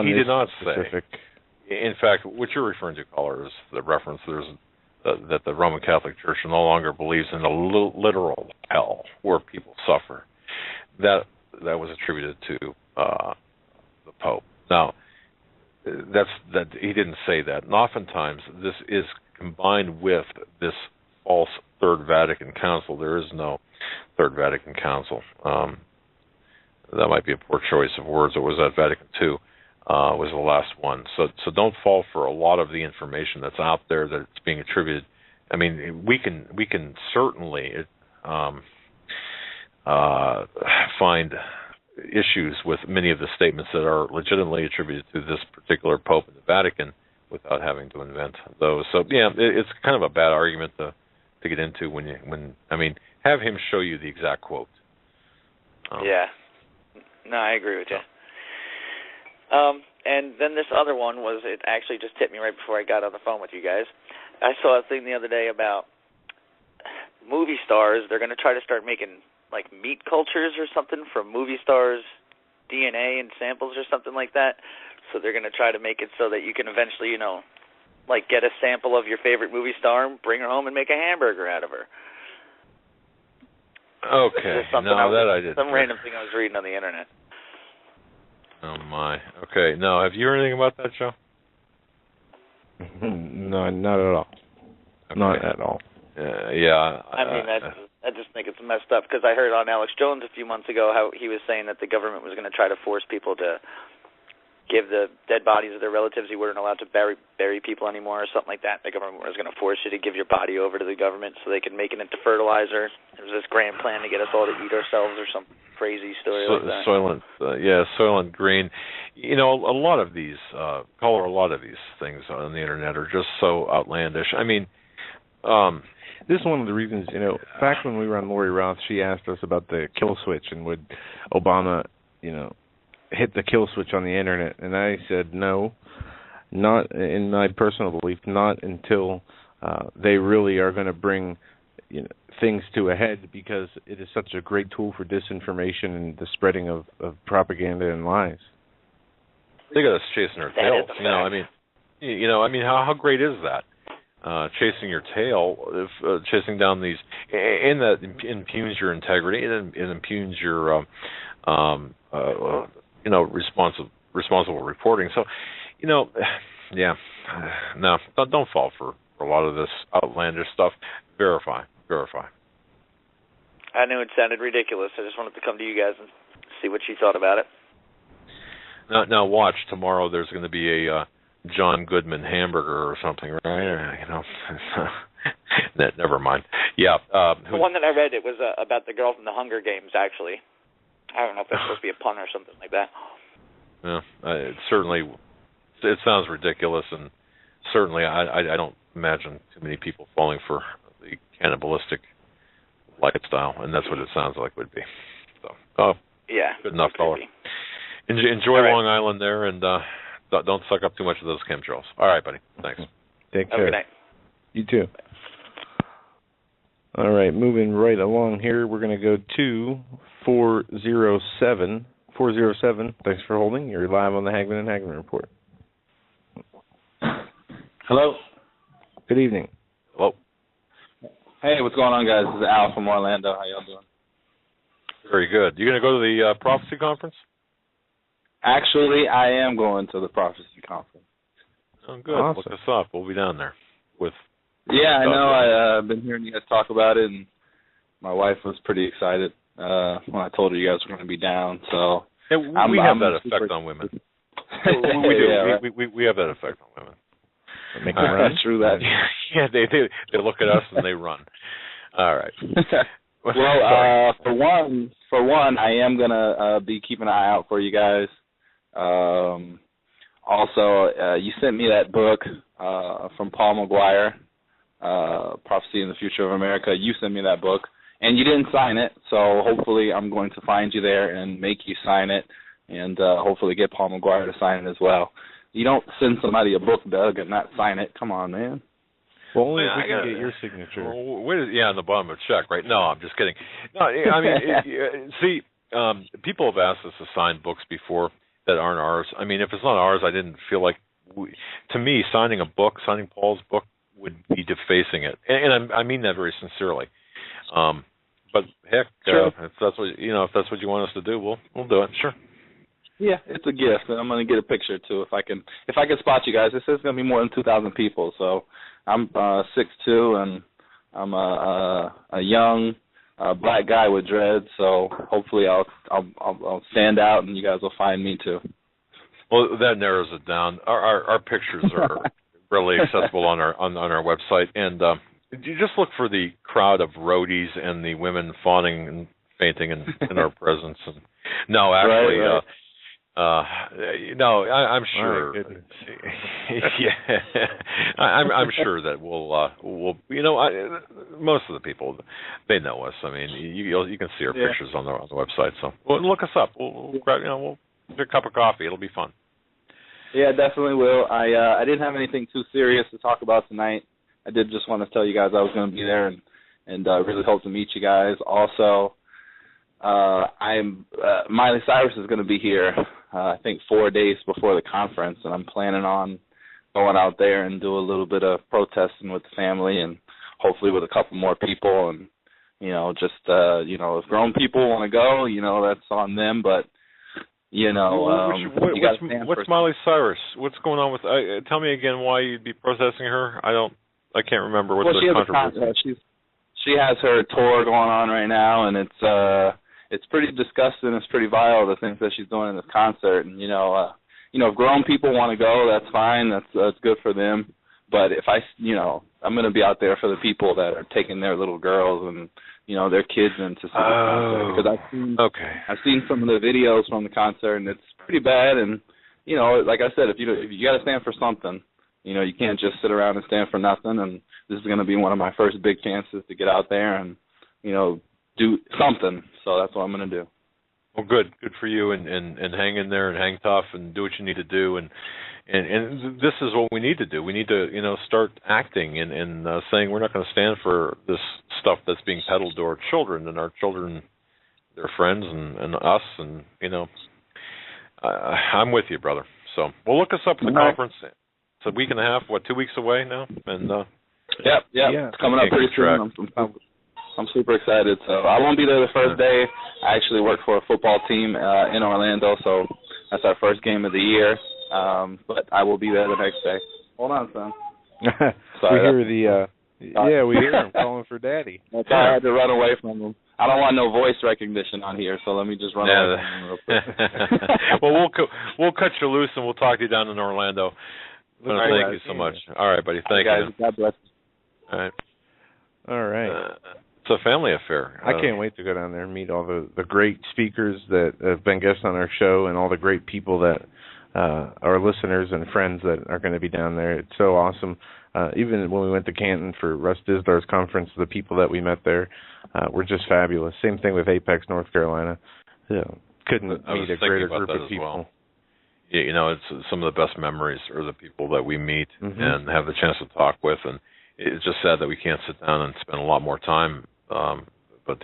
he did not say. In fact, what you're referring to, caller, is the reference that the Roman Catholic Church no longer believes in a literal hell where people suffer. That was attributed to the Pope. Now, that he didn't say that. And oftentimes, this is combined with this false Third Vatican Council. There is no Third Vatican Council. That might be a poor choice of words. It was at Vatican II. Was the last one. So don't fall for a lot of the information that's out there that it's being attributed. I mean, we can certainly find issues with many of the statements that are legitimately attributed to this particular Pope in the Vatican without having to invent those. So yeah, it's kind of a bad argument to get into when have him show you the exact quote. Yeah. No, I agree with you. And then this other one it actually just hit me right before I got on the phone with you guys. I saw a thing the other day about movie stars. They're going to try to start making like meat cultures or something from movie stars' DNA and samples or something like that. So they're going to try to make it so that you can eventually, like get a sample of your favorite movie star and bring her home and make a hamburger out of her. Okay. No, that I didn't. Some random thing I was reading on the internet. Oh, my. Okay. No, have you heard anything about that, Joe? No, not at all. Okay. Not at all. Yeah. I just think it's messed up because I heard on Alex Jones a few months ago how he was saying that the government was going to try to force people to give the dead bodies of their relatives. You weren't allowed to bury people anymore or something like that. The government was going to force you to give your body over to the government so they could make it into fertilizer. There was this grand plan to get us all to eat ourselves or some crazy story like that. Soylent Green. A lot of these things on the internet are just so outlandish. I mean, this is one of the reasons, back when we were on Lori Roth, she asked us about the kill switch and would Obama, hit the kill switch on the internet, and I said no, not in my personal belief, not until they really are going to bring things to a head, because it is such a great tool for disinformation and the spreading of propaganda and lies. They got us chasing our tails. How great is that? Chasing your tail, chasing down these, and that impugns your integrity, and it impugns your responsible reporting. So, no, don't fall for a lot of this outlandish stuff. Verify. I knew it sounded ridiculous. I just wanted to come to you guys and see what you thought about it. Now watch, tomorrow there's going to be a John Goodman hamburger or something, right? Never mind. Yeah. The one that I read, it was about the girl from the Hunger Games, actually. I don't know if that's supposed to be a pun or something like that. Yeah, it sounds ridiculous, and certainly I don't imagine too many people falling for the cannibalistic lifestyle, and that's what it sounds like would be. So, yeah, good enough, caller. Enjoy Long Island there, and don't suck up too much of those chemtrails. All right, buddy. Thanks. Take care. Have a good night. You too. All right, moving right along here, we're going to go to 407. 407, thanks for holding. You're live on the Hagman and Hagman Report. Hello. Good evening. Hello. Hey, what's going on, guys? This is Al from Orlando. How y'all doing? Very good. You going to go to the Prophecy Conference? Actually, I am going to the Prophecy Conference. Oh, good. Awesome. Look us up. We'll be down there with... Yeah, I know. I've been hearing you guys talk about it, and my wife was pretty excited when I told her you guys were going to be down. So yeah, we have that effect on women. We do. Yeah, right. we have that effect on women. Make them run. True that. Yeah, they look at us and they run. All right. Well, for one, I am gonna be keeping an eye out for you guys. Also, you sent me that book from Paul McGuire, Prophecy in the Future of America. You sent me that book, and you didn't sign it, so hopefully I'm going to find you there and make you sign it, and hopefully get Paul McGuire to sign it as well. You don't send somebody a book, Doug, and not sign it. Come on, man. Well, only if we can get your signature. On the bottom of a check, right? No, I'm just kidding. No, I mean, see, people have asked us to sign books before. that aren't ours. I mean, if it's not ours, I didn't feel like. To me, signing Paul's book would be defacing it, and I mean that very sincerely. But heck, if that's what you want us to do, we'll do it. Sure. Yeah, it's a gift, and I'm gonna get a picture too if I can spot you guys. It says it's gonna be more than 2,000 people, so I'm 6'2", and I'm a young black guy with dreads. So hopefully I'll stand out, and you guys will find me too. Well, that narrows it down. Our pictures are readily accessible on our website, and you just look for the crowd of roadies and the women fawning and fainting in our presence. And no, actually, right. I'm sure. Yeah, I'm sure that we'll most of the people, they know us. I mean, you can see our pictures on the website. So look us up. We'll get a cup of coffee. It'll be fun. Yeah, definitely will. I didn't have anything too serious to talk about tonight. I did just want to tell you guys I was going to be there and really hope to meet you guys. Also, Miley Cyrus is going to be here, I think 4 days before the conference, and I'm planning on going out there and do a little bit of protesting with the family and hopefully with a couple more people. And, if grown people want to go, that's on them, but what's Miley Cyrus? What's going on with? Tell me again why you'd be protesting her. I can't remember what the controversy. She has her tour going on right now, and it's pretty disgusting. It's pretty vile, the things that she's doing in this concert. And if grown people want to go, that's fine. That's good for them. But if I'm going to be out there for the people that are taking their little girls and their kids into the concert, because I've seen some of the videos from the concert, and it's pretty bad. And like I said, if you got to stand for something, you can't just sit around and stand for nothing. And this is going to be one of my first big chances to get out there and do something. So that's what I'm going to do. Well, good for you, and hang in there and hang tough and do what you need to do. And this is what we need to do. We need to, start acting and saying we're not going to stand for this stuff that's being peddled to our children and our children, their friends and us. And, I'm with you, brother. So we'll look us up at the conference. It's a week and a half, 2 weeks away now? And Yep. It's coming up pretty soon. I'm super excited. So I won't be there the first day. I actually work for a football team in Orlando, so that's our first game of the year. But I will be there the next day. Hold on, son. We hear him calling for Daddy. That's why I had to run away from him. I don't want no voice recognition on here, so let me just run away from him real quick. Well, we'll cut you loose and we'll talk to you down in Orlando. Thank you so much. All right, buddy. Thank you. Guys, God bless you. All right. It's a family affair. I can't wait to go down there and meet all the great speakers that have been guests on our show and all the great people that our listeners and friends that are going to be down there. It's so awesome. Even when we went to Canton for Russ Dizdar's conference, the people that we met there were just fabulous. Same thing with Apex, North Carolina. Couldn't meet a greater group of people. Well. Yeah, it's some of the best memories are the people that we meet and have the chance to talk with, and it's just sad that we can't sit down and spend a lot more time. But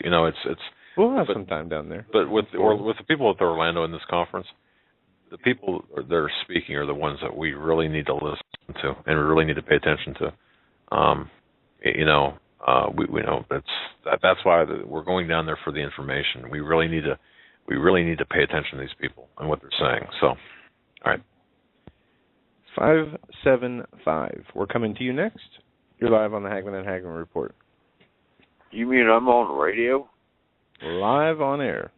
we'll have some time down there. But with the people at Orlando in this conference, the people that are speaking are the ones that we really need to listen to and we really need to pay attention to. We know that's why we're going down there for the information. We really need to pay attention to these people and what they're saying. So, all right. 575. We're coming to you next. You're live on the Hagmann and Hagman Report. You mean I'm on the radio? Live on air.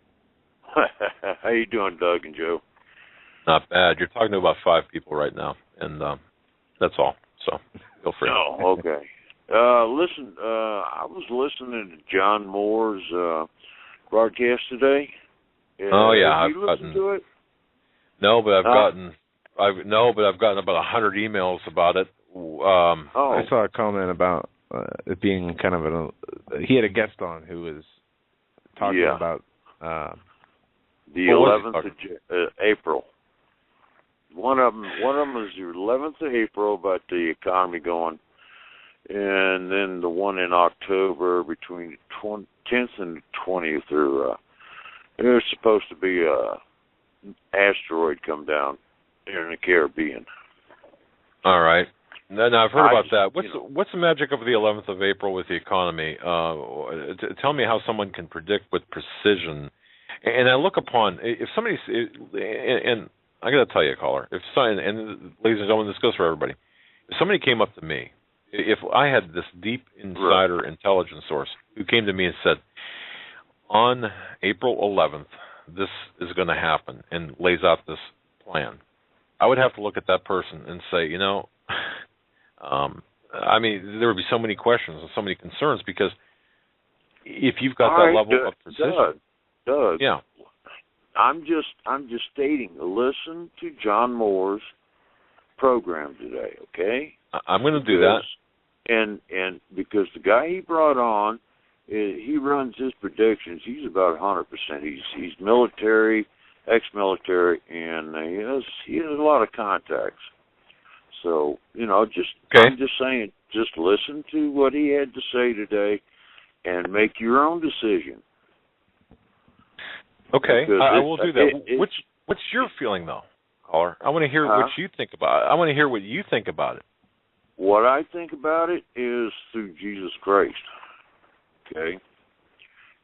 How you doing, Doug and Joe? Not bad. You're talking to about 5 people right now, and that's all. So feel free. Oh, okay. Listen, I was listening to John Moore's broadcast today. I've listened to it? No, but I've gotten about 100 emails about it. I saw a comment about it being kind of he had a guest on who was talking about the 11th of April. One of them was the 11th of April about the economy going, and then the one in October between the 10th and the 20th. It was supposed to be asteroid come down in the Caribbean. All right. Now I've heard about that. What's the magic of the 11th of April with the economy? Tell me how someone can predict with precision. And I look upon, if somebody, and I got to tell you, caller, and ladies and gentlemen, this goes for everybody. If somebody came up to me, if I had this deep insider intelligence source who came to me and said, on April 11th, this is going to happen, and lays out this plan, I would have to look at that person and say, I mean, there would be so many questions and so many concerns, because if you've got that level of precision, Doug, yeah, I'm just stating. Listen to John Moore's program today, okay? I'm going to do that, and because the guy he brought on, he runs his predictions. He's about 100%. He's military, ex-military, and he has a lot of contacts. So, I'm just saying, just listen to what he had to say today and make your own decision. Okay, I will do that. What's your feeling, though, caller? I want to hear what you think about it. I want to hear what you think about it. What I think about it is through Jesus Christ, okay?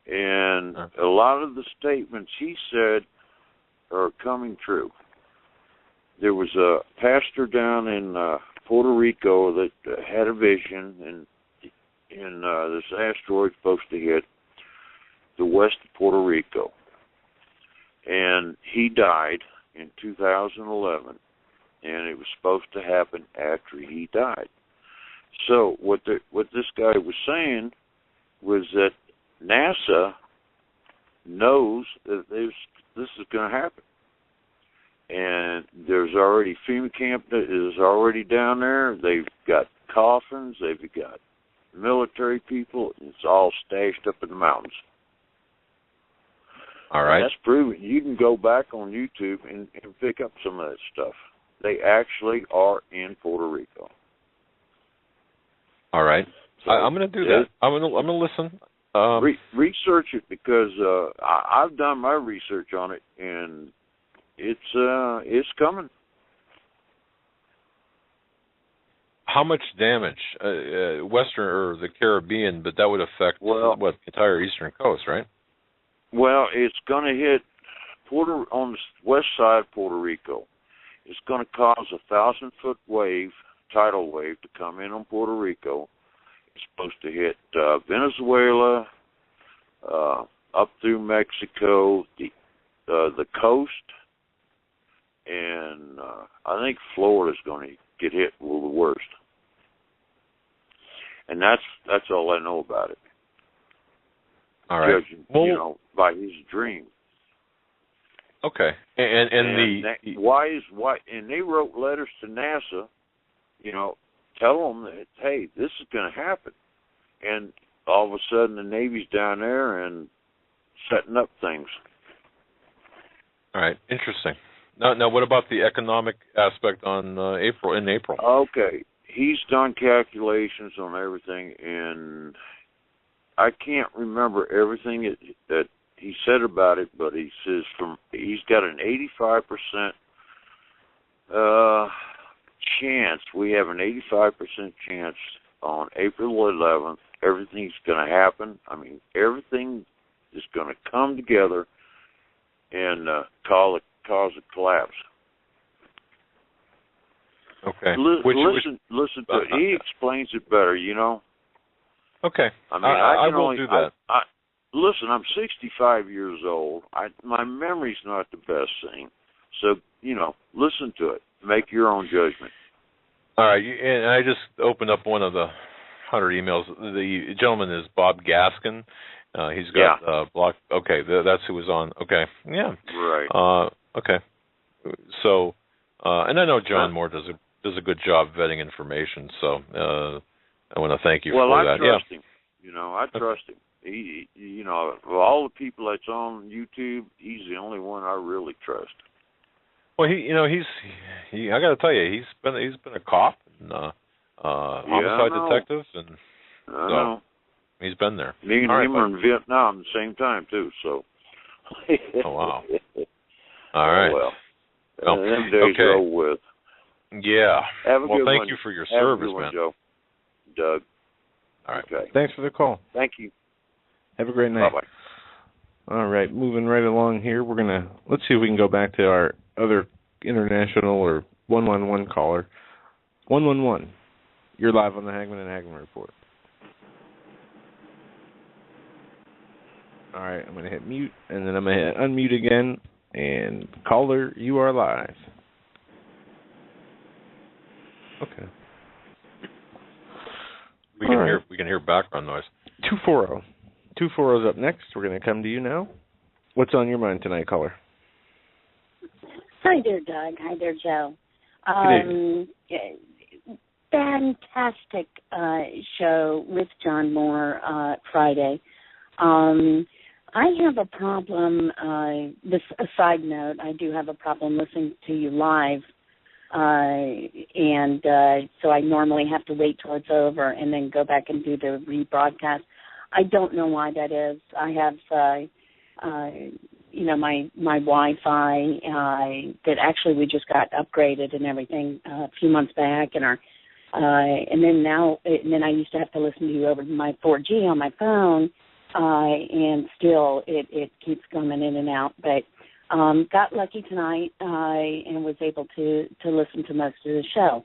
And a lot of the statements he said are coming true. There was a pastor down in Puerto Rico that had a vision, and this asteroid's supposed to hit the west of Puerto Rico. And he died in 2011, and it was supposed to happen after he died. So what this guy was saying was that NASA knows that this is going to happen. And there's already FEMA camp that is already down there. They've got coffins. They've got military people. It's all stashed up in the mountains. All right. And that's proven. You can go back on YouTube and pick up some of that stuff. They actually are in Puerto Rico. All right. So I'm going to do that. I'm going to listen. Research it, because I've done my research on it, and it's coming. How much damage? Western or the Caribbean, but that would affect the entire eastern coast, right? Well, it's going to hit on the west side of Puerto Rico. It's going to cause a 1,000-foot tidal wave to come in on Puerto Rico. It's supposed to hit Venezuela, up through Mexico, the coast, and I think Florida's going to get hit a little worst. And that's all I know about it. All right. Judging, by his dream. Okay. And they wrote letters to NASA, tell them that, hey, this is going to happen. And all of a sudden the Navy's down there and setting up things. All right. Interesting. Now, what about the economic aspect in April? Okay. He's done calculations on everything, and I can't remember everything that he said about it, but he says he's got an 85% chance. We have an 85% chance on April 11th. Everything's going to happen. I mean, everything is going to come together and cause a collapse. Okay. Listen to it. He explains it better, Okay. I mean, I will do that. Listen, I'm 65 years old. My memory's not the best thing. So, listen to it. Make your own judgment. All right. And I just opened up one of the 100 emails. The gentleman is Bob Gaskin. He's got block. Okay, that's who was on. Okay. Yeah. Right. Okay. So, and I know John Moore does a good job vetting information, so I want to thank you for that. Well, I trust him. I trust him. He, of all the people that's on YouTube, he's the only one I really trust. Well, I got to tell you, he's been a cop and homicide detective, and so he's been there. Me and him were in Vietnam at the same time too. So. Oh wow. All right. Well, them days are over with. Yeah. Have a good thank one. you for your Have service, a good one, man. Joe. Doug. All right. Okay. Thanks for the call. Thank you. Have a great night. Bye-bye. All right, moving right along here. Let's see if we can go back to our other international or 111 caller. 111. You're live on the Hagmann and Hagmann Report. All right, I'm going to hit mute, and then I'm going to hit unmute again. And caller, you are live. Okay. We can hear background noise. 240. 240's up next. We're going to come to you now. What's on your mind tonight, caller? Hi there, Doug. Hi there, Joe. Fantastic show with John Moore Friday. I have a problem, this a side note, I do have a problem listening to you live, and so I normally have to wait till it's over and then go back and do the rebroadcast. I don't know why that is. I have, my Wi-Fi that actually we just got upgraded and everything a few months back, and then I used to have to listen to you over my 4G on my phone, and still it keeps coming in and out. But got lucky tonight and was able to listen to most of the show.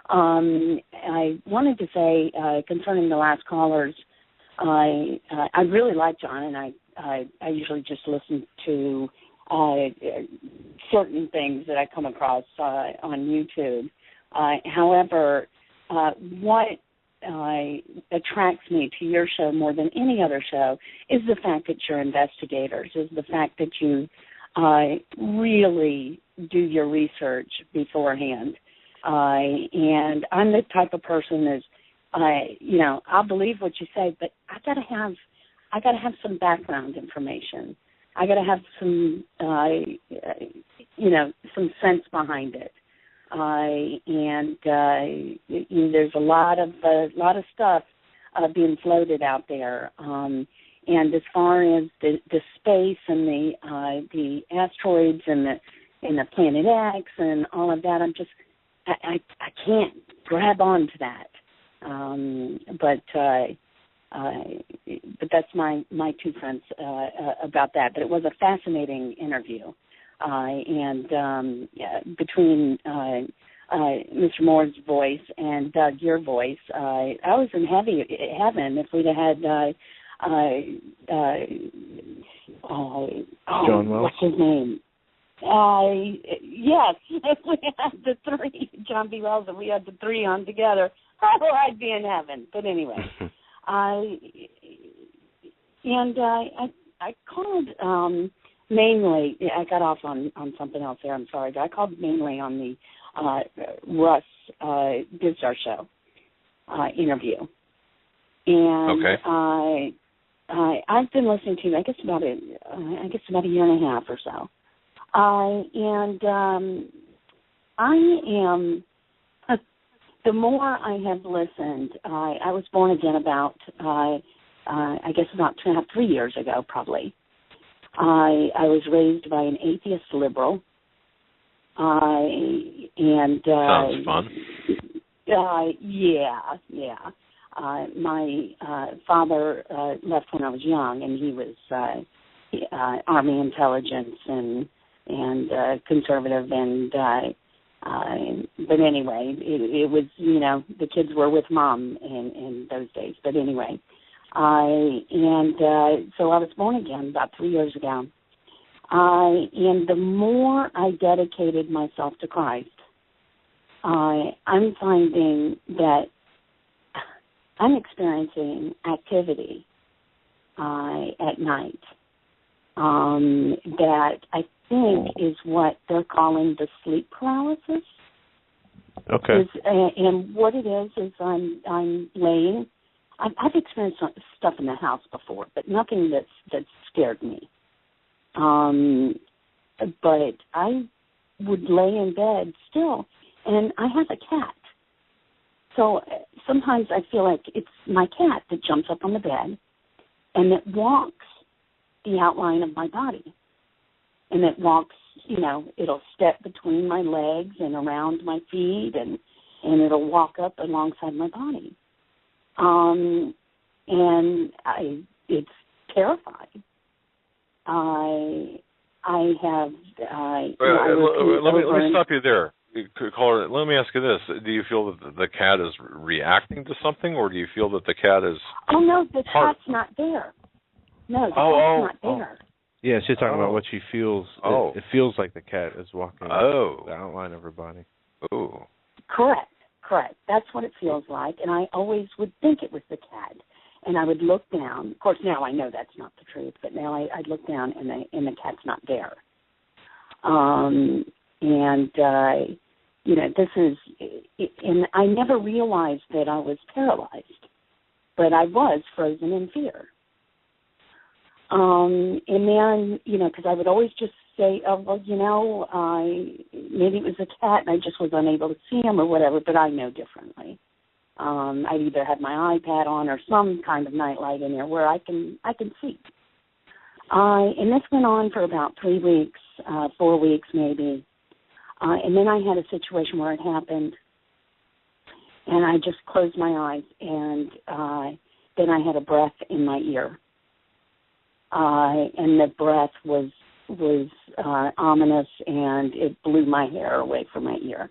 I wanted to say concerning the last callers, I really like John, and I usually just listen to certain things that I come across on YouTube. However, what attracts me to your show more than any other show is the fact that you're investigators, is the fact that you really do your research beforehand. And I'm the type of person that I'll believe what you say, but I gotta have some background information. I gotta have some some sense behind it. There's a lot of stuff being floated out there. And as far as the space and the asteroids and the Planet X and all of that, I can't grab onto that. But that's my 2 cents about that. But it was a fascinating interview, between Mr. Moore's voice and Doug, your voice, I was in heaven if we'd have had John Wells. What's his name? Yes, if we had the 3, John B. Wells, if we had the 3 on together, I'd be in heaven. But anyway, I called mainly. I got off on something else there. I'm sorry. I called mainly on the Russ Dizdar show interview, and I've been listening to I guess about a year and a half or so. I am, the more I have listened, I was born again about, I guess about 2.5, 3 years ago, probably. I was raised by an atheist liberal. Sounds fun. Yeah. My father left when I was young, and he was Army intelligence and conservative, but anyway, it was, the kids were with mom in those days. But anyway, so I was born again about 3 years ago. And the more I dedicated myself to Christ, I'm finding that I'm experiencing activity at night that I think is what they're calling the sleep paralysis. Okay. And what it is I'm laying. I've experienced stuff in the house before, but nothing that's scared me. But I would lay in bed still, and I have a cat. So sometimes I feel like it's my cat that jumps up on the bed and that walks the outline of my body, and that walks, it'll step between my legs and around my feet, and it'll walk up alongside my body. And it's terrifying. Let me stop you there. Caller, let me ask you this. Do you feel that the cat is reacting to something, or do you feel that the cat is... Oh, no, the cat's not there. No, the cat's not there. Yeah, she's talking about what she feels. Oh. It feels like the cat is walking the outline of her body. Oh. Correct. That's what it feels like, and I always would think it was the cat. And I would look down. Of course, now I know that's not the truth, but now I'd look down, and the cat's not there. This is, and I never realized that I was paralyzed, but I was frozen in fear. And then, because I would always just say, maybe it was a cat and I just was unable to see him or whatever, but I know differently. I'd either have my iPad on or some kind of nightlight in there where I can see. And this went on for about 3 weeks, 4 weeks maybe. And then I had a situation where it happened, and I just closed my eyes, and then I had a breath in my ear. And the breath was ominous, and it blew my hair away from my ear.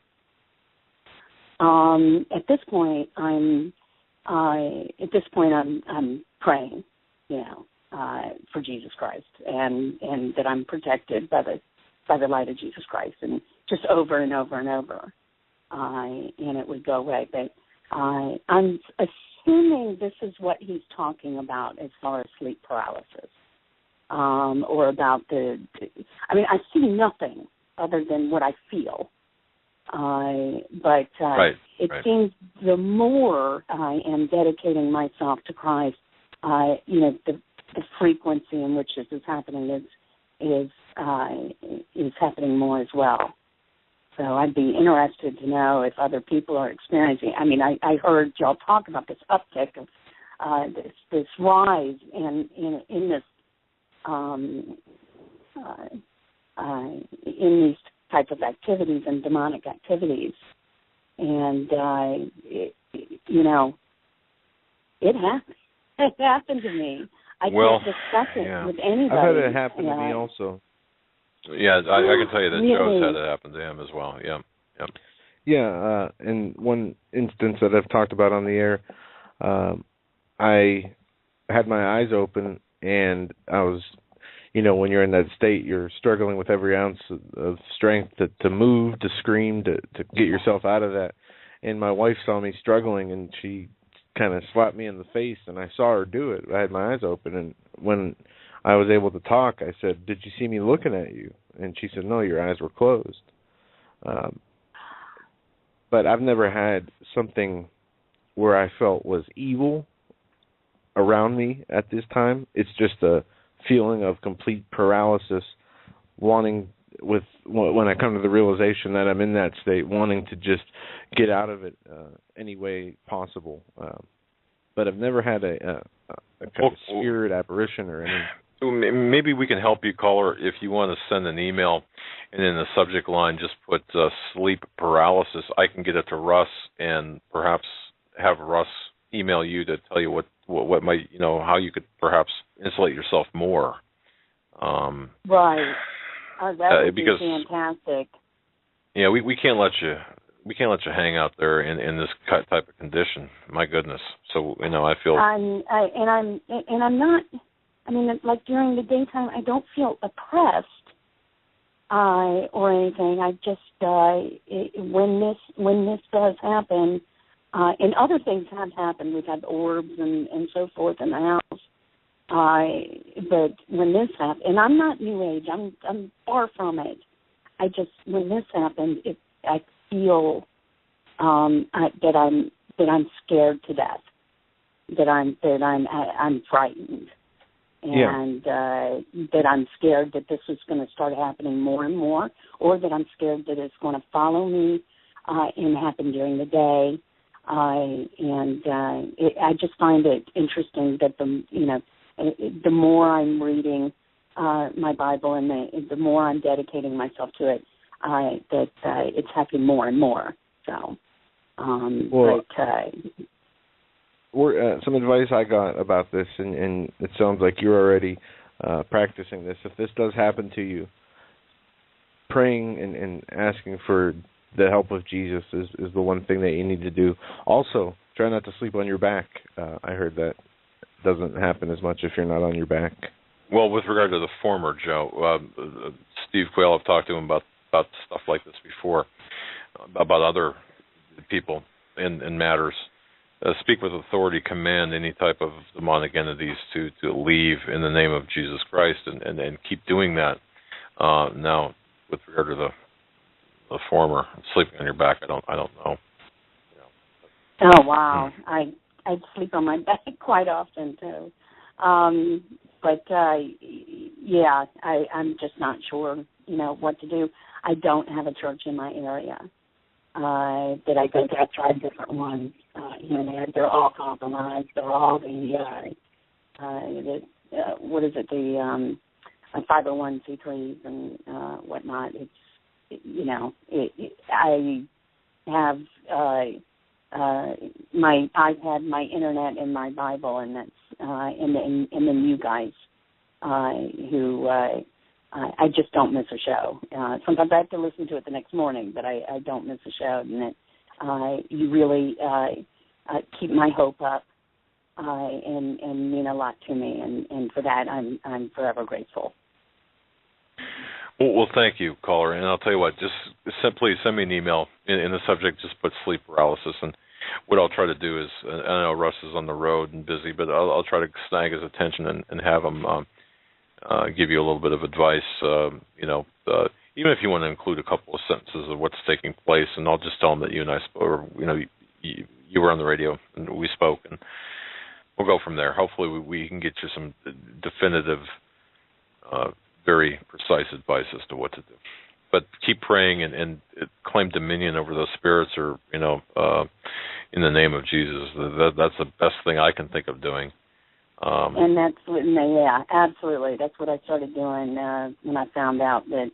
At this point, I'm praying, for Jesus Christ, and that I'm protected by the light of Jesus Christ, and just over and over and over, and it would go away. But I'm assuming this is what he's talking about as far as sleep paralysis, or about I see nothing other than what I feel. It seems the more I am dedicating myself to Christ, the frequency in which this is happening is happening more as well. So I'd be interested to know if other people are experiencing. I heard y'all talk about this uptick of this rise in this in these type of activities and demonic activities, and it happened. It happened to me. I can't discuss it with anybody. I've had it happen to me also. Yeah, I can tell you that Joe's had it happen to him as well. Yeah. Yep. Yeah, in one instance that I've talked about on the air, I had my eyes open, and I was, when you're in that state, you're struggling with every ounce of strength to move, to scream, to get yourself out of that. And my wife saw me struggling, and she kind of slapped me in the face, and I saw her do it. I had my eyes open, and when I was able to talk, I said, "Did you see me looking at you?" And she said, "No, your eyes were closed." But I've never had something where I felt was evil around me at this time. It's just a feeling of complete paralysis, when I come to the realization that I'm in that state, wanting to just get out of it any way possible. But I've never had a kind of spirit apparition or anything. Maybe we can help you, caller, if you want to send an email, and in the subject line just put sleep paralysis. I can get it to Russ, and perhaps have Russ email you to tell you what might, how you could perhaps insulate yourself more. Right. That would be fantastic. Yeah, we can't let you hang out there in this type of condition. My goodness. So I feel. I'm not. Like during the daytime, I don't feel oppressed or anything. I just when this does happen, and other things have happened. We've had orbs and so forth in the house. But when this happened, and I'm not New Age. I'm far from it. When this happened, I feel that I'm scared to death. That I'm frightened. And that I'm scared that this is going to start happening more and more, or that I'm scared that it's going to follow me and happen during the day. I just find it interesting that the more I'm reading my Bible, and the more I'm dedicating myself to it, that it's happening more and more. So, some advice I got about this, and it sounds like you're already practicing this. If this does happen to you, praying and asking for the help of Jesus is the one thing that you need to do. Also, try not to sleep on your back. I heard that doesn't happen as much if you're not on your back. Well, with regard to the former, Joe, Steve Quayle, I've talked to him about stuff like this before, about other people in matters. Speak with authority, command any type of demonic entities to leave in the name of Jesus Christ, and keep doing that. Now, with regard to the former, sleeping on your back, I don't know. Oh wow, I'd sleep on my back quite often too. But yeah, I'm just not sure, what to do. I don't have a church in my area that I go to. I've tried different ones. They're all compromised. They're all the 501c3s and whatnot. I have my iPad, my internet, and my Bible, and that's and then you guys who I just don't miss a show. Sometimes I have to listen to it the next morning, but I don't miss a show, and you really keep my hope up and mean a lot to me, and for that I'm forever grateful. Well, thank you, caller. And I'll tell you what, just simply send me an email. In the subject, just put sleep paralysis. And what I'll try to do is, I know Russ is on the road and busy, but I'll try to snag his attention and have him give you a little bit of advice. Even if you want to include a couple of sentences of what's taking place, and I'll just tell him that you and I spoke, or, you were on the radio and we spoke, and we'll go from there. Hopefully we can get you some definitive very precise advice as to what to do. But keep praying and claim dominion over those spirits, or, in the name of Jesus. That's the best thing I can think of doing. And absolutely. That's what I started doing when I found out that,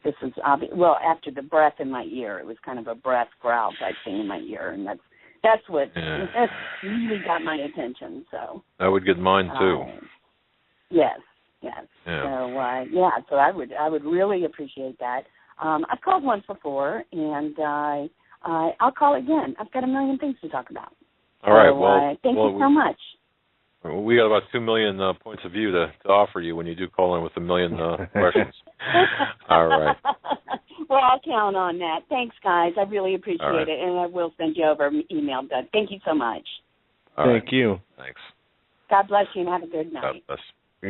this is obvious. Well, after the breath in my ear, it was kind of a breath growl type thing in my ear, and that's what that's really got my attention. So I would get mine too. Yes. Yeah. So I would really appreciate that. I've called once before, and I'll call again. I've got a million things to talk about. All right. Thank you so much. We got about 2 million points of view to offer you when you do call in with 1 million questions. All right. Well, I'll count on that. Thanks, guys. I really appreciate it, and I will send you over an email, Doug. Thank you so much. Thank you. Thanks. God bless you, and have a good night. God bless.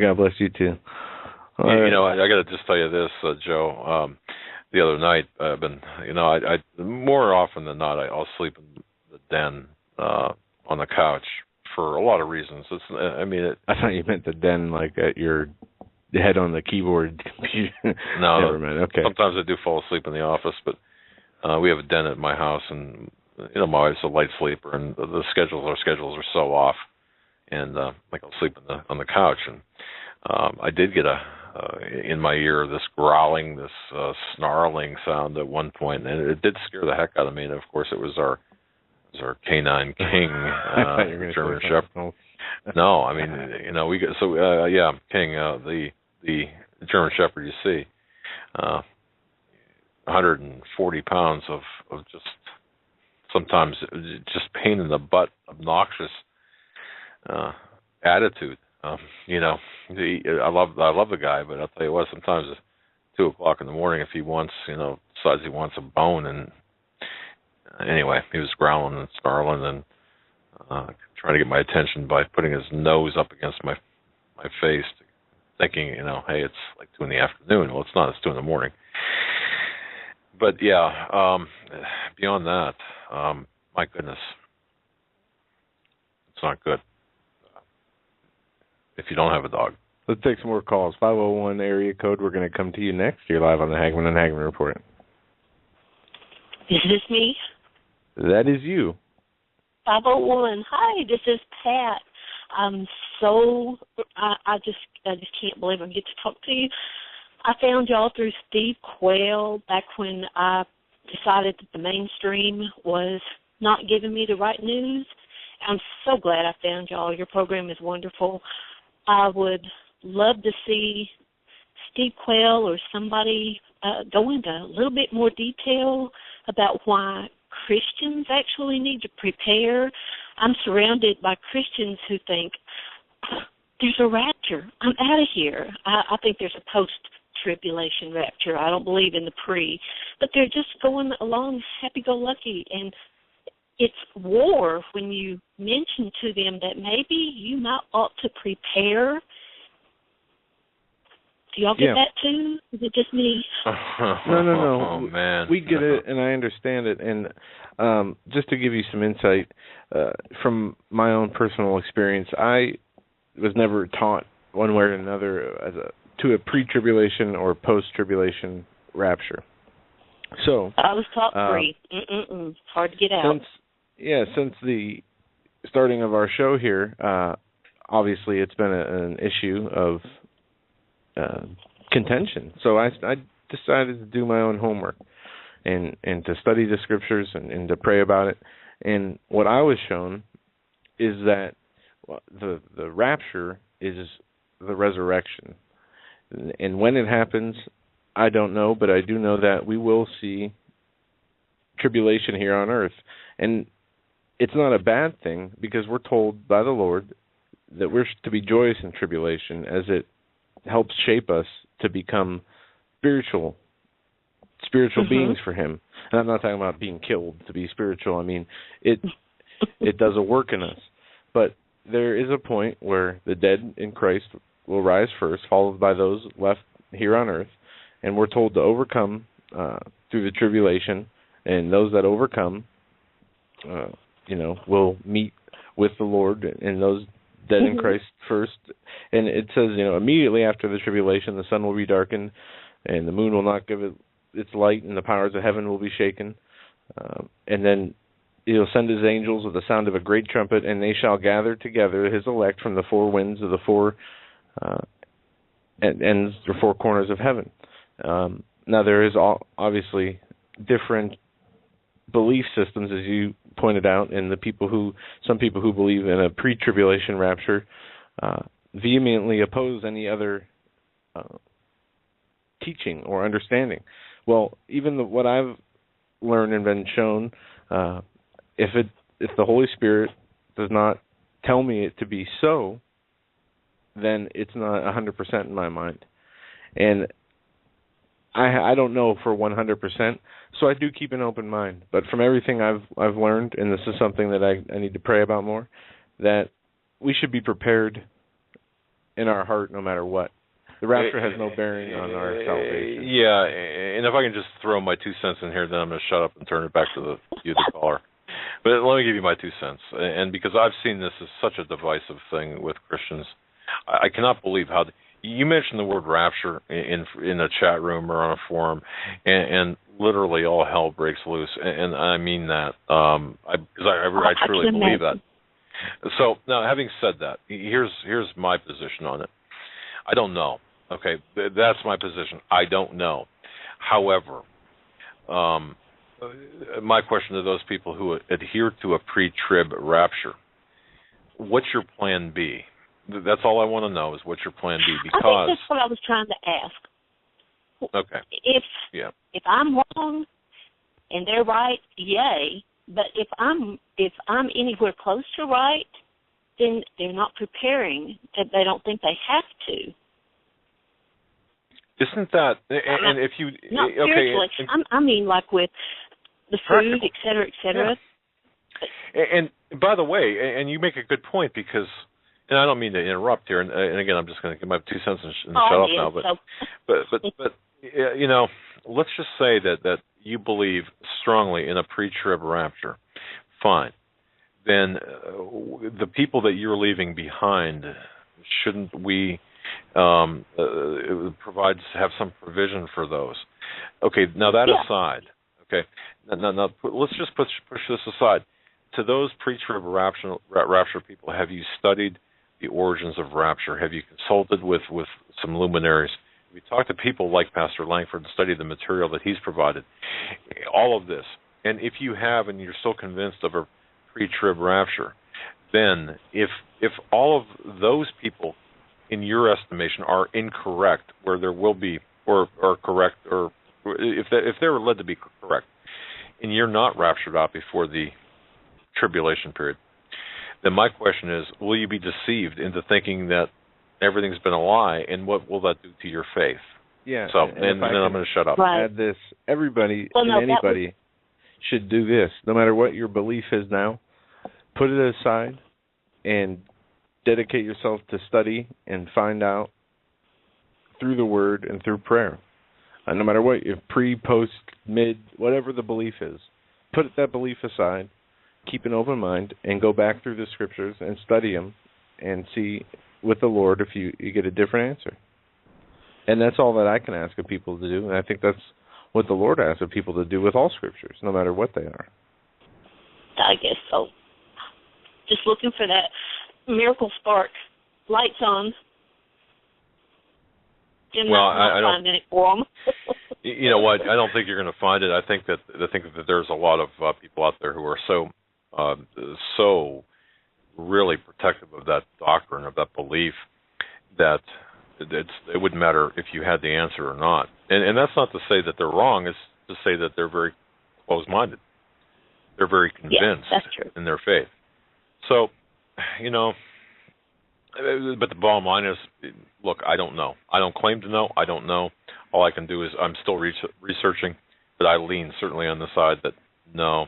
God bless you too. I got to just tell you this, Joe. The other night, I've been, I more often than not, I'll sleep in the den on the couch for a lot of reasons. I thought you meant the den, like at your head on the keyboard computer. No, never mind. Okay. Sometimes I do fall asleep in the office, but we have a den at my house, and my wife's a light sleeper, and our schedules are so off, and I'll sleep on the couch, and I did get in my ear this growling, this snarling sound at one point, and it did scare the heck out of me. And of course, it was our canine king, German Shepherd. No, we get King, the German Shepherd. You see, 140 pounds of just sometimes just pain in the butt, obnoxious attitude. I love the guy, but I'll tell you what, sometimes at 2 o'clock in the morning, if he wants, decides he wants a bone, and anyway, he was growling and snarling and trying to get my attention by putting his nose up against my face, thinking, hey, it's like 2 in the afternoon. Well, it's not. It's 2 in the morning. But yeah, beyond that, my goodness, it's not good. If you don't have a dog. Let's take some more calls. 501 area code. We're going to come to you next. You're live on the Hagmann and Hagmann Report. Is this me? That is you. 501. Hi, this is Pat. I'm so I just can't believe I get to talk to you. I found y'all through Steve Quayle back when I decided that the mainstream was not giving me the right news. I'm so glad I found y'all. Your program is wonderful. I would love to see Steve Quayle or somebody go into a little bit more detail about why Christians actually need to prepare. I'm surrounded by Christians who think, there's a rapture. I'm out of here. I think there's a post-tribulation rapture. I don't believe in the pre. But they're just going along happy-go-lucky. And it's war when you mention to them that maybe you might ought to prepare. Do y'all get that too? Is it just me? No. Oh, man. We get it, and I understand it. And just to give you some insight, from my own personal experience, I was never taught one way or another to a pre-tribulation or post-tribulation rapture. So I was taught pre. Hard to get out. Since the starting of our show here, obviously it's been an issue of contention. So I decided to do my own homework and to study the scriptures and to pray about it. And what I was shown is that the rapture is the resurrection. And when it happens, I don't know, but I do know that we will see tribulation here on earth. And it's not a bad thing, because we're told by the Lord that we're to be joyous in tribulation, as it helps shape us to become spiritual beings for Him. And I'm not talking about being killed to be spiritual. I mean, it does a work in us. But there is a point where the dead in Christ will rise first, followed by those left here on earth. And we're told to overcome through the tribulation. And those that overcome, will meet with the Lord, and those dead in Christ first. And it says, immediately after the tribulation, the sun will be darkened, and the moon will not give it its light, and the powers of heaven will be shaken. And then He'll send His angels with the sound of a great trumpet, and they shall gather together His elect from the four winds of the four ends or four corners of heaven. Now, there is obviously different belief systems, as you pointed out, and some people who believe in a pre-tribulation rapture vehemently oppose any other teaching or understanding. Well, even what I've learned and been shown, if the Holy Spirit does not tell me it to be so, then it's not 100% in my mind. And I don't know for 100%, so I do keep an open mind. But from everything I've learned, and this is something that I need to pray about more, that we should be prepared in our heart no matter what. The rapture has no bearing on our salvation. Yeah, and if I can just throw my 2 cents in here, then I'm going to shut up and turn it back to the caller. But let me give you my 2 cents. And because I've seen this as such a divisive thing with Christians, I cannot believe how... You mentioned the word rapture in a chat room or on a forum, and literally all hell breaks loose, and I mean that, because I truly believe that. So, now, having said that, here's my position on it. I don't know. Okay, that's my position. I don't know. However, my question to those people who adhere to a pre-trib rapture, what's your plan B? That's all I want to know, is what's your plan B? Because I think that's what I was trying to ask. Okay. If I'm wrong and they're right, yay. But if I'm anywhere close to right, then they're not preparing. They don't think they have to. Isn't that? And if you not spiritually, I mean like with the food, et cetera, et cetera. Yeah. And by the way, and you make a good point, because. And I don't mean to interrupt here, and again, I'm just going to give my 2 cents and shut up now. But let's just say that you believe strongly in a pre-trib rapture. Fine. Then the people that you're leaving behind, shouldn't we have some provision for those? Okay. Now that aside, okay. Now let's just push this aside. To those pre-trib rapture people, have you studied the origins of rapture? Have you consulted with some luminaries? Have you talked to people like Pastor Langford and studied the material that he's provided? All of this. And if you have and you're still convinced of a pre-trib rapture, then if all of those people, in your estimation, are incorrect, where there will be, or correct, or if they were led to be correct, and you're not raptured out before the tribulation period, then my question is, will you be deceived into thinking that everything's been a lie, and what will that do to your faith? Yeah. So, and then I'm going to shut up. Right. Add this: everybody and anybody should do this, no matter what your belief is now. Put it aside and dedicate yourself to study and find out through the Word and through prayer. No matter what, if pre, post, mid, whatever the belief is, put that belief aside, keep an open mind, and go back through the Scriptures and study them and see with the Lord if you get a different answer. And that's all that I can ask of people to do, and I think that's what the Lord asks of people to do with all Scriptures, no matter what they are. I guess so. Just looking for that miracle spark. Lights on. Well, I don't. Finding it for them. You know what? I don't think you're going to find it. I think that there's a lot of people out there who are so really protective of that doctrine, of that belief, that it wouldn't matter if you had the answer or not. And that's not to say that they're wrong. It's to say that they're very closed-minded. They're very convinced in their faith. So, but the bottom line is, look, I don't know. I don't claim to know. I don't know. All I can do is I'm still researching, but I lean certainly on the side that no,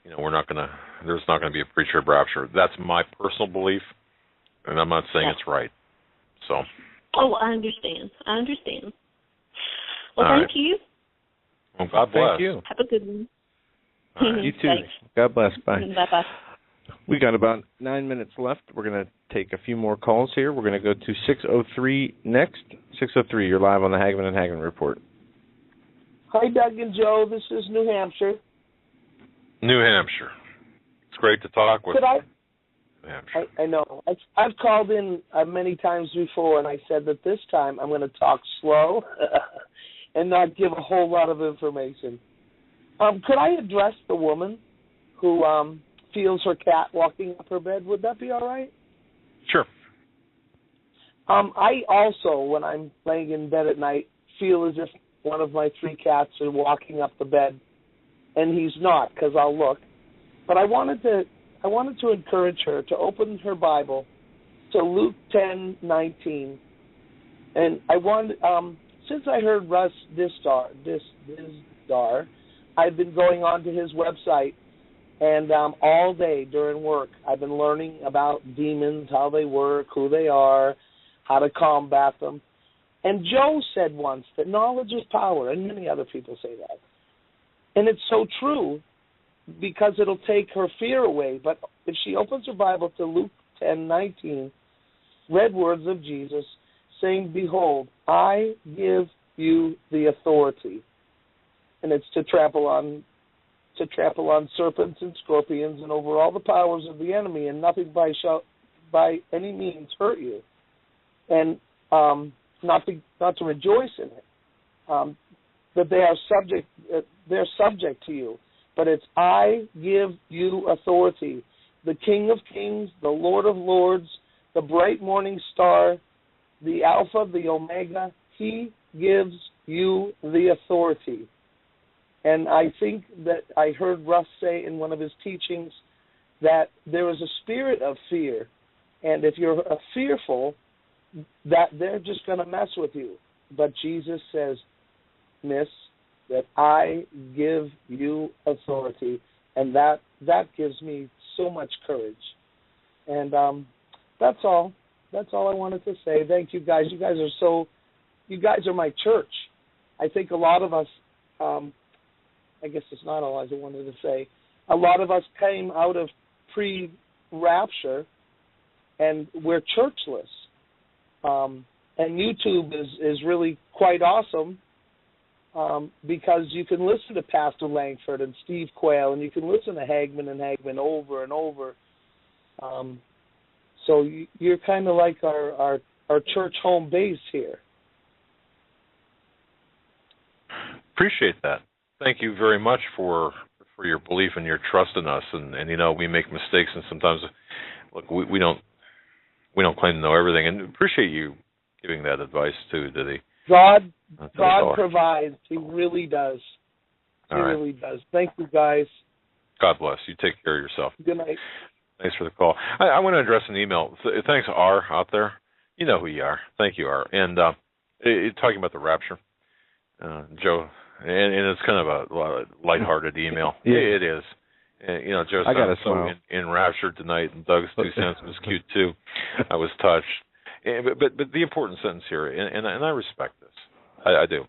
there's not going to be a pre-trib rapture. That's my personal belief, and I'm not saying it's right. So. Oh, I understand. Well, thank you. Well, God bless. Thank you. Have a good one. Right. You too. Thanks. God bless. Bye. Bye-bye. We got about 9 minutes left. We're going to take a few more calls here. We're going to go to 603 next. 603, you're live on the Hagmann and Hagin Report. Hi, Doug and Joe. This is New Hampshire. New Hampshire. It's great to talk with. New Hampshire. I know. I've called in many times before, and I said that this time I'm going to talk slow and not give a whole lot of information. Could I address the woman who feels her cat walking up her bed? Would that be all right? Sure. I also, when I'm laying in bed at night, feel as if one of my 3 cats are walking up the bed, and he's not, because I'll look. But I wanted to encourage her to open her Bible to Luke 10:19, and I wanted, since I heard Russ Dizdar, I've been going on to his website. And all day during work, I've been learning about demons, how they work, who they are, how to combat them. And Joe said once that knowledge is power, and many other people say that. And it's so true, because it'll take her fear away. But if she opens her Bible to Luke 10:19, read words of Jesus saying, "Behold, I give you the authority." And it's to trample on serpents and scorpions and over all the powers of the enemy, and nothing by any means hurt you. And not to rejoice in it, that they're subject to you. But it's I give you authority. The King of Kings, the Lord of Lords, the bright morning star, the Alpha, the Omega, he gives you the authority. And I think that I heard Russ say in one of his teachings that there is a spirit of fear. And if you're fearful, that they're just going to mess with you. But Jesus says, "Miss, that I give you authority." And that gives me so much courage. And that's all. That's all I wanted to say. Thank you guys. You guys are my church. I think a lot of us, I guess it's not all I wanted to say. A lot of us came out of pre-rapture, and we're churchless. And YouTube is really quite awesome because you can listen to Pastor Langford and Steve Quayle, and you can listen to Hagman and Hagman over and over. So you're kind of like our church home base here. Appreciate that. Thank you very much for your belief and your trust in us. And you know, we make mistakes, and sometimes, look, we don't claim to know everything. And appreciate you giving that advice to the God provides. He really does. He really does. Thank you, guys. God bless. You take care of yourself. Good night. Thanks for the call. I want to address an email. Thanks, R, out there. You know who you are. Thank you, R. And talking about the rapture, Joe, and it's kind of a lighthearted email. Yeah. It is. And, you know, Joe sounds so in rapture tonight, and Doug's 2 cents was cute too. I was touched. But the important sentence here, and I respect this. I do.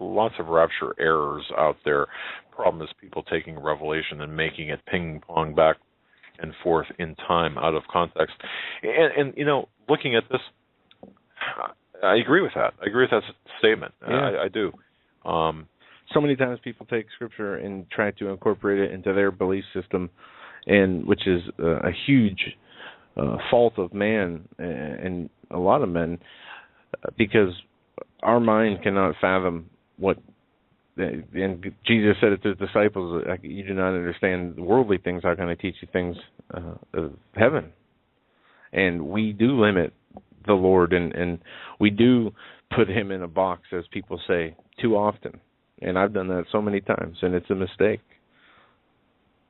Lots of rapture errors out there. Problem is people taking Revelation and making it ping-pong back and forth in time out of context. And you know, looking at this, I agree with that. I agree with that statement. Yeah. I do. So many times people take Scripture and try to incorporate it into their belief system, and which is a huge fault of man and a lot of men, because our mind cannot fathom what, and Jesus said it to his disciples, you do not understand worldly things, how can I teach you things of heaven? And we do limit the Lord, and we do put him in a box, as people say, too often. And I've done that so many times, and it's a mistake.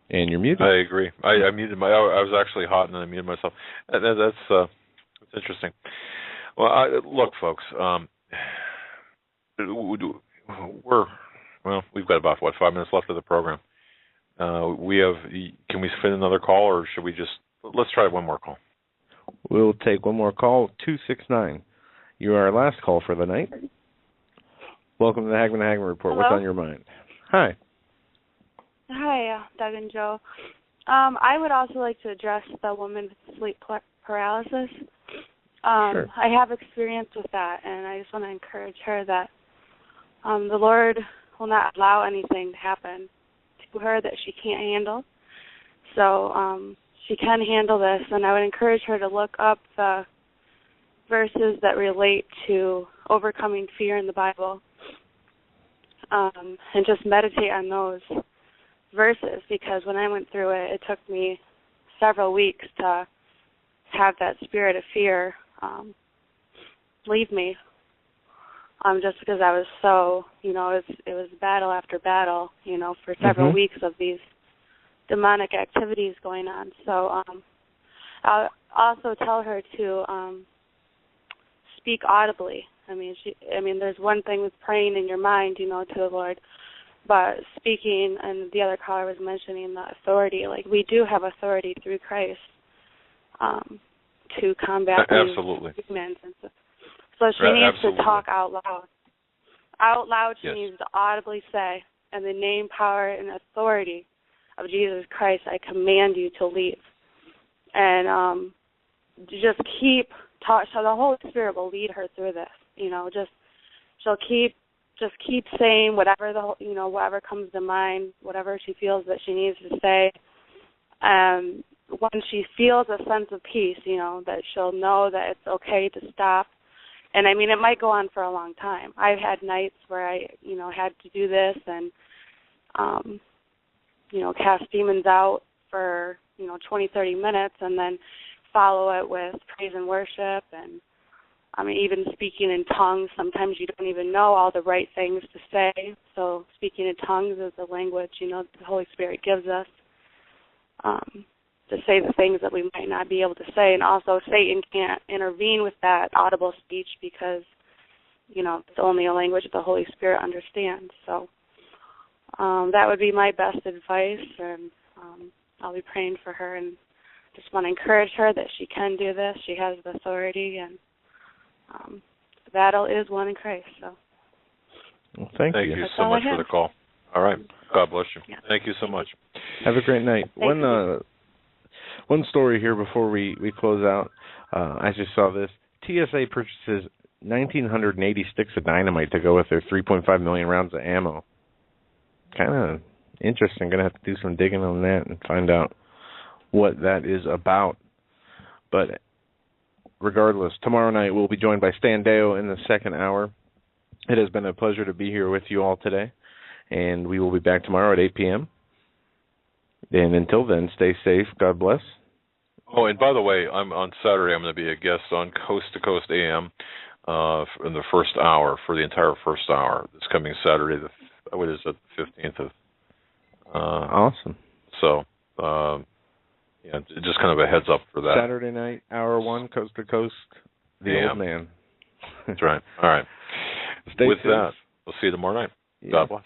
And you're muted. I agree. I muted I was actually hot, and then I muted myself. That's interesting. Well, look, folks, we've got about 5 minutes left of the program. Can we fit another call, or should we let's try one more call? We'll take one more call. 269. You are our last call for the night. Welcome to the Hagmann Report. Hello? What's on your mind? Hi. Hi, Doug and Joe. I would also like to address the woman with sleep paralysis. Sure. I have experience with that, and I just want to encourage her that the Lord will not allow anything to happen to her that she can't handle. So she can handle this, and I would encourage her to look up the verses that relate to overcoming fear in the Bible, and just meditate on those verses, because when I went through it, it took me several weeks to have that spirit of fear leave me, just because I was so, it was battle after battle, for several weeks of these demonic activities going on. So I'll also tell her to speak audibly. There's one thing with praying in your mind, to the Lord, but speaking, and the other caller was mentioning the authority. Like, we do have authority through Christ to combat absolutely these demons. So she needs to talk out loud. Out loud, she needs to audibly say, in the name, power, and authority of Jesus Christ, I command you to leave. And just keep talking. So the Holy Spirit will lead her through this. She'll keep saying whatever whatever comes to mind, whatever she feels that she needs to say. When she feels a sense of peace, that she'll know that it's okay to stop. And it might go on for a long time. I've had nights where I, had to do this and, cast demons out for, 20, 30 minutes, and then follow it with praise and worship, and even speaking in tongues. Sometimes you don't even know all the right things to say. So speaking in tongues is the language, the Holy Spirit gives us to say the things that we might not be able to say. And also Satan can't intervene with that audible speech because, it's only a language the Holy Spirit understands. So that would be my best advice, and I'll be praying for her, and just want to encourage her that she can do this. She has the authority, and the battle is won in Christ. So, well, thank you. Thank you so much for the call. All right. God bless you. Yeah. Thank you so much. Have a great night. One story here before we close out. I just saw this. TSA purchases 1,980 sticks of dynamite to go with their 3.5 million rounds of ammo. Kind of interesting. Going to have to do some digging on that and find out what that is about. But regardless, tomorrow night we'll be joined by Stan Deyo in the second hour. It has been a pleasure to be here with you all today, and we will be back tomorrow at 8 p.m. And until then, stay safe. God bless. Oh, and by the way, on Saturday I'm going to be a guest on Coast to Coast AM in the first hour, for the entire first hour. It's coming Saturday, the 15th of... awesome. So, yeah, just kind of a heads up for that. Saturday night, hour 1, Coast to Coast, the old man. That's right. All right. Stay With safe. that, we'll see you tomorrow night. God bless.